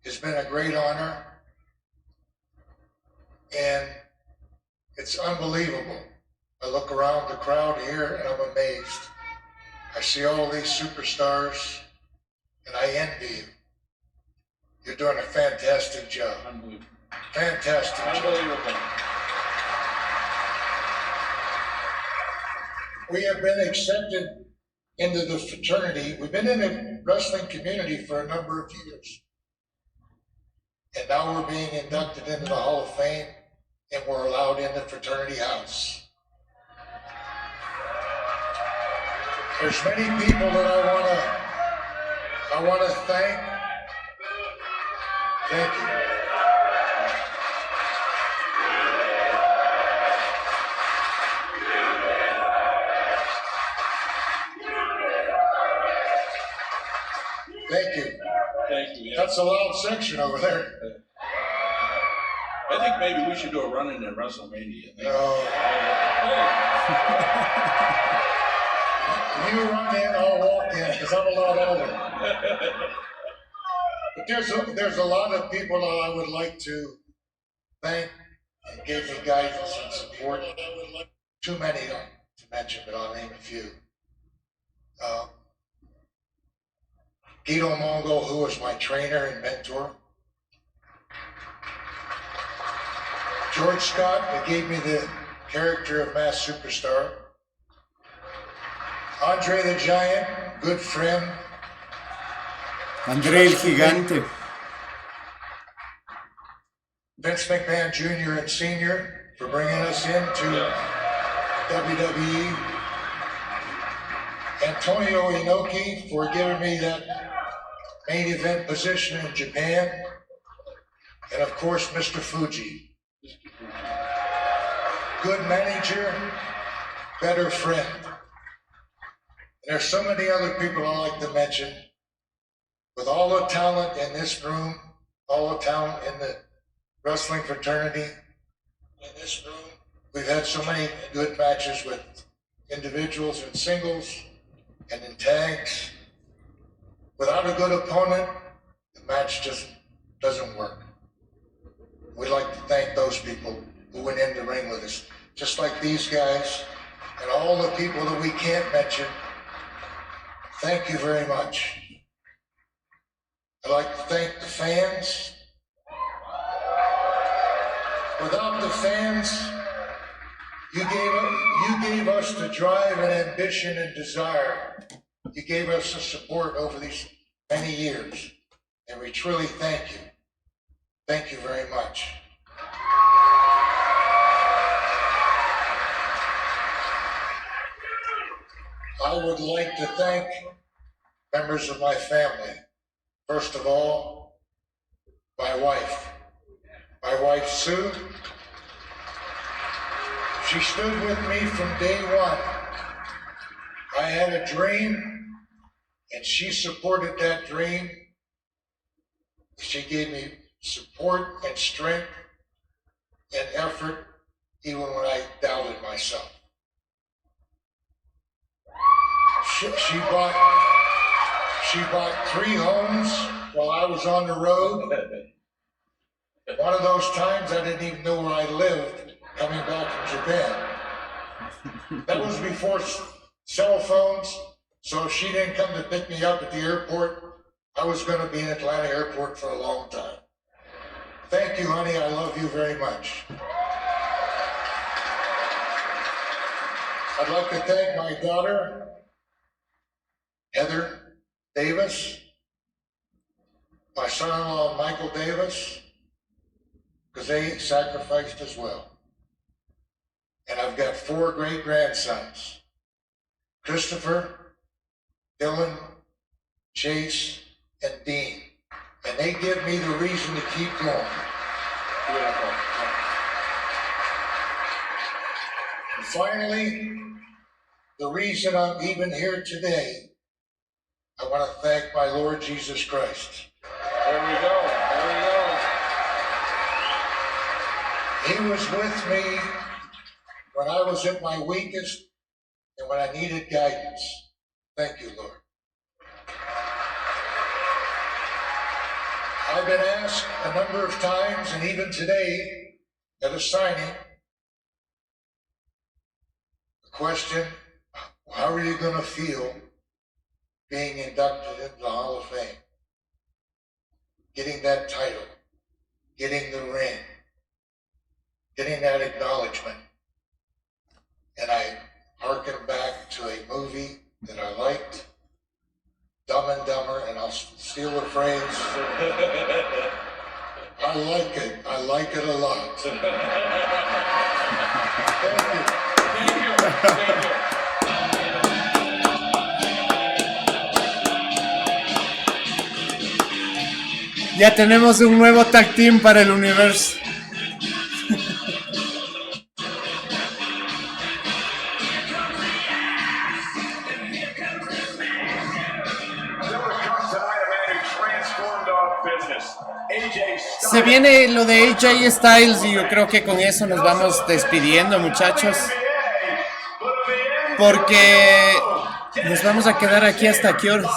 has been a great honor, and it's unbelievable. I look around the crowd here and I'm amazed. I see all these superstars and I envy you. You're doing a fantastic job. Unbelievable. Fantastic Unbelievable. job. We have been accepted into the fraternity. We've been in the wrestling community for a number of years. And now we're being inducted into the Hall of Fame, and we're allowed in the fraternity house. There's many people that I want to thank. Thank you. Thank you. Thank you. That's a loud section over there. I think maybe we should do a run-in at WrestleMania. No. You run in, I'll walk in, because I'm a lot older. But there's a lot of people that I would like to thank and gave me guidance and support. Too many to mention, but I'll name a few. Guido Mongo, who was my trainer and mentor. George Scott, that gave me the character of Masked Superstar. Andre the Giant, good friend. Andre el Gigante. Vince McMahon Jr. and Sr. for bringing us into WWE. Antonio Inoki for giving me that main event position in Japan. And of course, Mr. Fuji. Good manager, better friend. There's so many other people I like to mention. With all the talent in this room, all the talent in the wrestling fraternity, in this room, we've had so many good matches with individuals and singles and in tags. Without a good opponent, the match just doesn't work. We'd like to thank those people who went in the ring with us, just like these guys and all the people that we can't mention. Thank you very much. I'd like to thank the fans. Without the fans, you gave us the drive and ambition and desire. You gave us the support over these many years, and we truly thank you. Thank you very much. I would like to thank members of my family. First of all, my wife. My wife, Sue. She stood with me from day one. I had a dream, and she supported that dream. She gave me support and strength and effort, even when I doubted myself. She bought 3 homes while I was on the road. One of those times I didn't even know where I lived coming back from Japan. That was before cell phones, so if she didn't come to pick me up at the airport, I was going to be in Atlanta airport for a long time. Thank you, honey. I love you very much. I'd like to thank my daughter, Heather Davis, my son-in-law, Michael Davis, because they sacrificed as well. And I've got 4 great-grandsons, Christopher, Dylan, Chase, and Dean. And they give me the reason to keep going. And finally, the reason I'm even here today, I want to thank my Lord Jesus Christ. There we go. He was with me when I was at my weakest and when I needed guidance. Thank you, Lord. I've been asked a number of times, and even today at a signing, the question, how are you going to feel being inducted into the Hall of Fame? Getting that title, getting the ring, getting that acknowledgement. And I hearken back to a movie that I liked, Dumb and Dumber, and I'll steal the phrase. I like it. I like it a lot. Thank you. Ya tenemos un nuevo tag team para el universo. Transformed Se viene lo de AJ Styles y yo creo que con eso nos vamos despidiendo, muchachos. Porque nos vamos a quedar aquí hasta qué horas.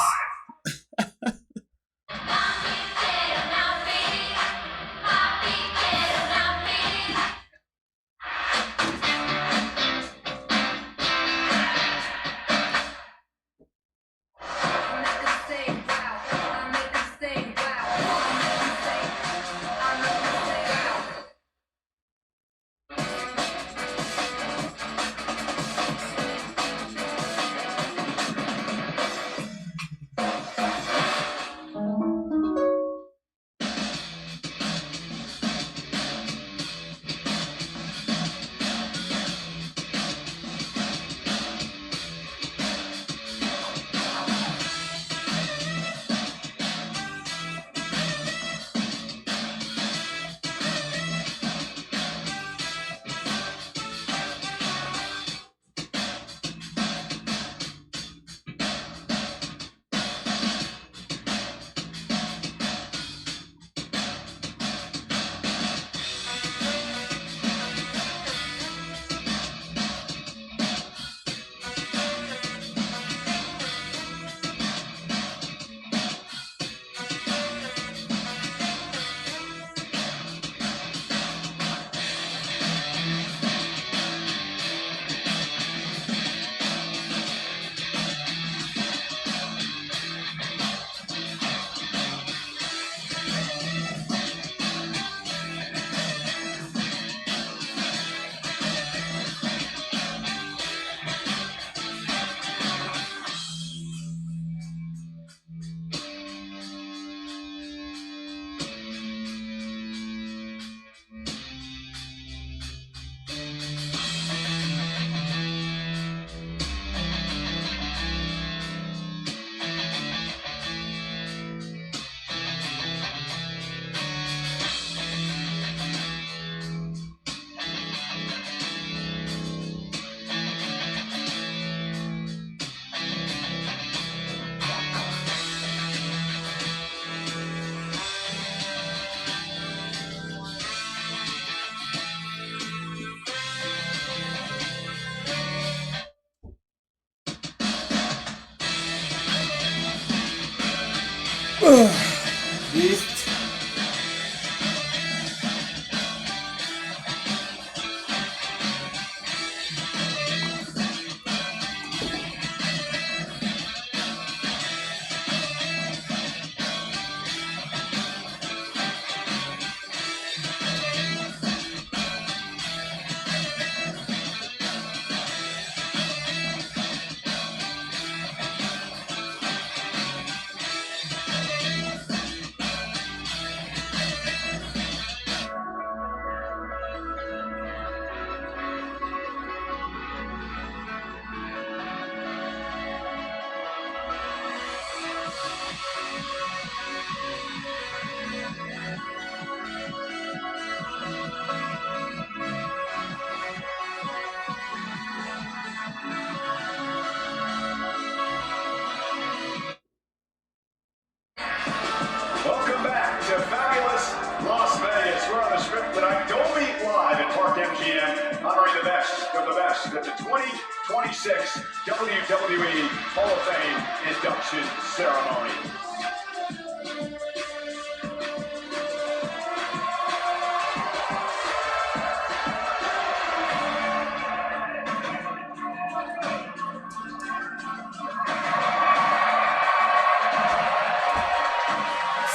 Listo. Welcome back to fabulous Las Vegas. We're on the strip tonight. Don't meet live at Park MGM, honoring the best of the best at the 2026 WWE Hall of Fame induction ceremony.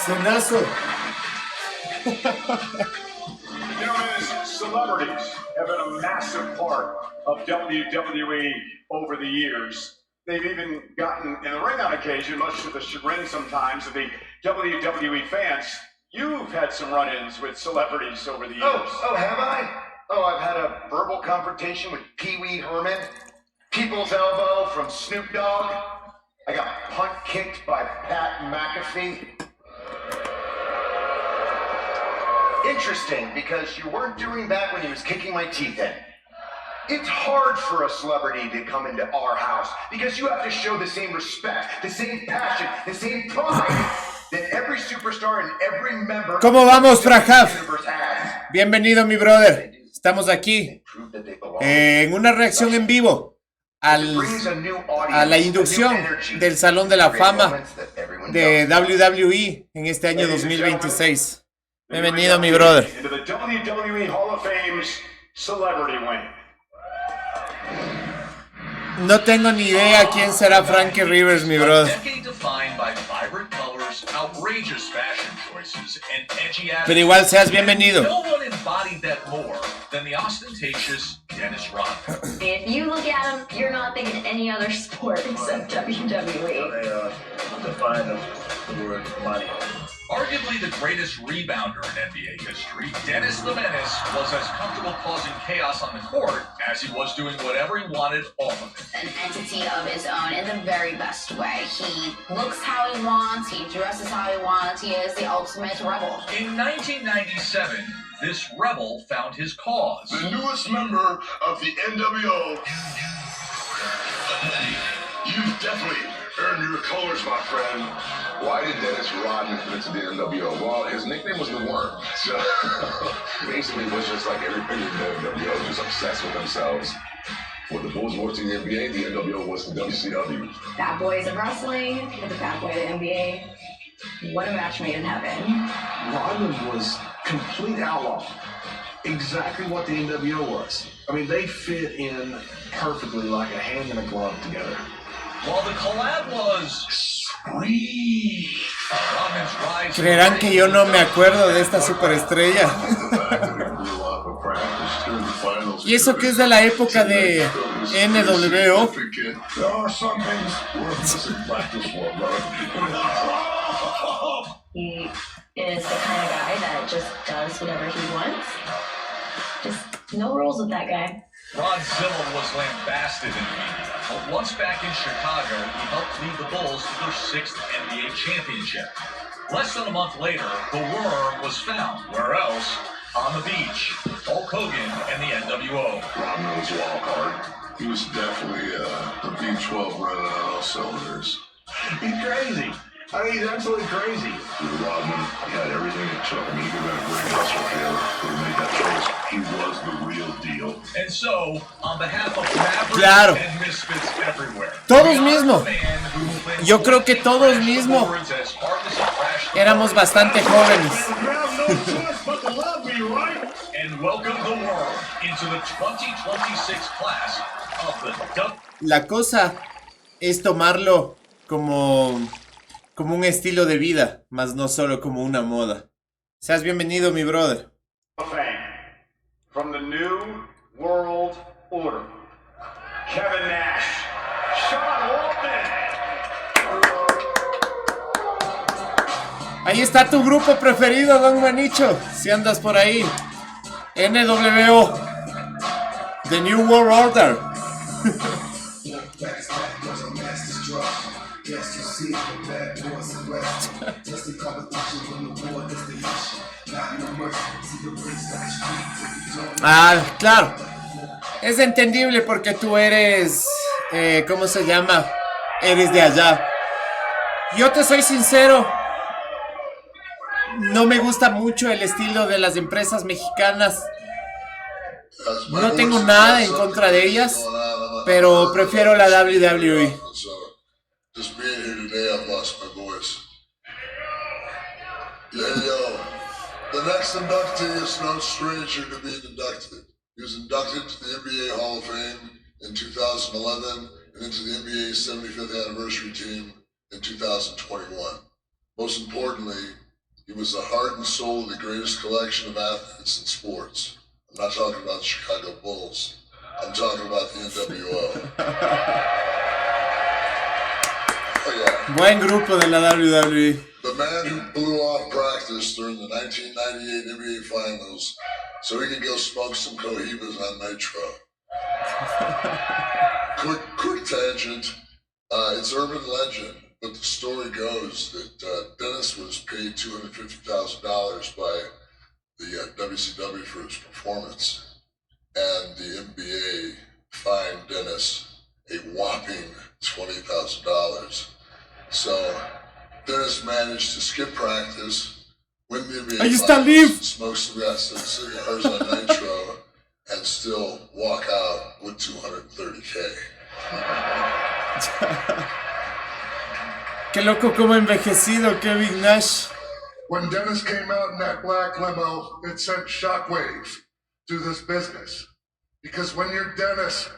Cenazo. You know, celebrities have been a massive part of WWE over the years. They've even gotten in the ring on occasion, much to the chagrin sometimes of the WWE fans. You've had some run-ins with celebrities over the years. Oh, have I? Oh, I've had a verbal confrontation with Pee Wee Herman, People's Elbow from Snoop Dogg. I got punt kicked by Pat McAfee. Interesting, because you weren't doing that when he was kicking my teeth in. It's hard for a celebrity to come into our house because you have to show the same respect, the same passion, the same pride that every superstar and every member ¿Cómo vamos, of the Frajaf? universe has. Bienvenido, mi brother. Estamos aquí en una reacción en vivo a la inducción del Salón de la Fama de WWE en este año 2026. Bienvenido, mi brother. Into the WWE Hall of Fame's celebrity wing. No tengo ni idea quién será Frankie Rivers, mi brother. Pero igual seas bienvenido. If you look at him, you're not thinking any other sport except WWE. Arguably the greatest rebounder in NBA history, Dennis the Menace was as comfortable causing chaos on the court as he was doing whatever he wanted off of it. An entity of his own in the very best way. He looks how he wants, he dresses how he wants, he is the ultimate rebel. In 1997, this rebel found his cause. The newest member of the NWO. You've definitely earned your colors, my friend. Why did Dennis Rodman fit into the NWO? Well, his nickname was the Worm. So basically, it was just like everybody in the NWO, just obsessed with themselves. When the Bulls were to the NBA, the NWO was the WCW. Bad boys of wrestling, with the bad boy of the NBA. What a match made in heaven. Rodman was complete outlaw. Exactly what the NWO was. I mean, they fit in perfectly like a hand and a glove together. While the collab was sweet, Rodman's rise. Creerán que yo no me acuerdo de esta superestrella. Y eso que es de la época de NWO. He is the kind of guy that just does whatever he wants. Just no rules with that guy. Ron Zimmer was lambasted in the media, but once back in Chicago, he helped lead the Bulls to their 6th NBA championship. Less than a month later, the Worm was found. Where else? On the beach. Hulk Hogan and the NWO. Rodman was a wild card. He was definitely the B12 running on all cylinders. He's crazy. I mean, he's absolutely crazy. Rodman, he had everything it took. I mean, he could have been a great wrestler who made that choice. He was the real deal. And so, on behalf of Mavericks Claro. and Misfits everywhere, Todos mismos. Yo creo que todos mismos éramos bastante jóvenes. and welcome the world into the 2026 class of the La cosa es tomarlo como un estilo de vida, más no solo como una moda. Seas bienvenido, mi brother. From the New World Order, Kevin Nash, Sean Waltman. Ahí está tu grupo preferido, Don Manicho, si andas por ahí. NWO, The New World Order. Ah, claro. Es entendible porque tú eres, ¿cómo se llama? Eres de allá. Yo te soy sincero, no me gusta mucho el estilo de las empresas mexicanas. No tengo nada en contra de ellas, pero prefiero la WWE. Just being here today, I've lost my voice. Yo, the next inductee is no stranger to being inducted. He was inducted to the NBA Hall of Fame in 2011 and into the NBA's 75th anniversary team in 2021. Most importantly, he was the heart and soul of the greatest collection of athletes in sports. I'm not talking about the Chicago Bulls. I'm talking about the NWO. Buen grupo de la WWE. The man who blew off practice during the 1998 NBA Finals so he could go smoke some Cohibas on Nitro. quick tangent. It's urban legend, but the story goes that Dennis was paid $250,000 by the WCW for his performance, and the NBA fined Dennis a whopping $20,000. So Dennis managed to skip practice, win the NBA Ahí está finals, smoke cigarettes and cigars on Nitro, and still walk out with $230K. Qué loco cómo ha envejecido Kevin Nash. When Dennis came out in that black limo, it sent shockwaves through this business. Because when you're Dennis,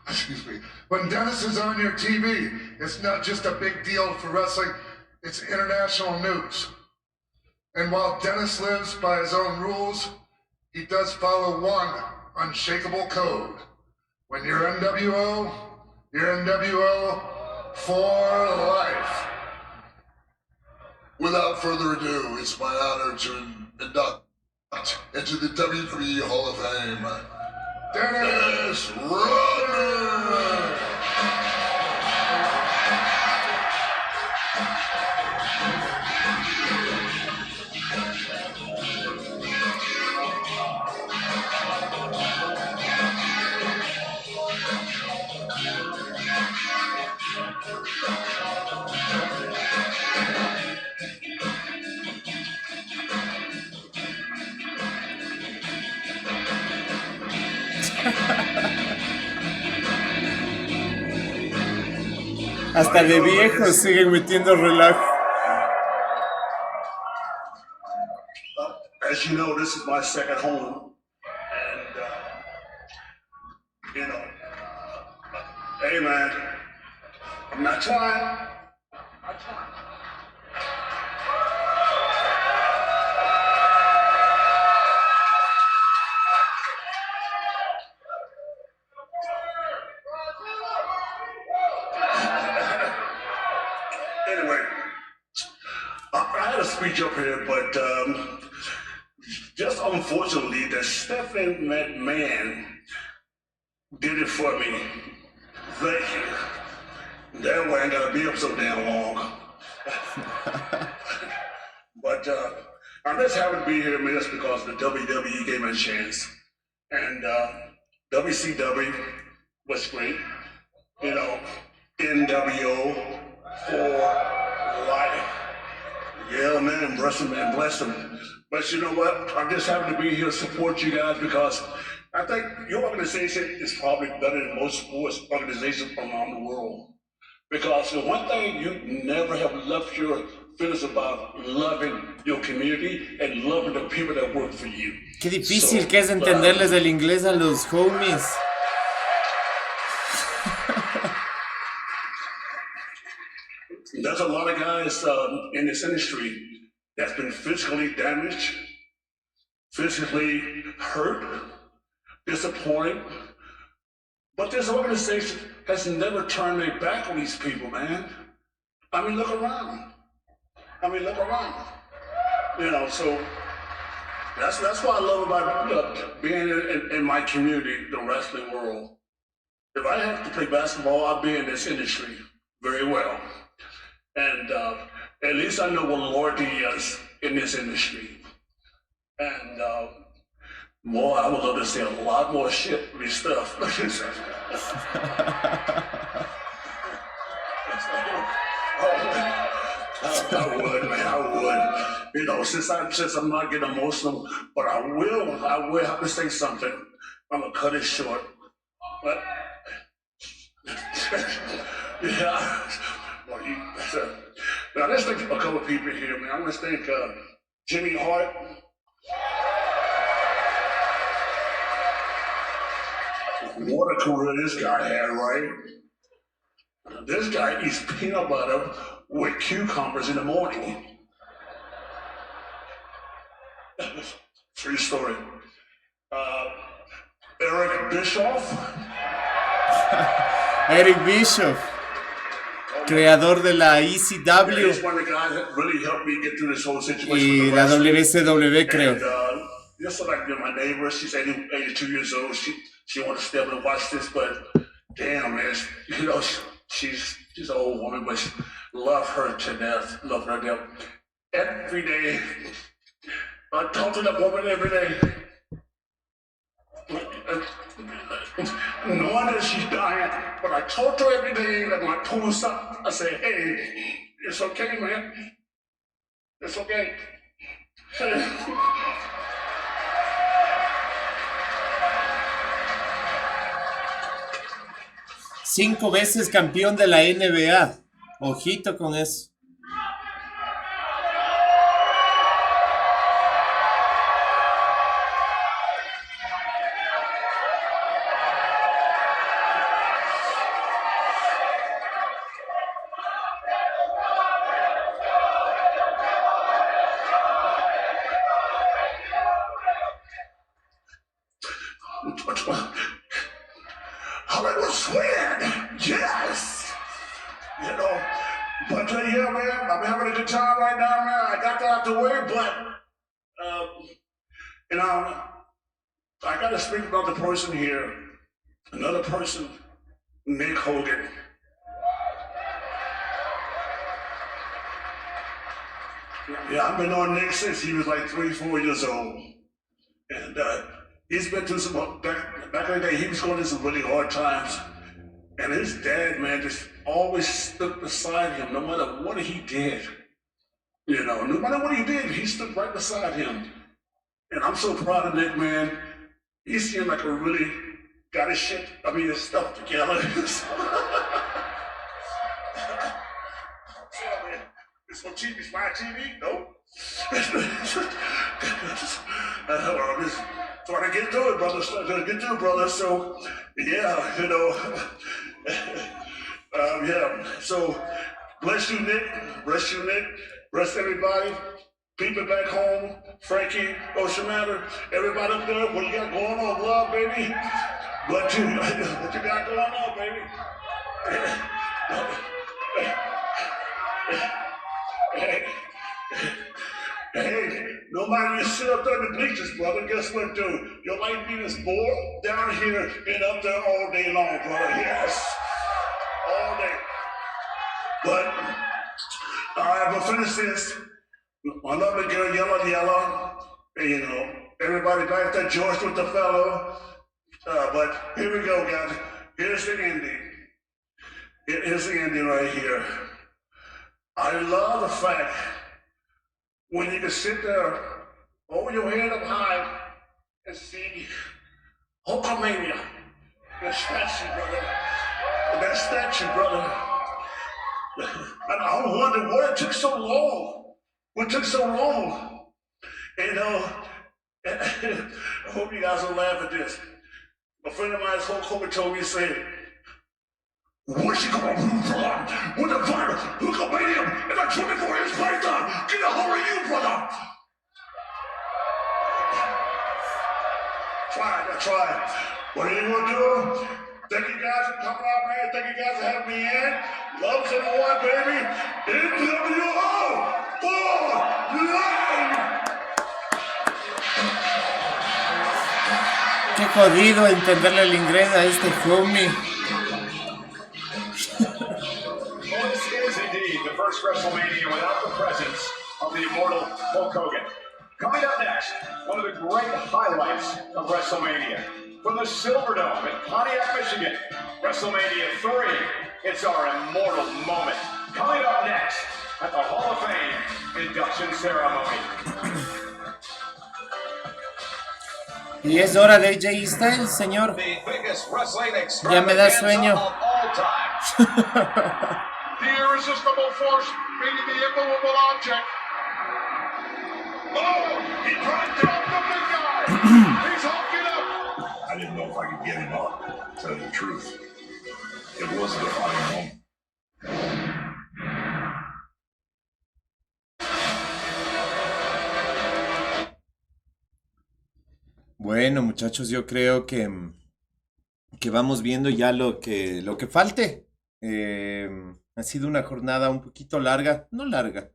excuse me, when Dennis is on your TV, it's not just a big deal for wrestling, it's international news. And while Dennis lives by his own rules, he does follow one unshakable code. When you're NWO, you're NWO for life. Without further ado, it's my honor to induct into the WWE Hall of Fame, Dennis Rodman! Hasta de viejos siguen metiendo relajo. As you know, this is my second home, and you know, hey man, I'm not trying. Anyway, I had a speech up here, but just unfortunately, the Stephanie McMahon did it for me. Thank you. That way I ain't gotta be up so damn long. But I'm just happy to be here, man, just because the WWE gave me a chance. And WCW was great. You know, NWO for life. Yeah, man, bless them and bless them. But you know what? I'm just happy to be here to support you guys because I think your organization is probably better than most sports organizations around the world. Because the one thing you never have left your feelings about loving your community and loving the people that work for you. Qué difícil que es entenderles el inglés a los homies. There's a lot of guys in this industry that's been physically damaged, physically hurt, disappointed. But this organization has never turned their back on these people, man. I mean, look around. You know, so that's what I love about being in my community, the wrestling world. If I have to play basketball, I'll be in this industry very well. And at least I know what loyalty is in this industry. And boy, I would love to say a lot more shit with this stuff. I would, man, I would. You know, since I'm not getting emotional, but I will have to say something. I'm gonna cut it short. But yeah. Now let's think of a couple of people here, man. I'm gonna think Jimmy Hart. What a career this guy had, right? This guy eats peanut butter with cucumbers in the morning. True story. Eric Bischoff. Eric Bischoff, creador de la ECW y la WCW, creo. Just like my neighbor, she's 82 years old. She wants to stay up and watch this, but damn, man, you know, she's an old woman, but love her to death. Love her to death. Every day, I talk to that woman every day. Knowing that she's dying, but I talk to her every day, and when I pull this up, I say, hey, It's okay, man. It's okay. 5 veces campeón de la NBA. Ojito con eso. Hollywood win! Yes! You know, but yeah, man, I'm having a good time right now, man. I got that out the way, but, you know, I got to speak about the person here. Another person, Nick Hogan. Yeah, I've been on Nick since he was like 3, 4 years old. And he's been through some, back in the day, he was going through some really hard times. And his dad, man, just always stood beside him, no matter what he did. You know, no matter what he did, he stood right beside him. And I'm so proud of Nick, man. He seemed like a really got his his stuff together. It's on TV, it's my TV? No. Well, just trying to get through it, brother. Trying to get through it, brother. So, yeah, you know. Yeah. So, bless you, Nick. Bless you, Nick. Bless everybody. People back home. Frankie, Oceanator, everybody up there. What you got going on, love, baby? What you got going on, baby? Hey, no matter you sit up there in the bleachers, brother, guess what, dude? Your life being is bored down here and up there all day long, brother. Yes. All day. But, all right, we'll finish this. My lovely girl, Yellow, and, you know, everybody back there, George with the fellow. But here we go, guys. Here's the ending. Here's the ending right here. I love the fact when you can sit there, hold your head up high, and see Hulkamania, that statue, brother. That statue, brother. And I wonder why it took so long. What took so long? You know, I hope you guys will laugh at this. A friend of mine, Hulk Hogan, told me, he said, what's he gonna do, brother? With the virus, Hulkamania, and a 24-inch python. Get a hold of you, brother. Try it. What are you gonna do? Thank you guys for coming out, man. Thank you guys for having me in. Love everyone, baby. NWO for life. Qué jodido entenderle el inglés a este homie. This is indeed the first WrestleMania without the presence of the immortal Hulk Hogan. Coming up next, one of the great highlights of WrestleMania. From the Silverdome in Pontiac, Michigan, WrestleMania 3. It's our immortal moment. Coming up next at the Hall of Fame induction ceremony. Y es hora de AJ Styles, señor. Ya me da sueño. The irresistible force meeting the immovable object. Oh, he dropped down the big guy. He's hulking up. I didn't know if I could get him up, to tell you the truth. It was a defining moment. Bueno, muchachos, yo creo que vamos viendo ya lo que falte. Ha sido una jornada un poquito larga, no larga,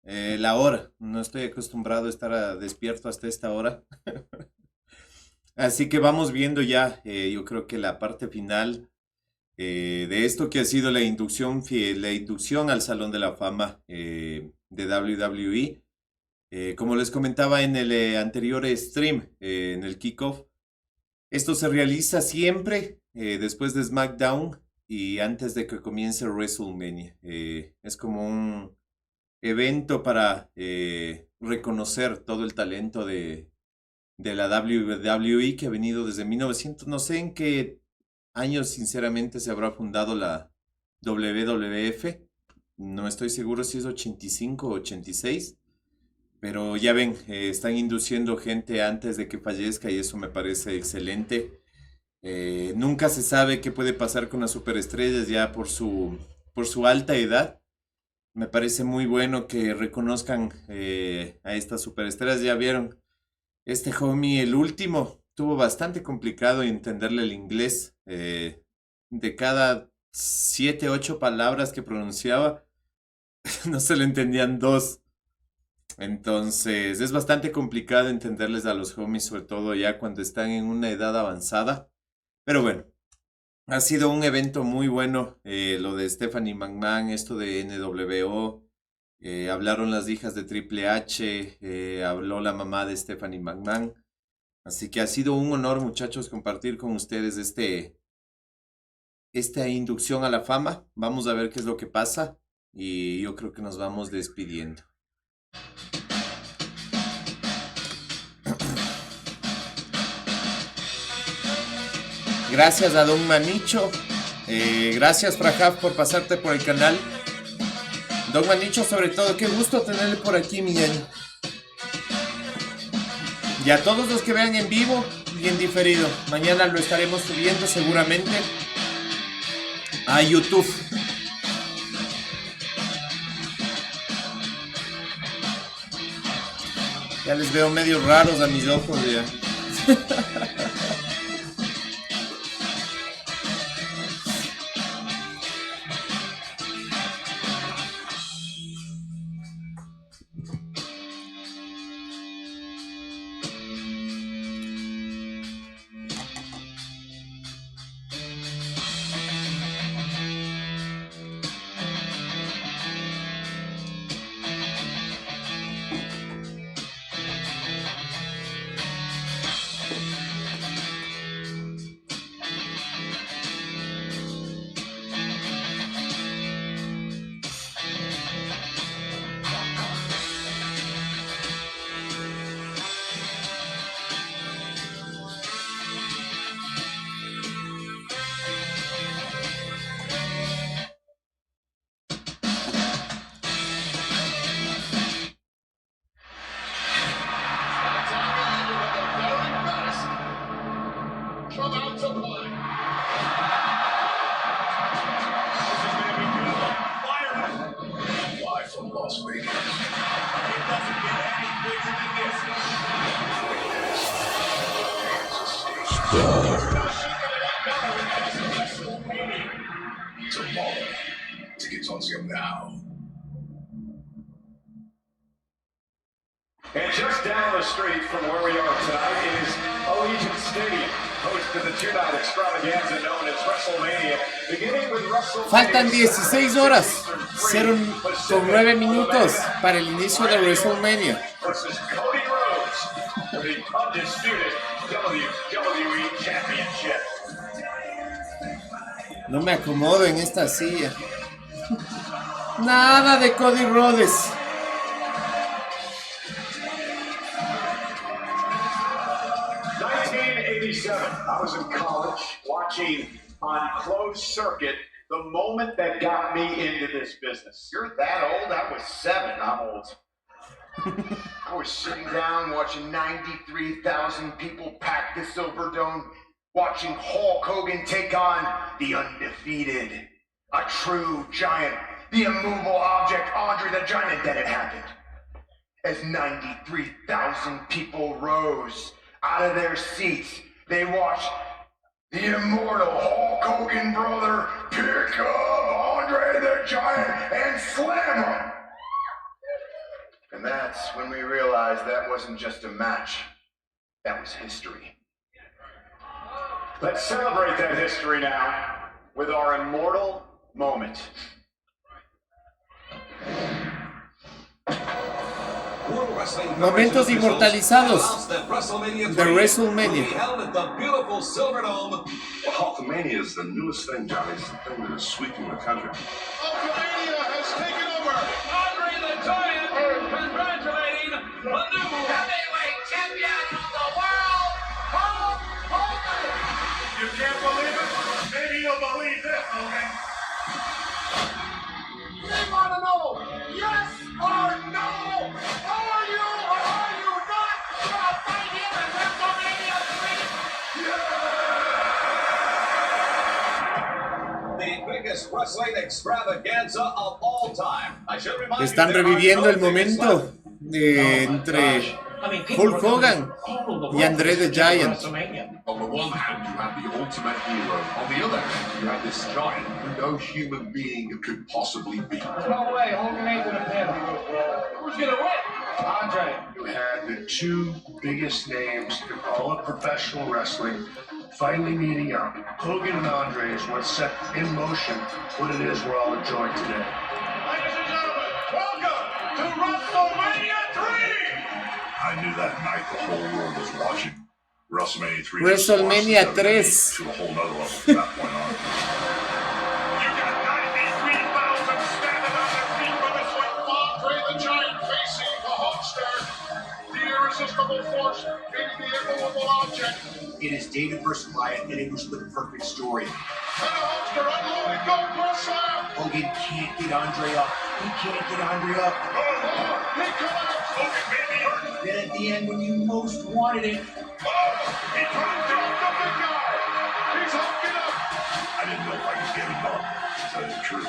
la hora. No estoy acostumbrado a estar despierto hasta esta hora. Así que vamos viendo ya, yo creo que la parte final de esto que ha sido la inducción al Salón de la Fama de WWE. Como les comentaba en el anterior stream, en el kickoff, esto se realiza siempre después de SmackDown. y antes de que comience Wrestlemania. Es como un evento para reconocer todo el talento de la WWE que ha venido desde 1900. No sé en qué año sinceramente se habrá fundado la WWF. No estoy seguro si es 85 o 86. Pero ya ven, están induciendo gente antes de que fallezca y eso me parece excelente. Nunca se sabe qué puede pasar con las superestrellas ya por su alta edad. Me parece muy bueno que reconozcan a estas superestrellas. Ya vieron, este homie, el último, tuvo bastante complicado entenderle el inglés. De cada 7, 8 palabras que pronunciaba, no se le entendían 2. Entonces es bastante complicado entenderles a los homies, sobre todo ya cuando están en una edad avanzada. Pero bueno, ha sido un evento muy bueno, lo de Stephanie McMahon, esto de NWO, hablaron las hijas de Triple H, habló la mamá de Stephanie McMahon. Así que ha sido un honor, muchachos, compartir con ustedes esta inducción a la fama. Vamos a ver qué es lo que pasa y yo creo que nos vamos despidiendo. Gracias a Don Manicho. Gracias, Frajaf, por pasarte por el canal. Don Manicho, sobre todo, qué gusto tenerle por aquí, mi ñaño. Y a todos los que vean en vivo y en diferido. Mañana lo estaremos subiendo seguramente a YouTube. Ya les veo medio raros a mis ojos ya. And just down the street from where we are tonight is Allegiant Stadium, host to the two-night extravaganza known as Wrestlemania, beginning with WrestleMania. Faltan 16 horas, 0:09 minutos para el inicio de WrestleMania. Versus Cody Rhodes for the undisputed WWE Championship. No me acomodo en esta silla. Nada de Cody Rhodes. I was in college watching on closed circuit the moment that got me into this business. You're that old? I was 7. I'm old. I was sitting down watching 93,000 people pack the Silverdome, watching Hulk Hogan take on the undefeated, a true giant, the immovable object, Andre the Giant, and then it happened. As 93,000 people rose out of their seats, they watched the immortal Hulk Hogan brother pick up Andre the Giant and slam him. And that's when we realized that wasn't just a match, that was history. Let's celebrate that history now with our immortal moment. Momentos inmortalizados de WrestleMania. Hulkamania is the newest thing, Johnny. It's the thing that is sweeping the country. Hulkamania has taken over. Andre the Giant congratulating the new heavyweight champion of the world, Hulk Hogan. You can't believe it? Maybe you'll believe this, Hogan. They want to know, yes or no? Are you or are you not going to fight him at WrestleMania 3? The biggest wrestling extravaganza of all time. I should remind Están reviviendo el momento entre Hulk Hogan y Andre the Giant. On the one hand, you have the ultimate hero. On the other hand, you have this giant who no human being could possibly beat. No way, Hogan ain't gonna pin. Who's gonna win? Andre. You had the two biggest names in all of professional wrestling finally meeting up. Hogan and Andre is what set in motion what it is we're all enjoying today. Ladies and gentlemen, welcome to WrestleMania 3! I knew that night the whole world was watching. WrestleMania 3. WrestleMania 3. To a whole nother level from that point on. You got 93,000 standing on their feet for this one. Andre the Giant facing the Hulkster. The irresistible force meeting the immovable object. It is David versus Goliath, and it was the perfect story. And the Hulkster unloading, go for a slam. Hogan can't get Andre up. He can't get Andre up. Oh, he collapsed. Hogan may be hurt. Then at the end, when you most wanted it, He couldn't drop the big guy. He's hulking up. I didn't know if I could get him up, to tell you the truth.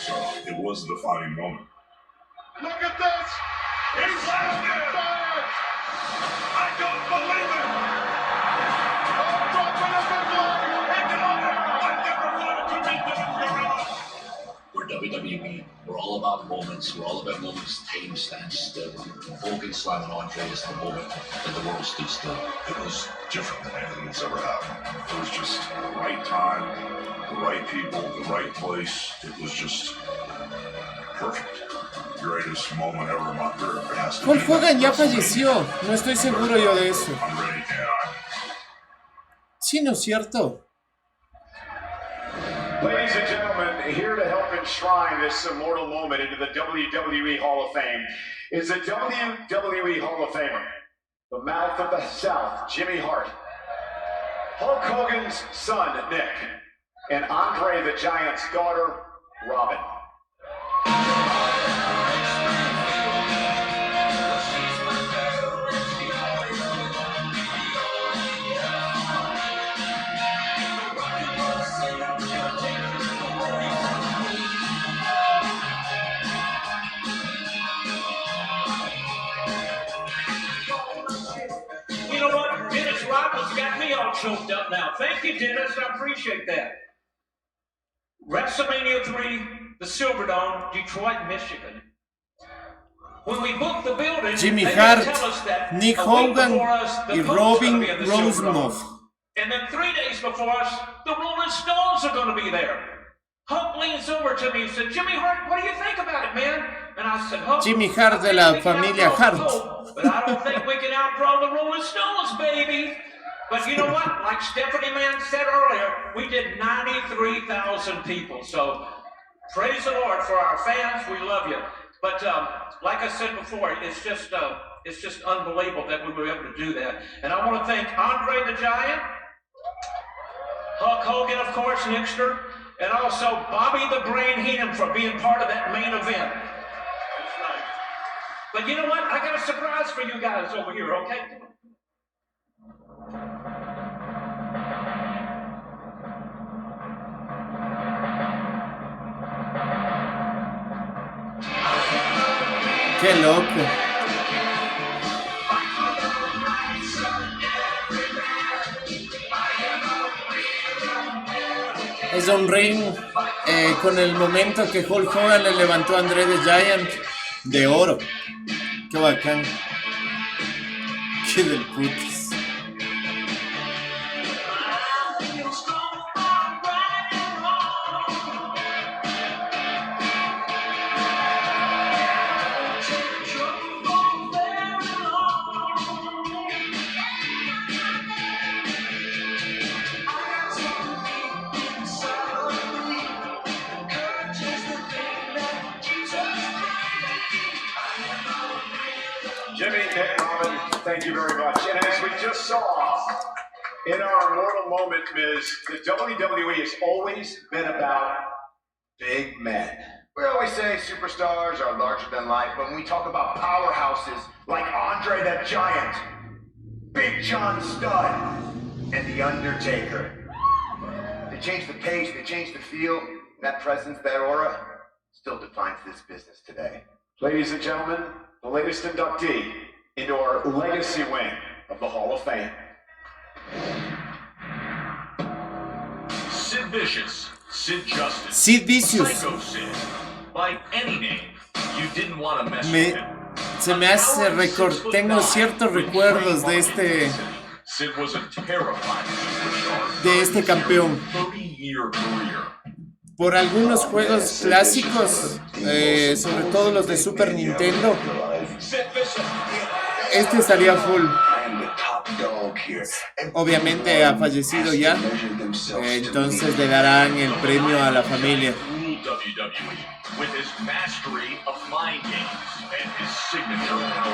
So it was the defining moment. Look at this. He's lasted. I don't believe it. Oh, dropping a big leg. I never thought it could be done, Gorilla. We're WWE. We're all about moments. We're all about moments. Time stands still. Hogan slamming Andre is the moment that the world stood still. It was different than anything that's ever happened. It was just the right time, the right people, the right place. It was just perfect. Greatest moment ever in my career. It has to Hulk be. Hogan ya falleció. No estoy seguro yo de eso. I'm ready. Sí, ¿no es cierto? Ladies and gentlemen, here to help enshrine this immortal moment into the WWE Hall of Fame is the WWE Hall of Famer, the mouth of the South, Jimmy Hart, Hulk Hogan's son, Nick, and Andre the Giant's daughter, Robin. You know what? Dennis Roberts got me all choked up now. Thank you, Dennis. I appreciate that. WrestleMania 3, the Silverdome, Detroit, Michigan. When we booked the building, Jimmy they Hart, didn't tell us that Nick a week Hogan before us, the y Pope's Robin gonna be in the Silverdome. Rosenhoff. And then 3 days before us, the Rolling Stones are going to be there. Hulk leans over to me and said, Jimmy Hart, what do you think about it, man? And I said, Hulk, Jimmy Hart de la familia Hart. but I don't think we can outdraw the Rolling Stones, baby. But you know what? Like Stephanie Mann said earlier, we did 93,000 people. So praise the Lord for our fans. We love you. But like I said before, it's just unbelievable that we were able to do that. And I want to thank Andre the Giant, Hulk Hogan, of course, Nickster, and also Bobby the Brain Heenan for being part of that main event. But you know what? I got a surprise for you guys over here, okay? Qué loco. Es un ring con el momento que Hulk Hogan le levantó a Andre the Giant de oro. Qué bacán. Qué del putis. Jimmy, Nick, Robin, thank you very much. And as we just saw in our immortal moment, Miz, the WWE has always been about big men. We always say superstars are larger than life, but when we talk about powerhouses like Andre the Giant, Big John Studd, and The Undertaker, they changed the pace, they changed the feel, and that presence, that aura, still defines this business today. Ladies and gentlemen, the latest inductee into our legacy wing of the Hall of Fame. Sid Vicious, Sid Justice, Sid Vicious. Psycho Sid. By any name, you didn't want to mess with him. Se me hace tengo ciertos recuerdos de Sid was a terrifying superstar. De este campeón. 30-year career. Por algunos juegos clásicos, sobre todo los de Super Nintendo, este estaría full. Obviamente ha fallecido ya, entonces le darán el premio a la familia. With his mastery of mind games and his signature power.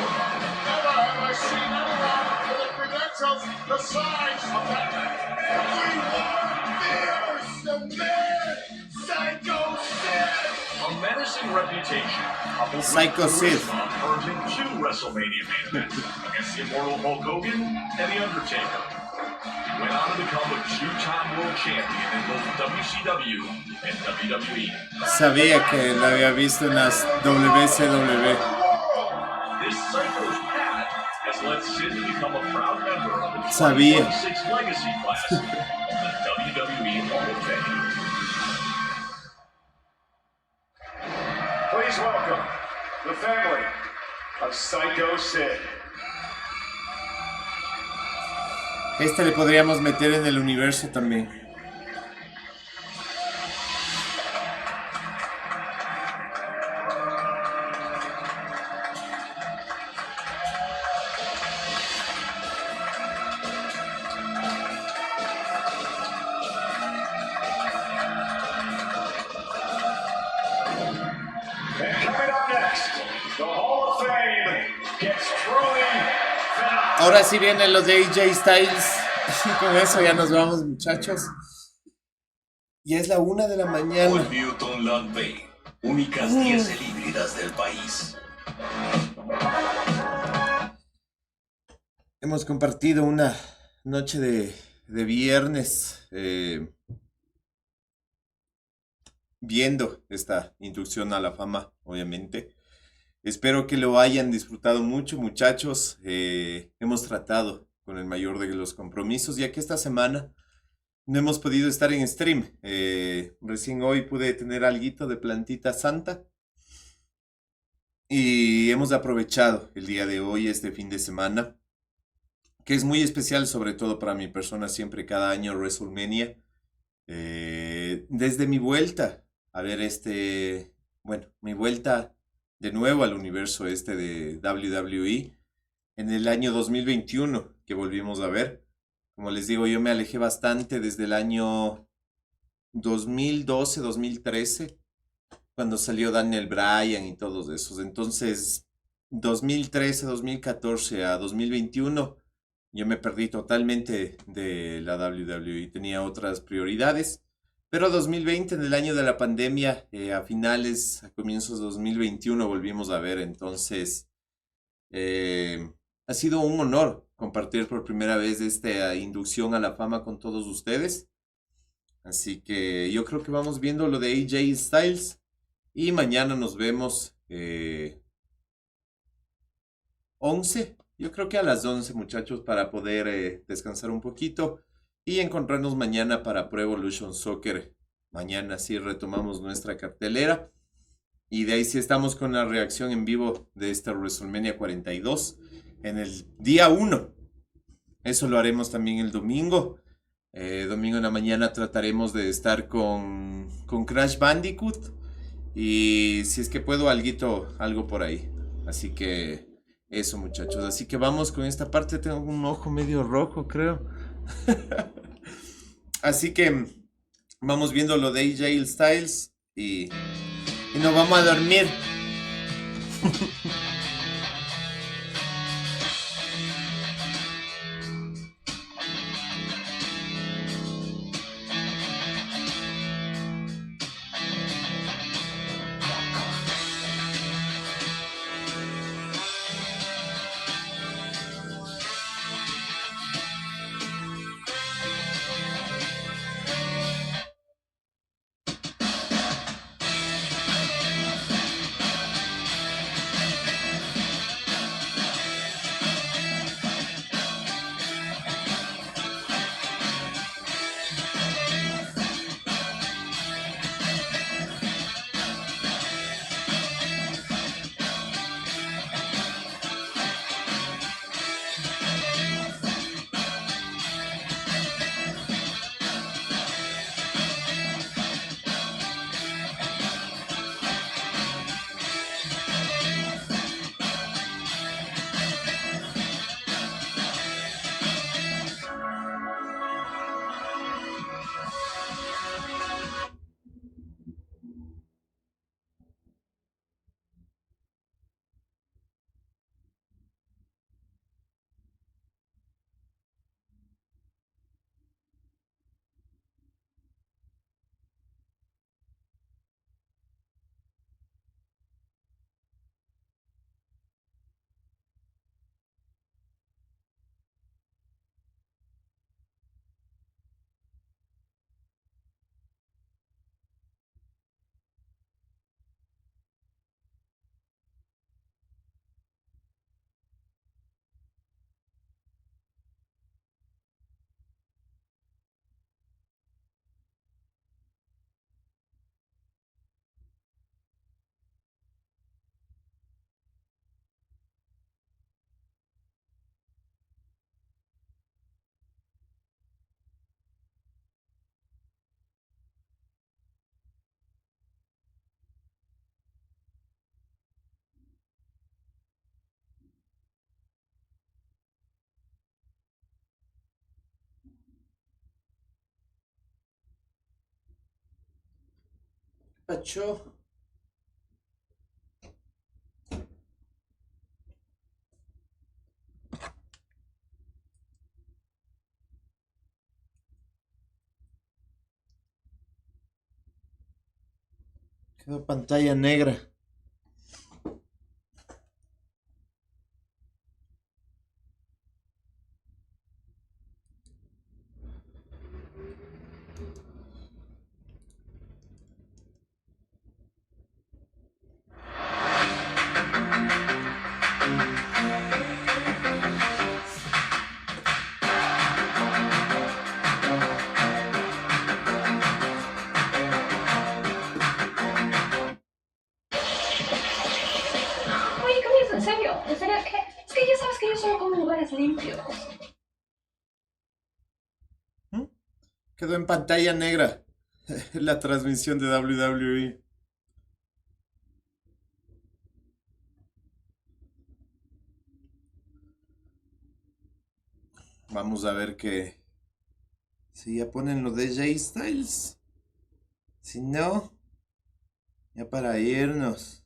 Never have I seen anyone with the credentials the size of that everyone fears the man, Psycho Sid. A menacing reputation. Psycho Sid earned him 2 WrestleMania main events against the immortal Hulk Hogan and The Undertaker. Went on to become a 2-time world champion in both WCW and WWE. Sabía que la había visto en las WCW. This Psycho's path has led Sid to become a proud member of the Sabía. 2026 legacy class of the WWE Hall of Fame. Please welcome the family of Psycho Sid. Este le podríamos meter en el universo también. Ahora sí vienen los de AJ Styles. Con eso ya nos vamos, muchachos. Y es la 1 de la mañana. Newton Land Bay, únicas 10 celebridades del país. Hemos compartido una noche de viernes viendo esta inducción a la fama, obviamente. Espero que lo hayan disfrutado mucho, muchachos. Hemos tratado con el mayor de los compromisos, ya que esta semana no hemos podido estar en stream. Recién hoy pude tener alguito de plantita santa. Y hemos aprovechado el día de hoy, este fin de semana, que es muy especial, sobre todo para mi persona, siempre cada año Wrestlemania. Desde mi vuelta a ver mi vuelta de nuevo al universo de WWE en el año 2021 que volvimos a ver. Como les digo, yo me alejé bastante desde el año 2012, 2013, cuando salió Daniel Bryan y todos esos. Entonces, 2013, 2014 a 2021, yo me perdí totalmente de la WWE. Tenía otras prioridades. Pero 2020, en el año de la pandemia, a comienzos de 2021, volvimos a ver. Entonces, ha sido un honor compartir por primera vez esta inducción a la fama con todos ustedes. Así que yo creo que vamos viendo lo de AJ Styles. Y mañana nos vemos 11. Yo creo que a las 11, muchachos, para poder descansar un poquito. Y encontrarnos mañana para Pro Evolution Soccer. Mañana sí retomamos nuestra cartelera. Y de ahí sí estamos con la reacción en vivo de esta Wrestlemania 42. En el día 1. Eso lo haremos también el domingo. Domingo en la mañana trataremos de estar con Crash Bandicoot. Y si es que puedo, algo por ahí. Así que eso, muchachos. Así que vamos con esta parte. Tengo un ojo medio rojo, creo. Así que vamos viendo lo de AJ Styles y nos vamos a dormir. Pacho. Quedó pantalla negra. Oye, Camilo, ¿en serio? ¿En serio? ¿Qué? Es que ya sabes que yo solo como en lugares limpios. Quedó en pantalla negra la transmisión de WWE. Vamos a ver que si ya ponen lo de Jay Styles. Si no, ya para irnos.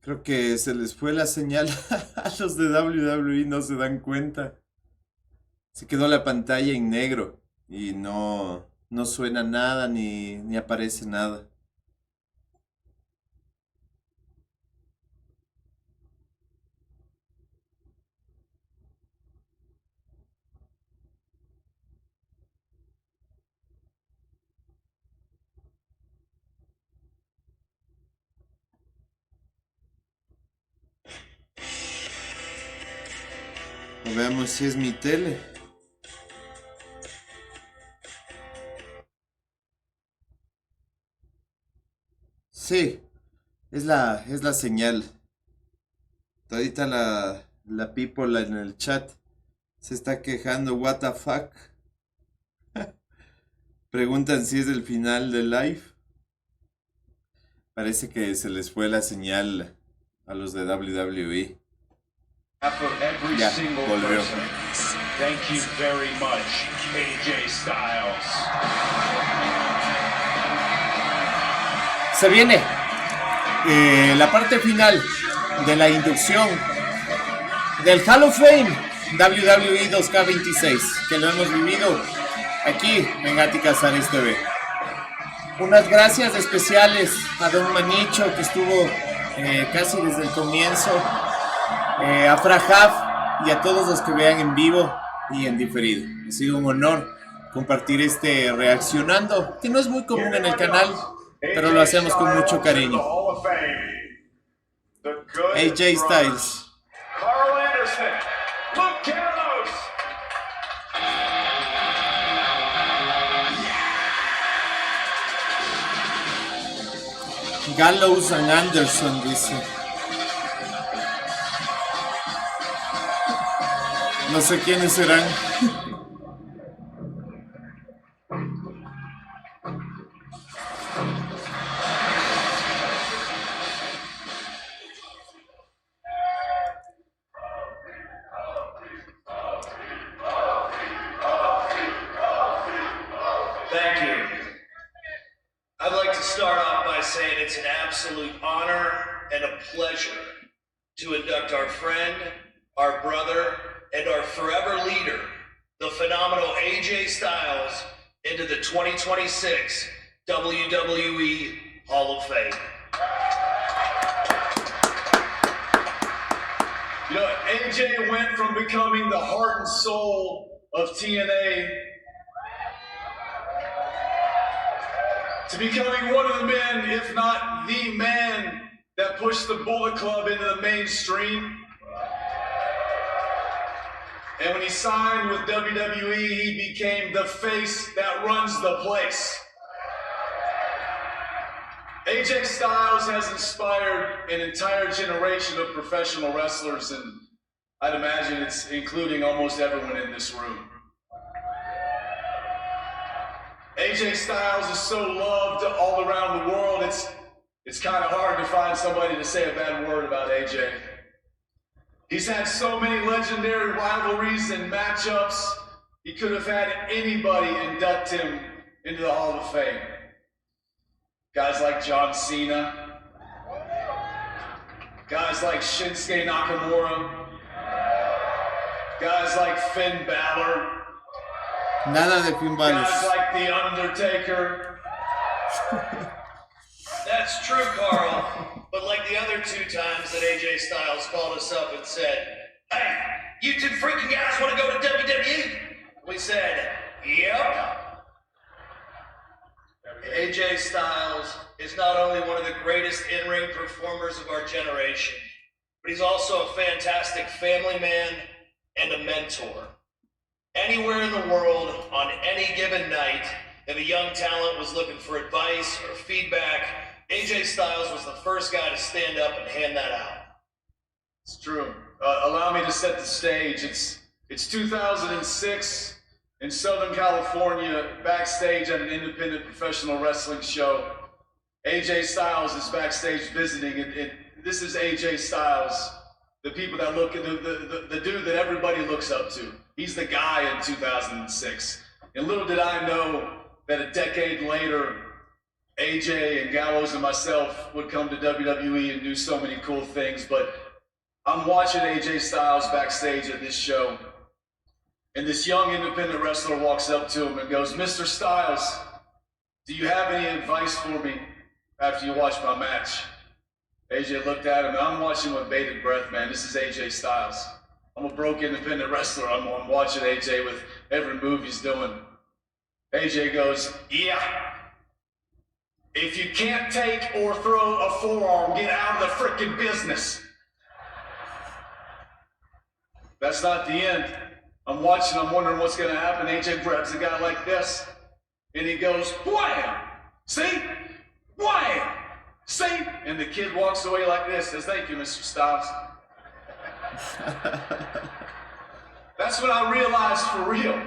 Creo que se les fue la señal a los de WWE, no se dan cuenta. Se quedó la pantalla en negro y no suena nada ni aparece nada. Veamos si es mi tele. Sí, es la señal. Todita la people en el chat se está quejando, what the fuck. Preguntan si es el final del live. Parece que se les fue la señal a los de WWE. Ya, volvió. Thank you very much, AJ Styles. Se viene la parte final de la inducción del Hall of Fame WWE 2K26, que lo hemos vivido aquí en AtyCasaresTV. Unas gracias especiales a Don Manicho, que estuvo casi desde el comienzo, a Frajaf y a todos los que vean en vivo y en diferido. Ha sido un honor compartir este reaccionando, que no es muy común en el canal, pero lo hacemos con mucho cariño. AJ Styles. Carl Anderson, Luke Gallows. Gallows and Anderson, dice. No sé quiénes serán. Thank you. I'd like to start off by saying it's an absolute honor and a pleasure to induct our friend, our brother, and our forever leader, the phenomenal AJ Styles, into the 2026 WWE Hall of Fame. You know, AJ went from becoming the heart and soul of TNA to becoming one of the men, if not the man, that pushed the Bullet Club into the mainstream. And when he signed with WWE, he became the face that runs the place. AJ Styles has inspired an entire generation of professional wrestlers, and I'd imagine it's including almost everyone in this room. AJ Styles is so loved all around the world, it's kind of hard to find somebody to say a bad word about AJ. He's had so many legendary rivalries and matchups, he could have had anybody induct him into the Hall of Fame. Guys like John Cena, guys like Shinsuke Nakamura, guys like Finn Balor, Nada de Finn Balor. guys like The Undertaker. That's true, Carl. But like the other 2 times that AJ Styles called us up and said, "Hey, you 2 freaking guys want to go to WWE?" We said, "Yep." AJ Styles is not only one of the greatest in-ring performers of our generation, but he's also a fantastic family man and a mentor. Anywhere in the world, on any given night, if a young talent was looking for advice or feedback, AJ Styles was the first guy to stand up and hand that out. It's true. Allow me to set the stage. It's 2006 in Southern California, backstage at an independent professional wrestling show. AJ Styles is backstage visiting, and this is AJ Styles, the people that look at the dude that everybody looks up to. He's the guy in 2006. And little did I know that a decade later, AJ and Gallows and myself would come to WWE and do so many cool things. But I'm watching AJ Styles backstage at this show, and this young independent wrestler walks up to him and goes, "Mr. Styles, do you have any advice for me after you watch my match?" AJ looked at him, and I'm watching with bated breath, man. This is AJ Styles. I'm a broke independent wrestler. I'm watching AJ with every move he's doing. AJ goes, "Yeah. If you can't take or throw a forearm, get out of the frickin' business." That's not the end. I'm watching, I'm wondering what's gonna happen. AJ grabs a guy like this, and he goes, "Wham! See? Wham! See?" And the kid walks away like this, says, "Thank you, Mr. Styles." That's when I realized for real,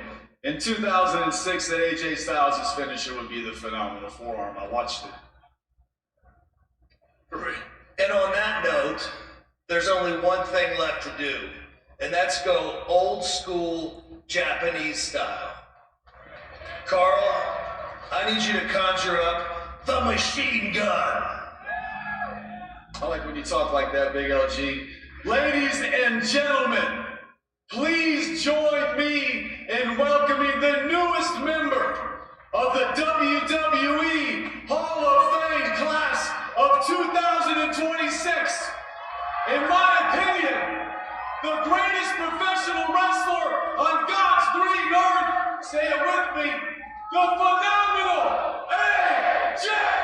in 2006, that AJ Styles' finisher would be the phenomenal forearm. I watched it. And on that note, there's only one thing left to do, and that's go old school Japanese style. Carl, I need you to conjure up the machine gun. I like when you talk like that, Big LG. Ladies and gentlemen, please join me in welcoming the newest member of the WWE Hall of Fame class of 2026. In my opinion, the greatest professional wrestler on God's green earth. Say it with me. The phenomenal AJ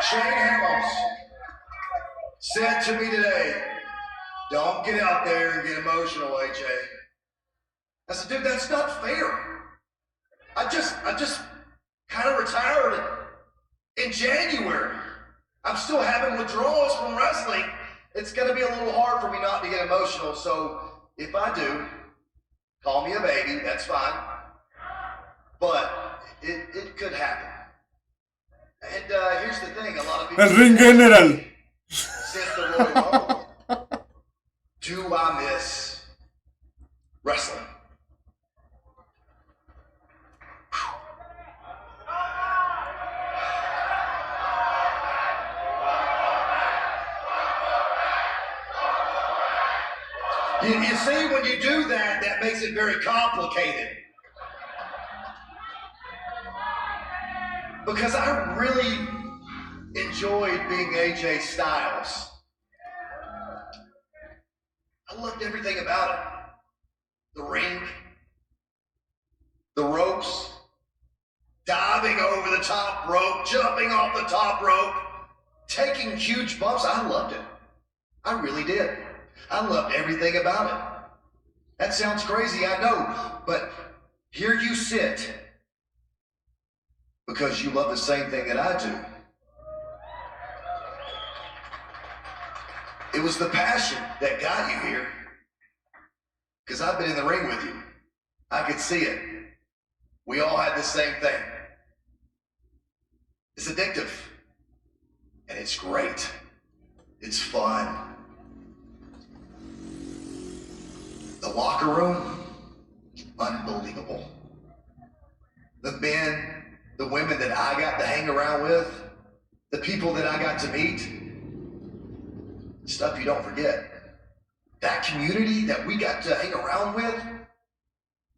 Shane Hamels said to me today, don't get out there and get emotional, AJ. I said, dude, that's not fair. I just kind of retired in January. I'm still having withdrawals from wrestling. It's gonna be a little hard for me not to get emotional, so if I do, call me a baby, that's fine. But it could happen. And here's the thing, a lot of people El ring general. since the Royal Rumble, do I miss wrestling? You see, when you do that, that makes it very complicated. Because I really enjoyed being AJ Styles. I loved everything about it. The ring, the ropes, diving over the top rope, jumping off the top rope, taking huge bumps. I loved it. I really did. I loved everything about it. That sounds crazy, I know, but here you sit because you love the same thing that I do. It was the passion that got you here, because I've been in the ring with you. I could see it. We all had the same thing. It's addictive, and it's great. It's fun. The locker room, unbelievable. The men, the women that I got to hang around with, the people that I got to meet, stuff you don't forget. That community that we got to hang around with,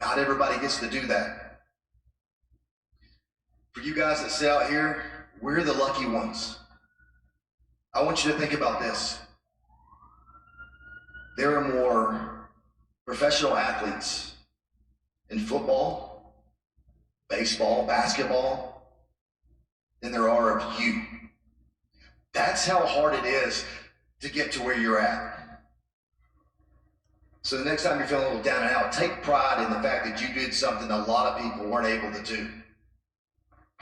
not everybody gets to do that. For you guys that sit out here, we're the lucky ones. I want you to think about this. There are more professional athletes in football, baseball, basketball, than there are of you. That's how hard it is to get to where you're at. So the next time you're feeling a little down and out, take pride in the fact that you did something a lot of people weren't able to do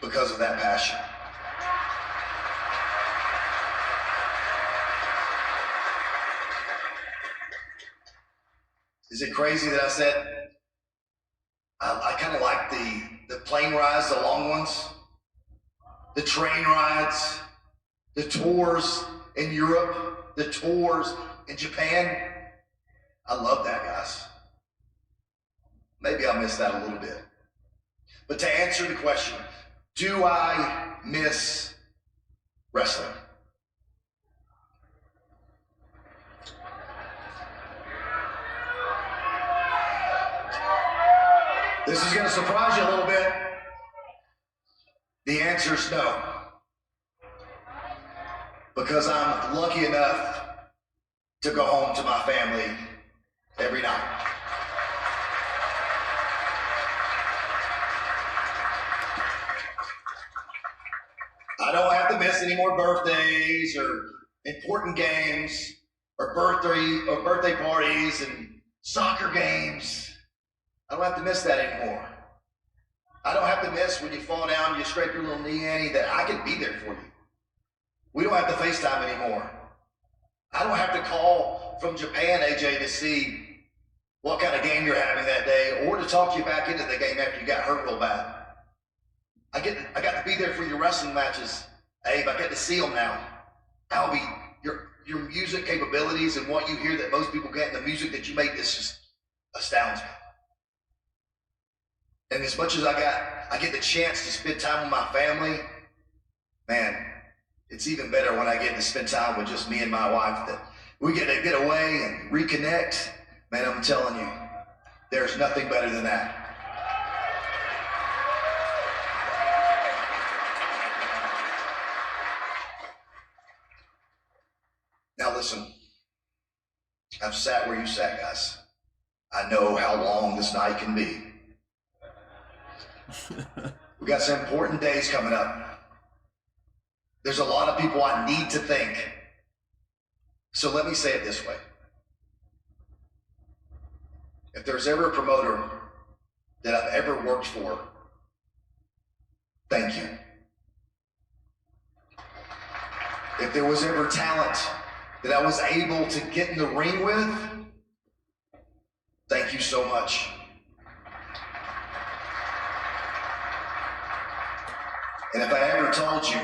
because of that passion. Is it crazy that I said I kind of like the plane rides, the long ones, the train rides, the tours in Europe, the tours in Japan? I love that, guys. Maybe I missed that a little bit. But to answer the question, do I miss wrestling? This is going to surprise you a little bit. The answer is no. Because I'm lucky enough to go home to my family every night. I don't have to miss any more birthdays or important games or birthday parties and soccer games. I don't have to miss that anymore. I don't have to miss when you fall down, you scrape your little knee, Annie, that I can be there for you. We don't have to FaceTime anymore. I don't have to call from Japan, AJ, to see what kind of game you're having that day or to talk you back into the game after you got hurt real bad. I got to be there for your wrestling matches, Abe. I get to see them now. Albie, your music capabilities and what you hear that most people get, and the music that you make, this just astounds me. And as much as I get the chance to spend time with my family, man, it's even better when I get to spend time with just me and my wife, that we get to get away and reconnect. Man, I'm telling you, there's nothing better than that. Now listen, I've sat where you sat, guys. I know how long this night can be. We got some important days coming up. There's a lot of people I need to thank. So let me say it this way. If there's ever a promoter that I've ever worked for, thank you. If there was ever talent that I was able to get in the ring with, thank you so much. And if I ever told you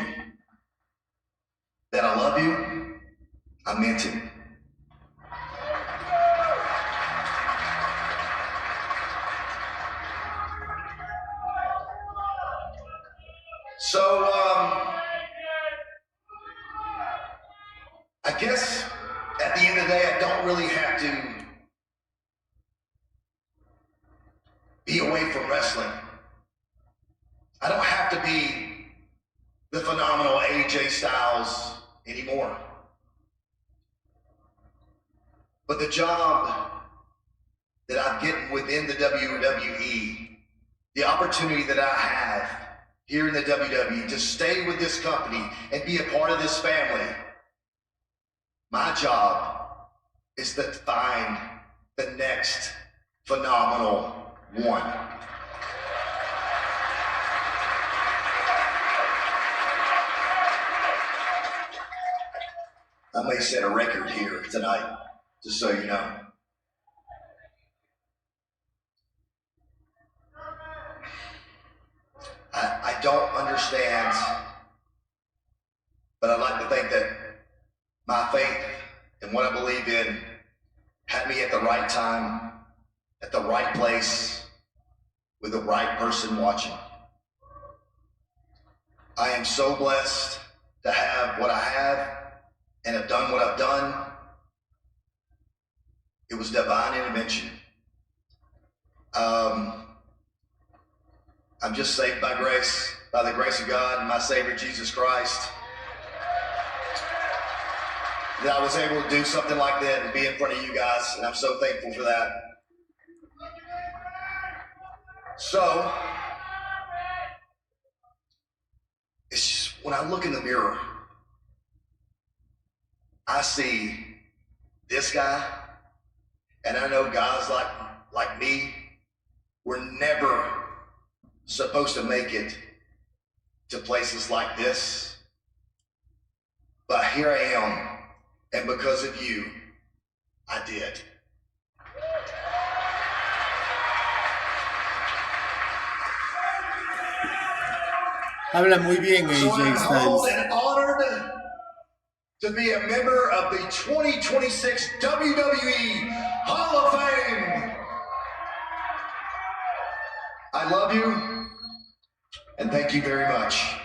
that I love you, I meant it. So, I guess at the end of the day, I don't really have to be away from wrestling. I don't have to be the phenomenal AJ Styles anymore. But the job that I'm getting within the WWE, the opportunity that I have here in the WWE to stay with this company and be a part of this family, my job is to find the next phenomenal one. I may set a record here tonight, just so you know. I don't understand, but I'd like to think that my faith and what I believe in had me at the right time, at the right place, with the right person watching. I am so blessed to have what I have and have done what I've done. It was divine intervention. I'm just saved by grace, by the grace of God and my Savior Jesus Christ, that I was able to do something like that and be in front of you guys, and I'm so thankful for that. So, it's just, when I look in the mirror, I see this guy, and I know guys like me were never supposed to make it to places like this. But here I am, and because of you, I did. Habla muy bien, So AJ I'm humbled Styles. and honored to be a member of the 2026 WWE Hall of Fame. I love you, and thank you very much.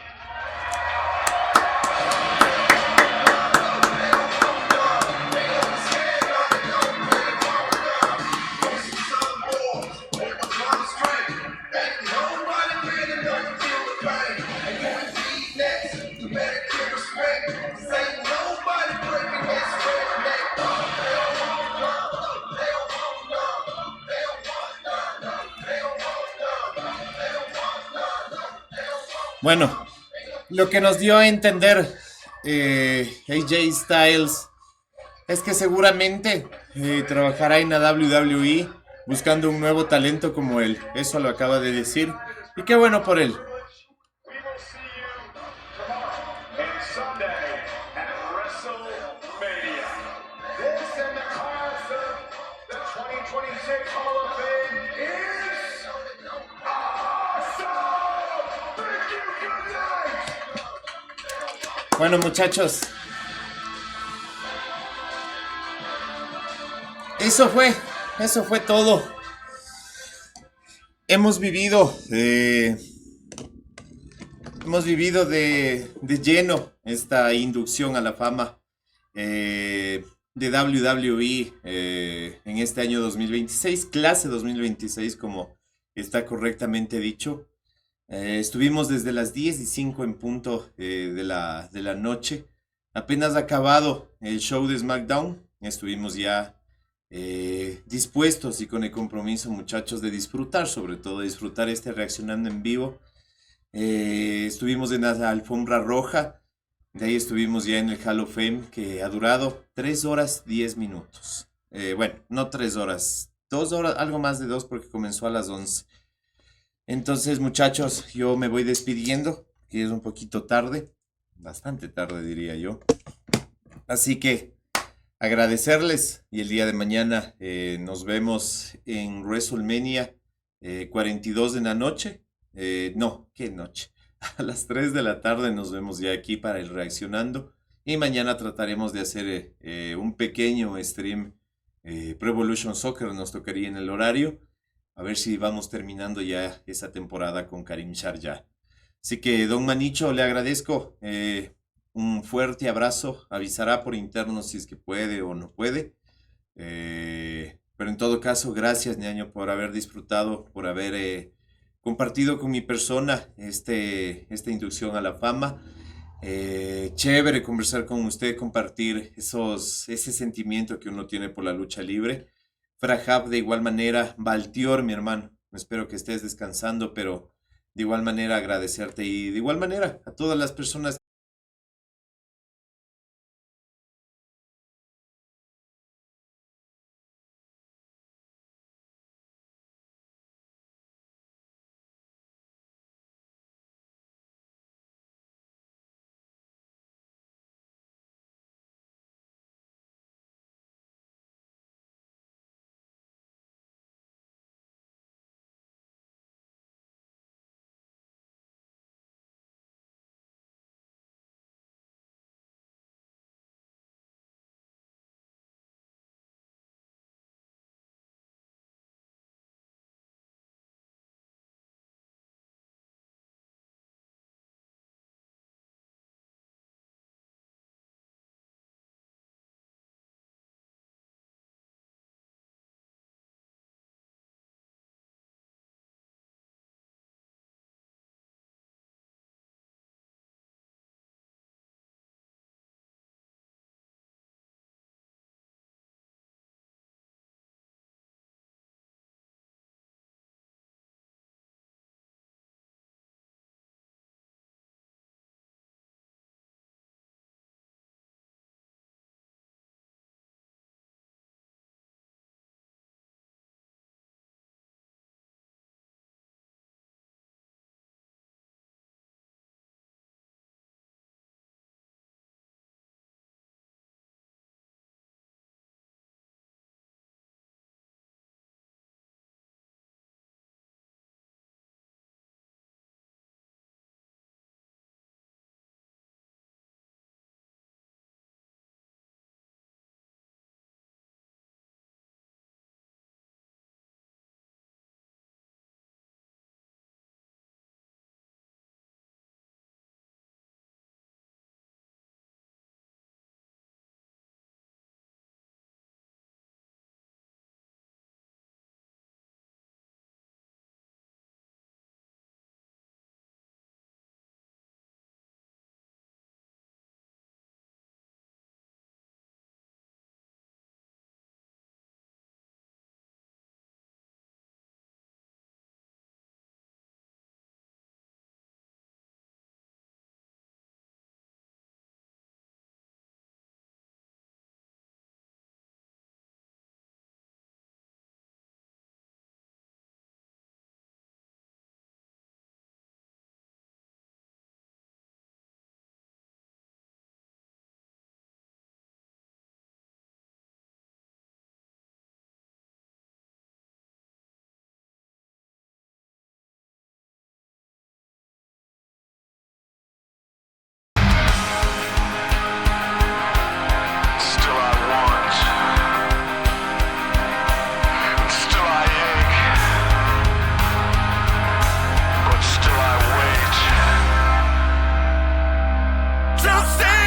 Bueno, lo que nos dio a entender AJ Styles es que seguramente trabajará en la WWE buscando un nuevo talento como él. Eso lo acaba de decir. Y qué bueno por él. And Sunday at WrestleMania. This in the class of the 2026 Hall of Fame is awesome! Thank you, good night! Bueno, muchachos, eso fue todo. Hemos vivido de lleno esta inducción a la fama de WWE en este año 2026, clase 2026, como está correctamente dicho. Estuvimos desde las 10:05 en punto de la noche. Apenas acabado el show de SmackDown, estuvimos ya dispuestos y con el compromiso, muchachos, de disfrutar, sobre todo disfrutar reaccionando en vivo. Estuvimos en la alfombra roja De ahí estuvimos ya en el Hall of Fame, que ha durado 3 horas 10 minutos. Bueno, no 3 horas, 2 horas, algo más de 2 porque comenzó a las 11. Entonces, muchachos, yo me voy despidiendo, que es un poquito tarde, bastante tarde diría yo. Así que agradecerles y el día de mañana nos vemos en Wrestlemania 42 de la noche. No, ¿qué noche? A las 3 de la tarde nos vemos ya aquí para el Reaccionando. Y mañana trataremos de hacer un pequeño stream Pro Evolution Soccer. Nos tocaría en el horario. A ver si vamos terminando ya esa temporada con Karim Shar ya. Así que, don Manicho, le agradezco. Un fuerte abrazo. Avisará por interno si es que puede o no puede. Pero en todo caso, gracias, ñaño, por haber disfrutado, por haber compartido con mi persona esta inducción a la fama. Chévere conversar con usted, compartir ese sentimiento que uno tiene por la lucha libre. Frahab, de igual manera. Valtior, mi hermano, espero que estés descansando, pero de igual manera agradecerte y de igual manera a todas las personas. Just say